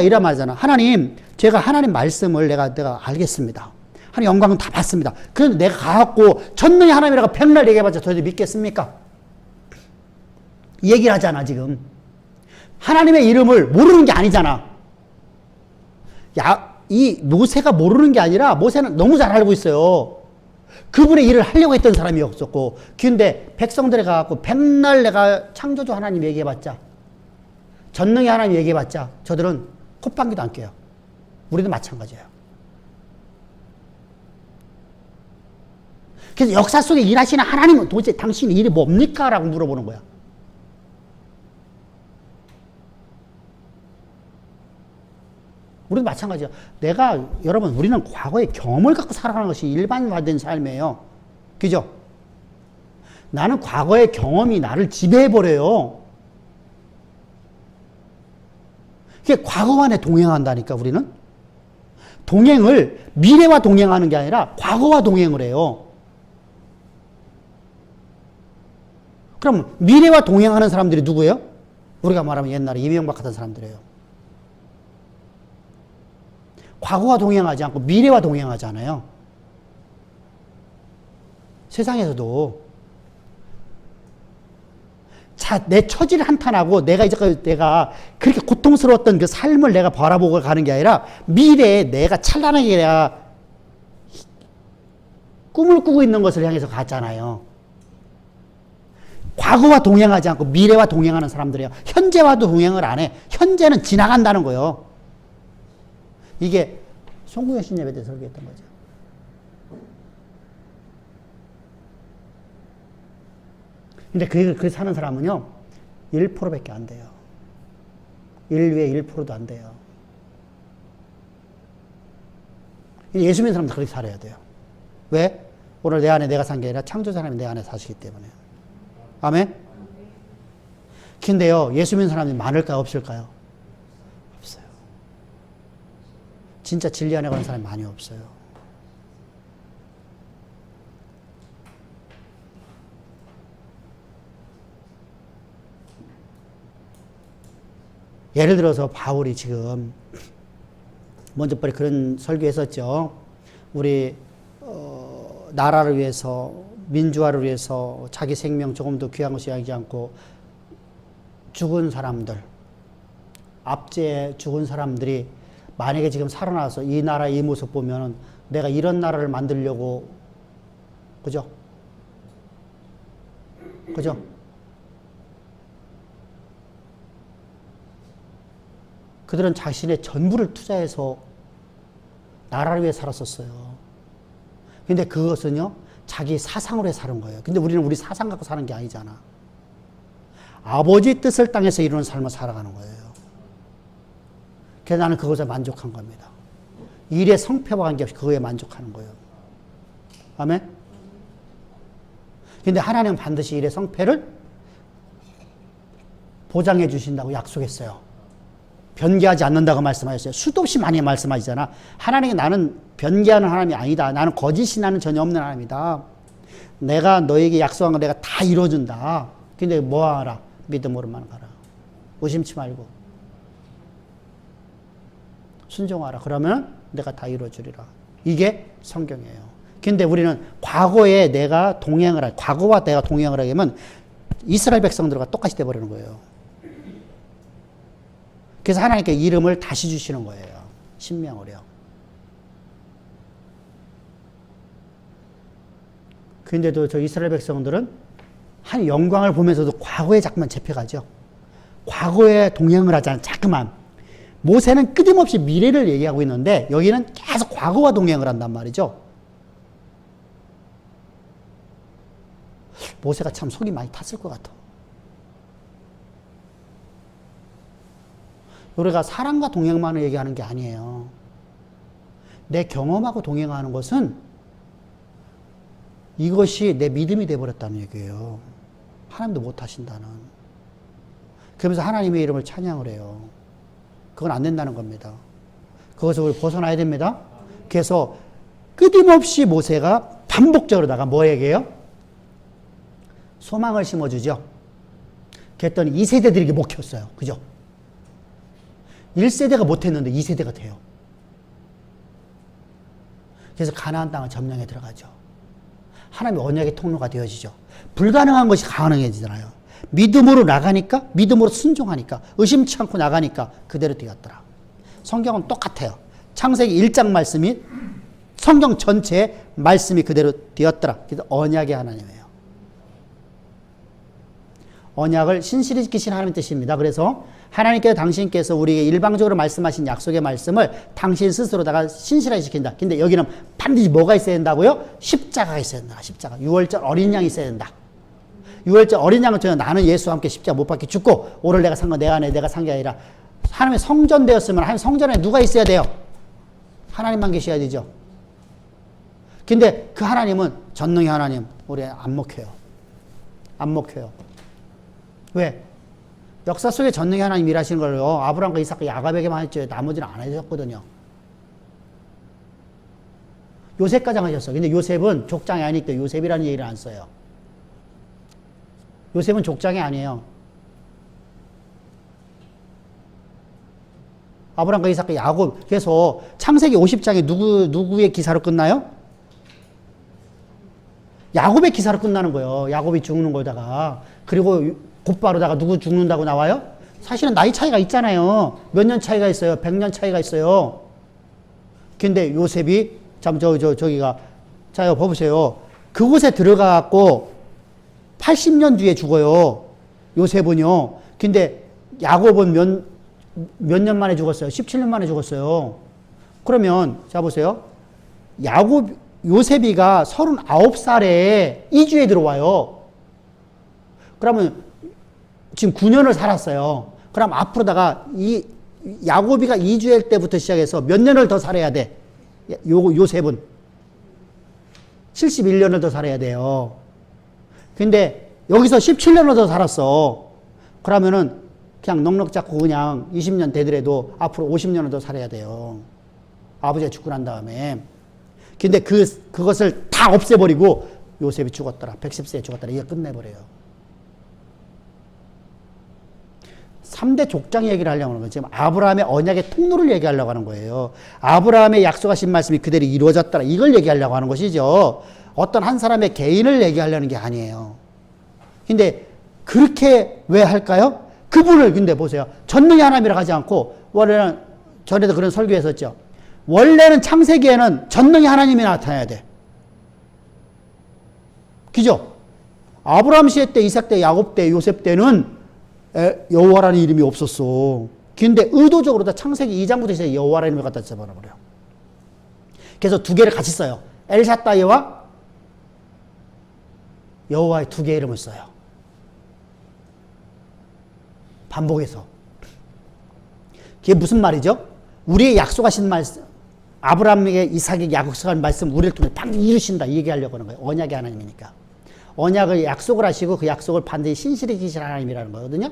이란 말이잖아. 하나님, 제가 하나님 말씀을 내가 알겠습니다. 하나님 영광은 다 받습니다. 그런데 내가 가갖고 전능의 하나님이라고 백날 얘기해봤자 저희들 믿겠습니까? 이 얘기를 하잖아, 지금. 하나님의 이름을 모르는 게 아니잖아. 이 모세가 모르는 게 아니라 모세는 너무 잘 알고 있어요. 그분의 일을 하려고 했던 사람이 없었고. 근데 백성들에 가갖고 백날 내가 창조주 하나님 얘기해봤자, 전능의 하나님 얘기해봤자 저들은 콧방귀도 안 껴요. 우리도 마찬가지예요. 그래서 역사 속에 일하시는 하나님은 도대체 당신 일이 뭡니까? 라고 물어보는 거야. 우리도 마찬가지야. 여러분, 우리는 과거의 경험을 갖고 살아가는 것이 일반화된 삶이에요. 그죠? 나는 과거의 경험이 나를 지배해버려요. 그게 과거와 내 동행한다니까, 우리는. 동행을 미래와 동행하는 게 아니라 과거와 동행을 해요. 그럼 미래와 동행하는 사람들이 누구예요? 우리가 말하면 옛날에 이명박 같은 사람들이에요. 과거와 동행하지 않고 미래와 동행하잖아요. 세상에서도 내 처지를 한탄하고 내가 그렇게 고통스러웠던 그 삶을 내가 바라보고 가는 게 아니라 미래에 내가 찬란하게 내가 꿈을 꾸고 있는 것을 향해서 갔잖아요. 과거와 동행하지 않고 미래와 동행하는 사람들이에요. 현재와도 동행을 안 해. 현재는 지나간다는 거예요. 이게 송구영 신예배 때 설교했던 거죠. 근데 그 사는 사람은요, 1%밖에 안 돼요. 인류의 1%도 안 돼요. 예수 믿는 사람도 그렇게 살아야 돼요. 왜? 오늘 내 안에 내가 산 게 아니라 창조자 하나님이 내 안에 사시기 때문에. 아멘? 근데요, 예수 믿는 사람이 많을까요? 없을까요? 없어요. 진짜 진리 안에 가는 사람이 많이 없어요. 예를 들어서 바울이 지금 먼저 그런 설교했었죠. 우리 나라를 위해서, 민주화를 위해서 자기 생명 조금 더 귀한 것이 여기지 않고 죽은 사람들, 압제에 죽은 사람들이 만약에 지금 살아나서 이 나라 이 모습 보면 내가 이런 나라를 만들려고, 그죠? 그죠? 그들은 자신의 전부를 투자해서 나라를 위해 살았었어요. 근데 그것은요, 자기 사상으로 사는 거예요. 근데 우리는 우리 사상 갖고 사는 게 아니잖아. 아버지의 뜻을 땅에서 이루는 삶을 살아가는 거예요. 그래서 나는 그것에 만족한 겁니다. 일의 성패와 관계없이 그거에 만족하는 거예요. 아멘? 근데 하나님은 반드시 일의 성패를 보장해 주신다고 약속했어요. 변개하지 않는다고 말씀하셨어요. 수도 없이 많이 말씀하시잖아. 하나님이 나는 변개하는 하나님이 아니다. 나는 거짓이 나는 전혀 없는 하나님이다. 내가 너에게 약속한 거 내가 다 이루어준다. 근데 뭐 하라? 믿음으로만 가라. 의심치 말고. 순종하라. 그러면 내가 다 이루어주리라. 이게 성경이에요. 근데 우리는 과거와 내가 동행을 하게 하면 이스라엘 백성들과 똑같이 돼버리는 거예요. 그래서 하나님께 이름을 다시 주시는 거예요. 신명으로요. 그런데도 저 이스라엘 백성들은 한 영광을 보면서도 과거에 자꾸만 잡혀가죠. 과거에 동행을 하잖아요. 자꾸만. 모세는 끊임없이 미래를 얘기하고 있는데 여기는 계속 과거와 동행을 한단 말이죠. 모세가 참 속이 많이 탔을 것 같아. 우리가 사랑과 동행만을 얘기하는 게 아니에요. 내 경험하고 동행하는 것은 이것이 내 믿음이 되어버렸다는 얘기예요. 하나님도 못하신다는. 그러면서 하나님의 이름을 찬양을 해요. 그건 안 된다는 겁니다. 그것을 우리 벗어나야 됩니다. 그래서 끊임없이 모세가 반복적으로다가 뭐 얘기해요? 소망을 심어주죠. 그랬더니 2세대들에게 먹혔어요. 그죠? 1세대가 못했는데 2세대가 돼요. 그래서 가나안 땅을 점령해 들어가죠. 하나님의 언약의 통로가 되어지죠. 불가능한 것이 가능해지잖아요. 믿음으로 나가니까, 믿음으로 순종하니까, 의심치 않고 나가니까 그대로 되었더라. 성경은 똑같아요. 창세기 1장 말씀이 성경 전체의 말씀이 그대로 되었더라. 그래서 언약의 하나님이에요. 언약을 신실히 지키신 하나님의 뜻입니다. 그래서 하나님께서 당신께서 우리에게 일방적으로 말씀하신 약속의 말씀을 당신 스스로다가 신실하게 지킨다. 근데 여기는 반드시 뭐가 있어야 된다고요? 십자가가 있어야 된다. 십자가. 유월절 어린 양이 있어야 된다. 유월절 어린 양을 통해 나는 예수와 함께 십자가 못 박혀 죽고 오늘 내가 산 건 내가 내 내가 산 게 아니라 하나님의 성전 되었으면 하나님 성전에 누가 있어야 돼요? 하나님만 계셔야 되죠. 근데 그 하나님은 전능의 하나님 우리 안 먹혀요. 안 먹혀요. 왜? 역사 속에 전능의 하나님 일하시는 걸요. 아브라함과 이삭과 야곱에게만 했죠. 나머지는 안 해줬거든요. 요셉까지 하셨어요. 근데 요셉은 족장이 아니니까 요셉이라는 얘기를 안 써요. 요셉은 족장이 아니에요. 아브라함과 이삭과 야곱. 그래서 창세기 50장이 누구의 기사로 끝나요? 야곱의 기사로 끝나는 거예요. 야곱이 죽는 거다가. 그리고 곧바로다가 누구 죽는다고 나와요? 사실은 나이 차이가 있잖아요. 몇 년 차이가 있어요. 100년 차이가 있어요. 근데 요셉이 저기가 자, 봐보세요. 그곳에 들어가갖고 80년 뒤에 죽어요. 요셉은요. 근데 야곱은 몇 년 만에 죽었어요? 17년 만에 죽었어요. 그러면 자 보세요. 요셉이가 39살에 이주에 들어와요. 그러면 지금 9년을 살았어요. 그럼 앞으로다가 야곱이가 이주할 때부터 시작해서 몇 년을 더 살아야 돼? 요셉은 71년을 더 살아야 돼요. 근데 여기서 17년을 더 살았어. 그러면은 그냥 넉넉 잡고 그냥 20년 되더라도 앞으로 50년을 더 살아야 돼요. 아버지가 죽고 난 다음에. 근데 그것을 다 없애버리고 요셉이 죽었더라. 110세에 죽었더라. 이게 끝내버려요. 3대 족장 얘기를 하려고 하는 거예요. 지금 아브라함의 언약의 통로를 얘기하려고 하는 거예요. 아브라함의 약속하신 말씀이 그대로 이루어졌더라. 이걸 얘기하려고 하는 것이죠. 어떤 한 사람의 개인을 얘기하려는 게 아니에요. 근데 그렇게 왜 할까요? 그분을 근데 보세요. 전능의 하나님이라고 하지 않고 원래는 전에도 그런 설교했었죠. 원래는 창세기에는 전능의 하나님이 나타나야 돼. 그죠? 아브라함 시대 때, 이삭 때, 야곱 때, 요셉 때는 여호와라는 이름이 없었어. 근데 의도적으로 다 창세기 2장부터 시작해 여호와라는 이름을 갖다 집어넣어버려요. 그래서 두 개를 같이 써요. 엘샤다이와 여호와의 두 개의 이름을 써요. 반복해서. 그게 무슨 말이죠? 우리의 약속하신 말씀, 아브라함에게 이삭에게 약속한 말씀 우리를 통해 반드시 이루신다. 이 얘기하려고 하는 거예요. 언약의 하나님이니까. 언약을 약속을 하시고 그 약속을 반드시 신실히 지키시는 하나님이라는 거거든요.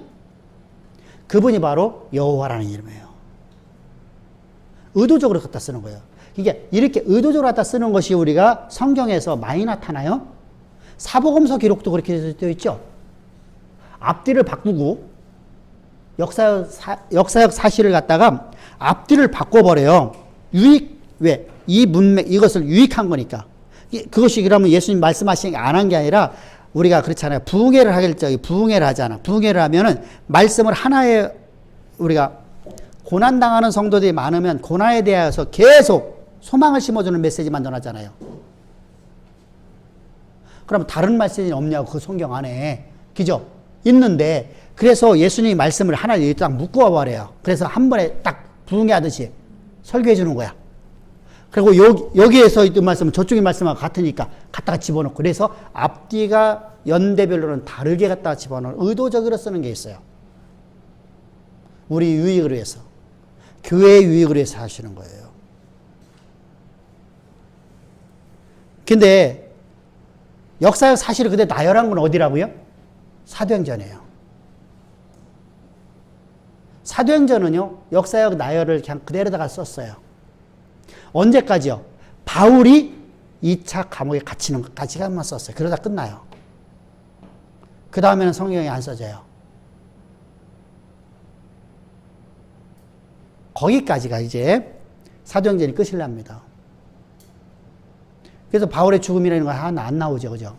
그분이 바로 여호와라는 이름이에요. 의도적으로 갖다 쓰는 거예요. 이게 이렇게 의도적으로 갖다 쓰는 것이 우리가 성경에서 많이 나타나요. 사복음서 기록도 그렇게 되어 있죠. 앞뒤를 바꾸고 역사적 사실을 갖다가 앞뒤를 바꿔버려요. 왜? 이 문맥, 이것을 유익한 거니까. 그것이 그러면 예수님 말씀하신 게 안 한 게 아니라 우리가 그렇잖아요. 부흥회를 하길 적에 부흥회를 하잖아. 부흥회를 하면은 말씀을 하나의 우리가 고난당하는 성도들이 많으면 고난에 대해서 계속 소망을 심어주는 메시지만 전하잖아요. 그럼 다른 메시지는 없냐고 그 성경 안에. 그죠? 있는데 그래서 예수님이 말씀을 하나 딱 묶어 버려요. 그래서 한 번에 딱 부흥회 하듯이 설교해 주는 거야. 그리고 여기에서 있던 말씀은 저쪽의 말씀하고 같으니까 갖다가 집어넣고 그래서 앞뒤가 연대별로는 다르게 갖다가 집어넣는 의도적으로 쓰는 게 있어요. 우리 유익을 위해서. 교회의 유익을 위해서 하시는 거예요. 근데 역사적 사실을 그대 나열한 건 어디라고요? 사도행전이에요. 사도행전은요, 역사적 나열을 그냥 그대로다가 썼어요. 언제까지요? 바울이 2차 감옥에 갇히는 것까지만 썼어요. 그러다 끝나요. 그 다음에는 성경이 안 써져요. 거기까지가 이제 사도행전이 끝이 납니다. 그래서 바울의 죽음이라는 거 하나 안 나오죠. 그죠?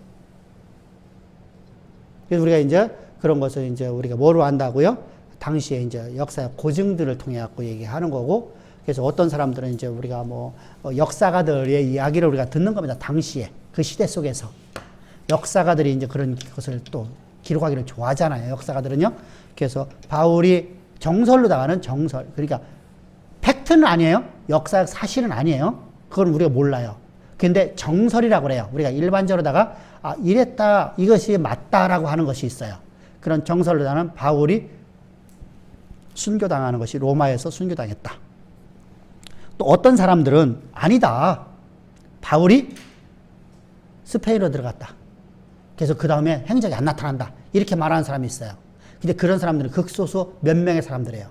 그래서 우리가 이제 그런 것을 이제 우리가 뭐로 한다고요? 당시에 이제 역사의 고증들을 통해 갖고 얘기하는 거고, 그래서 어떤 사람들은 이제 우리가 역사가들의 이야기를 우리가 듣는 겁니다. 당시에 그 시대 속에서 역사가들이 이제 그런 것을 또 기록하기를 좋아하잖아요. 역사가들은요. 그래서 바울이 정설로 나가는 정설. 그러니까 팩트는 아니에요. 역사적 사실은 아니에요. 그건 우리가 몰라요. 근데 정설이라고 그래요. 우리가 일반적으로다가 이랬다, 이것이 맞다라고 하는 것이 있어요. 그런 정설로 나가는 바울이 순교당하는 것이 로마에서 순교당했다. 또 어떤 사람들은 아니다. 바울이 스페인으로 들어갔다. 그래서 그 다음에 행적이 안 나타난다. 이렇게 말하는 사람이 있어요. 근데 그런 사람들은 극소수 몇 명의 사람들이에요.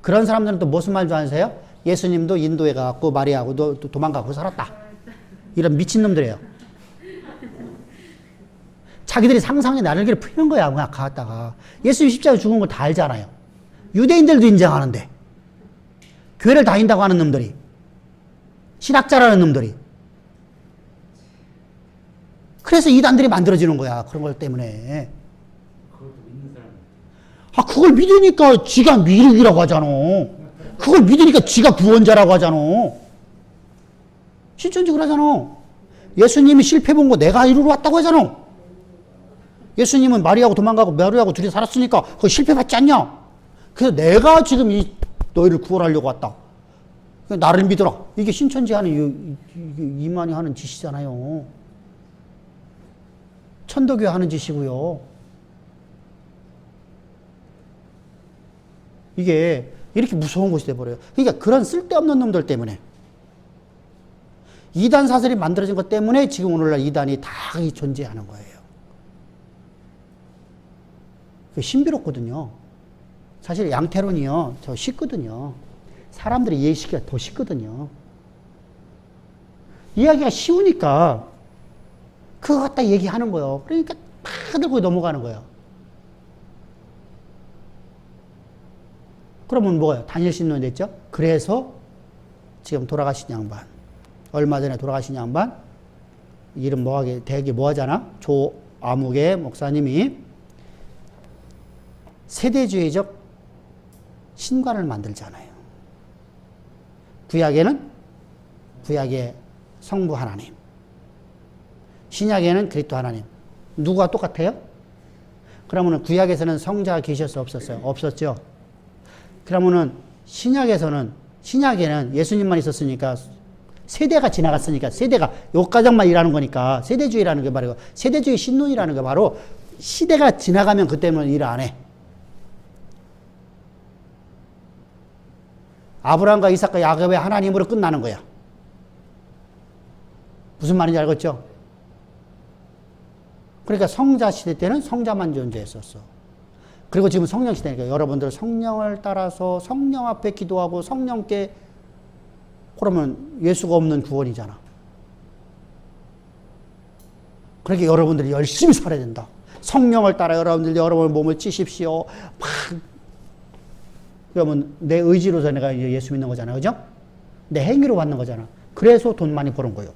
그런 사람들은 또 무슨 말 줄 아세요? 예수님도 인도에 가고 마리아하고도 도망가고 살았다. 이런 미친놈들이에요. 자기들이 상상의 나르기를 푸는 거야. 그냥 갔다가. 예수님 십자가에 죽은 걸 다 알잖아요. 유대인들도 인정하는데. 교회를 다닌다고 하는 놈들이. 신학자라는 놈들이. 그래서 이단들이 만들어지는 거야. 그런 것 때문에. 그것도 믿는 사람. 그걸 믿으니까 지가 미륵이라고 하잖아. 그걸 믿으니까 지가 구원자라고 하잖아. 신천지 그러잖아. 예수님이 실패 본 거 내가 이루러 왔다고 하잖아. 예수님은 마리아하고 도망가고 마리아하고 둘이 살았으니까 그거 실패 받지 않냐? 그래서 내가 지금 너희를 구원하려고 왔다. 나를 믿어라. 이게 신천지 하는 이만희 하는 짓이잖아요. 천도교 하는 짓이고요. 이게 이렇게 무서운 곳이 돼버려요. 그러니까 그런 쓸데없는 놈들 때문에 이단 사설이 만들어진 것 때문에 지금 오늘날 이단이 다 존재하는 거예요. 신비롭거든요. 사실 양태론이요, 저 쉽거든요. 사람들이 이해시키기가 더 쉽거든요. 이야기가 쉬우니까 그거 갖다 얘기하는 거예요. 그러니까 다들 거기 넘어가는 거예요. 그러면 뭐예요? 다니엘 신론 됐죠? 그래서 지금 돌아가신 양반, 얼마 전에 돌아가신 양반, 이름 뭐하게, 대기 뭐하잖아? 조아무개 목사님이 세대주의적 신관을 만들잖아요. 구약에는 구약의 성부 하나님, 신약에는 그리스도 하나님. 누구와 똑같아요? 그러면은 구약에서는 성자가 계셨어, 없었어요? 없었죠. 그러면은 신약에는 예수님만 있었으니까 세대가 지나갔으니까 세대가 요과정만 일하는 거니까 세대주의라는 게 말이고 세대주의 신론이라는 게 바로 시대가 지나가면 그때는 일 안 해. 아브라함과 이삭과 야곱의 하나님으로 끝나는 거야. 무슨 말인지 알겠죠? 그러니까 성자 시대 때는 성자만 존재했었어. 그리고 지금 성령 시대니까 여러분들 성령을 따라서 성령 앞에 기도하고 성령께, 그러면 예수가 없는 구원이잖아. 그러니까 여러분들이 열심히 살아야 된다. 성령을 따라 여러분의 몸을 찌십시오. 막 그러면 내 의지로서 내가 이제 예수 믿는 거잖아. 그죠? 내 행위로 받는 거잖아. 그래서 돈 많이 버는 거예요.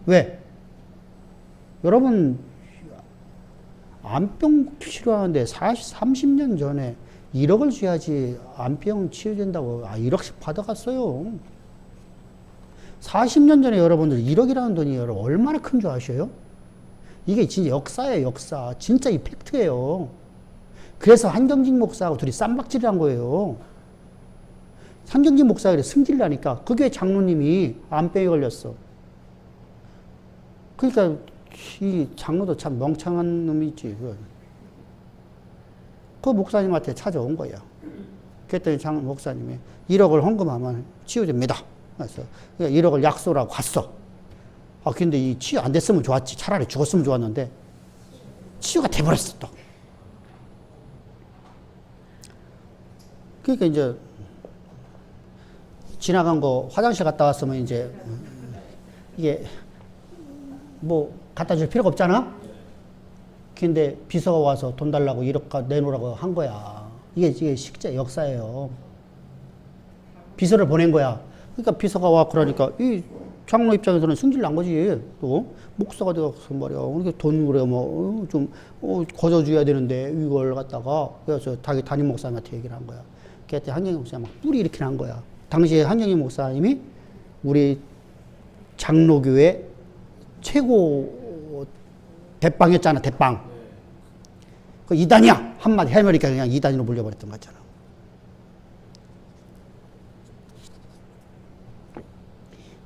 왜? 여러분, 암병 치료하는데 30년 전에 1억을 줘야지 암병 치유된다고 1억씩 받아갔어요. 40년 전에 여러분들 1억이라는 돈이 여러분 얼마나 큰 줄 아셔요? 이게 진짜 역사예요, 역사. 진짜 이 팩트예요. 그래서 한경직 목사하고 둘이 쌈박질을 한 거예요. 한경직 목사가 승질을 하니까 그 교회 장로님이 암병에 걸렸어. 그러니까 이 장로도 참 멍청한 놈이지. 그 목사님한테 찾아온 거예요. 그랬더니 목사님이 1억을 헌금하면 치유됩니다. 그래서 1억을 약속을 하고 갔어. 근데 이 치유 안 됐으면 좋았지. 차라리 죽었으면 좋았는데 치유가 돼버렸어 또. 그러니까 이제 지나간 거 화장실 갔다 왔으면 이제 이게 뭐 갖다 줄 필요가 없잖아. 근데 비서가 와서 돈 달라고 1억 내놓으라고 한 거야. 이게 실제 역사예요. 비서를 보낸 거야. 그러니까 비서가 와 그러니까 이 장로 입장에서는 승질 난 거지. 또 목사가 돼서 말이야. 이렇게 돈 그래 뭐 좀 거저줘야 되는데 이걸 갖다가 그래서 자기 담임 목사님한테 얘기를 한 거야. 그때 한경희 목사님 막 뿌리 이렇게 난 거야. 당시에 한경희 목사님이 우리 장로교회 최고 대빵이었잖아, 대빵. 그 이단이야! 한마디 해버리니까 그냥 이단으로 물려버렸던 거잖아.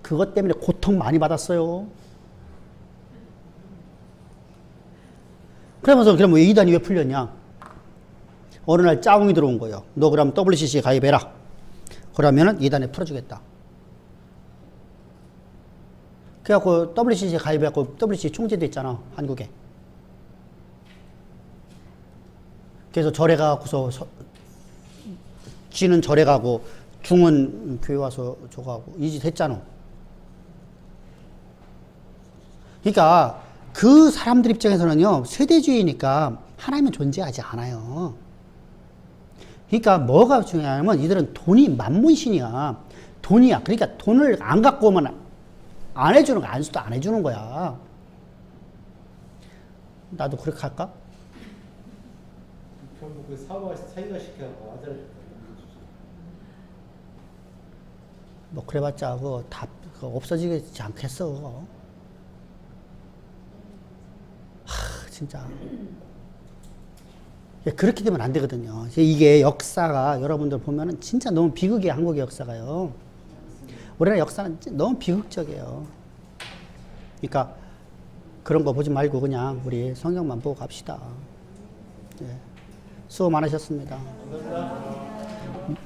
그것 때문에 고통 많이 받았어요. 그러면서 그럼 왜 이단이 왜 풀렸냐? 어느 날 짜웅이 들어온 거예요. 너 그럼 WCC에 가입해라. 그러면은 이단에 풀어주겠다. 그래갖고 WCC에 가입해갖고 WCC 총재도 있잖아, 한국에. 그래서 절에 가고서 쥐는 절에 가고 중은 교회 와서 저거 하고 이 짓 했잖아. 그러니까 그 사람들 입장에서는요, 세대주의니까 하나님은 존재하지 않아요. 그러니까 뭐가 중요하냐면 이들은 돈이 만문신이야. 돈이야. 그러니까 돈을 안 갖고 오면 안 해주는 거, 안수도 안 해주는 거야. 나도 그렇게 할까? 결국 그 사이가 시켜갖고 아들 뭐 그래봤자 그거 다 그거 없어지지 않겠어. 그거. 진짜. 그렇게 되면 안 되거든요. 이게 역사가 여러분들 보면은 진짜 너무 비극이에요. 한국의 역사가요. 우리나라 역사는 너무 비극적이에요. 그러니까 그런 거 보지 말고 그냥 우리 성경만 보고 갑시다. 예. 수고 많으셨습니다. 감사합니다.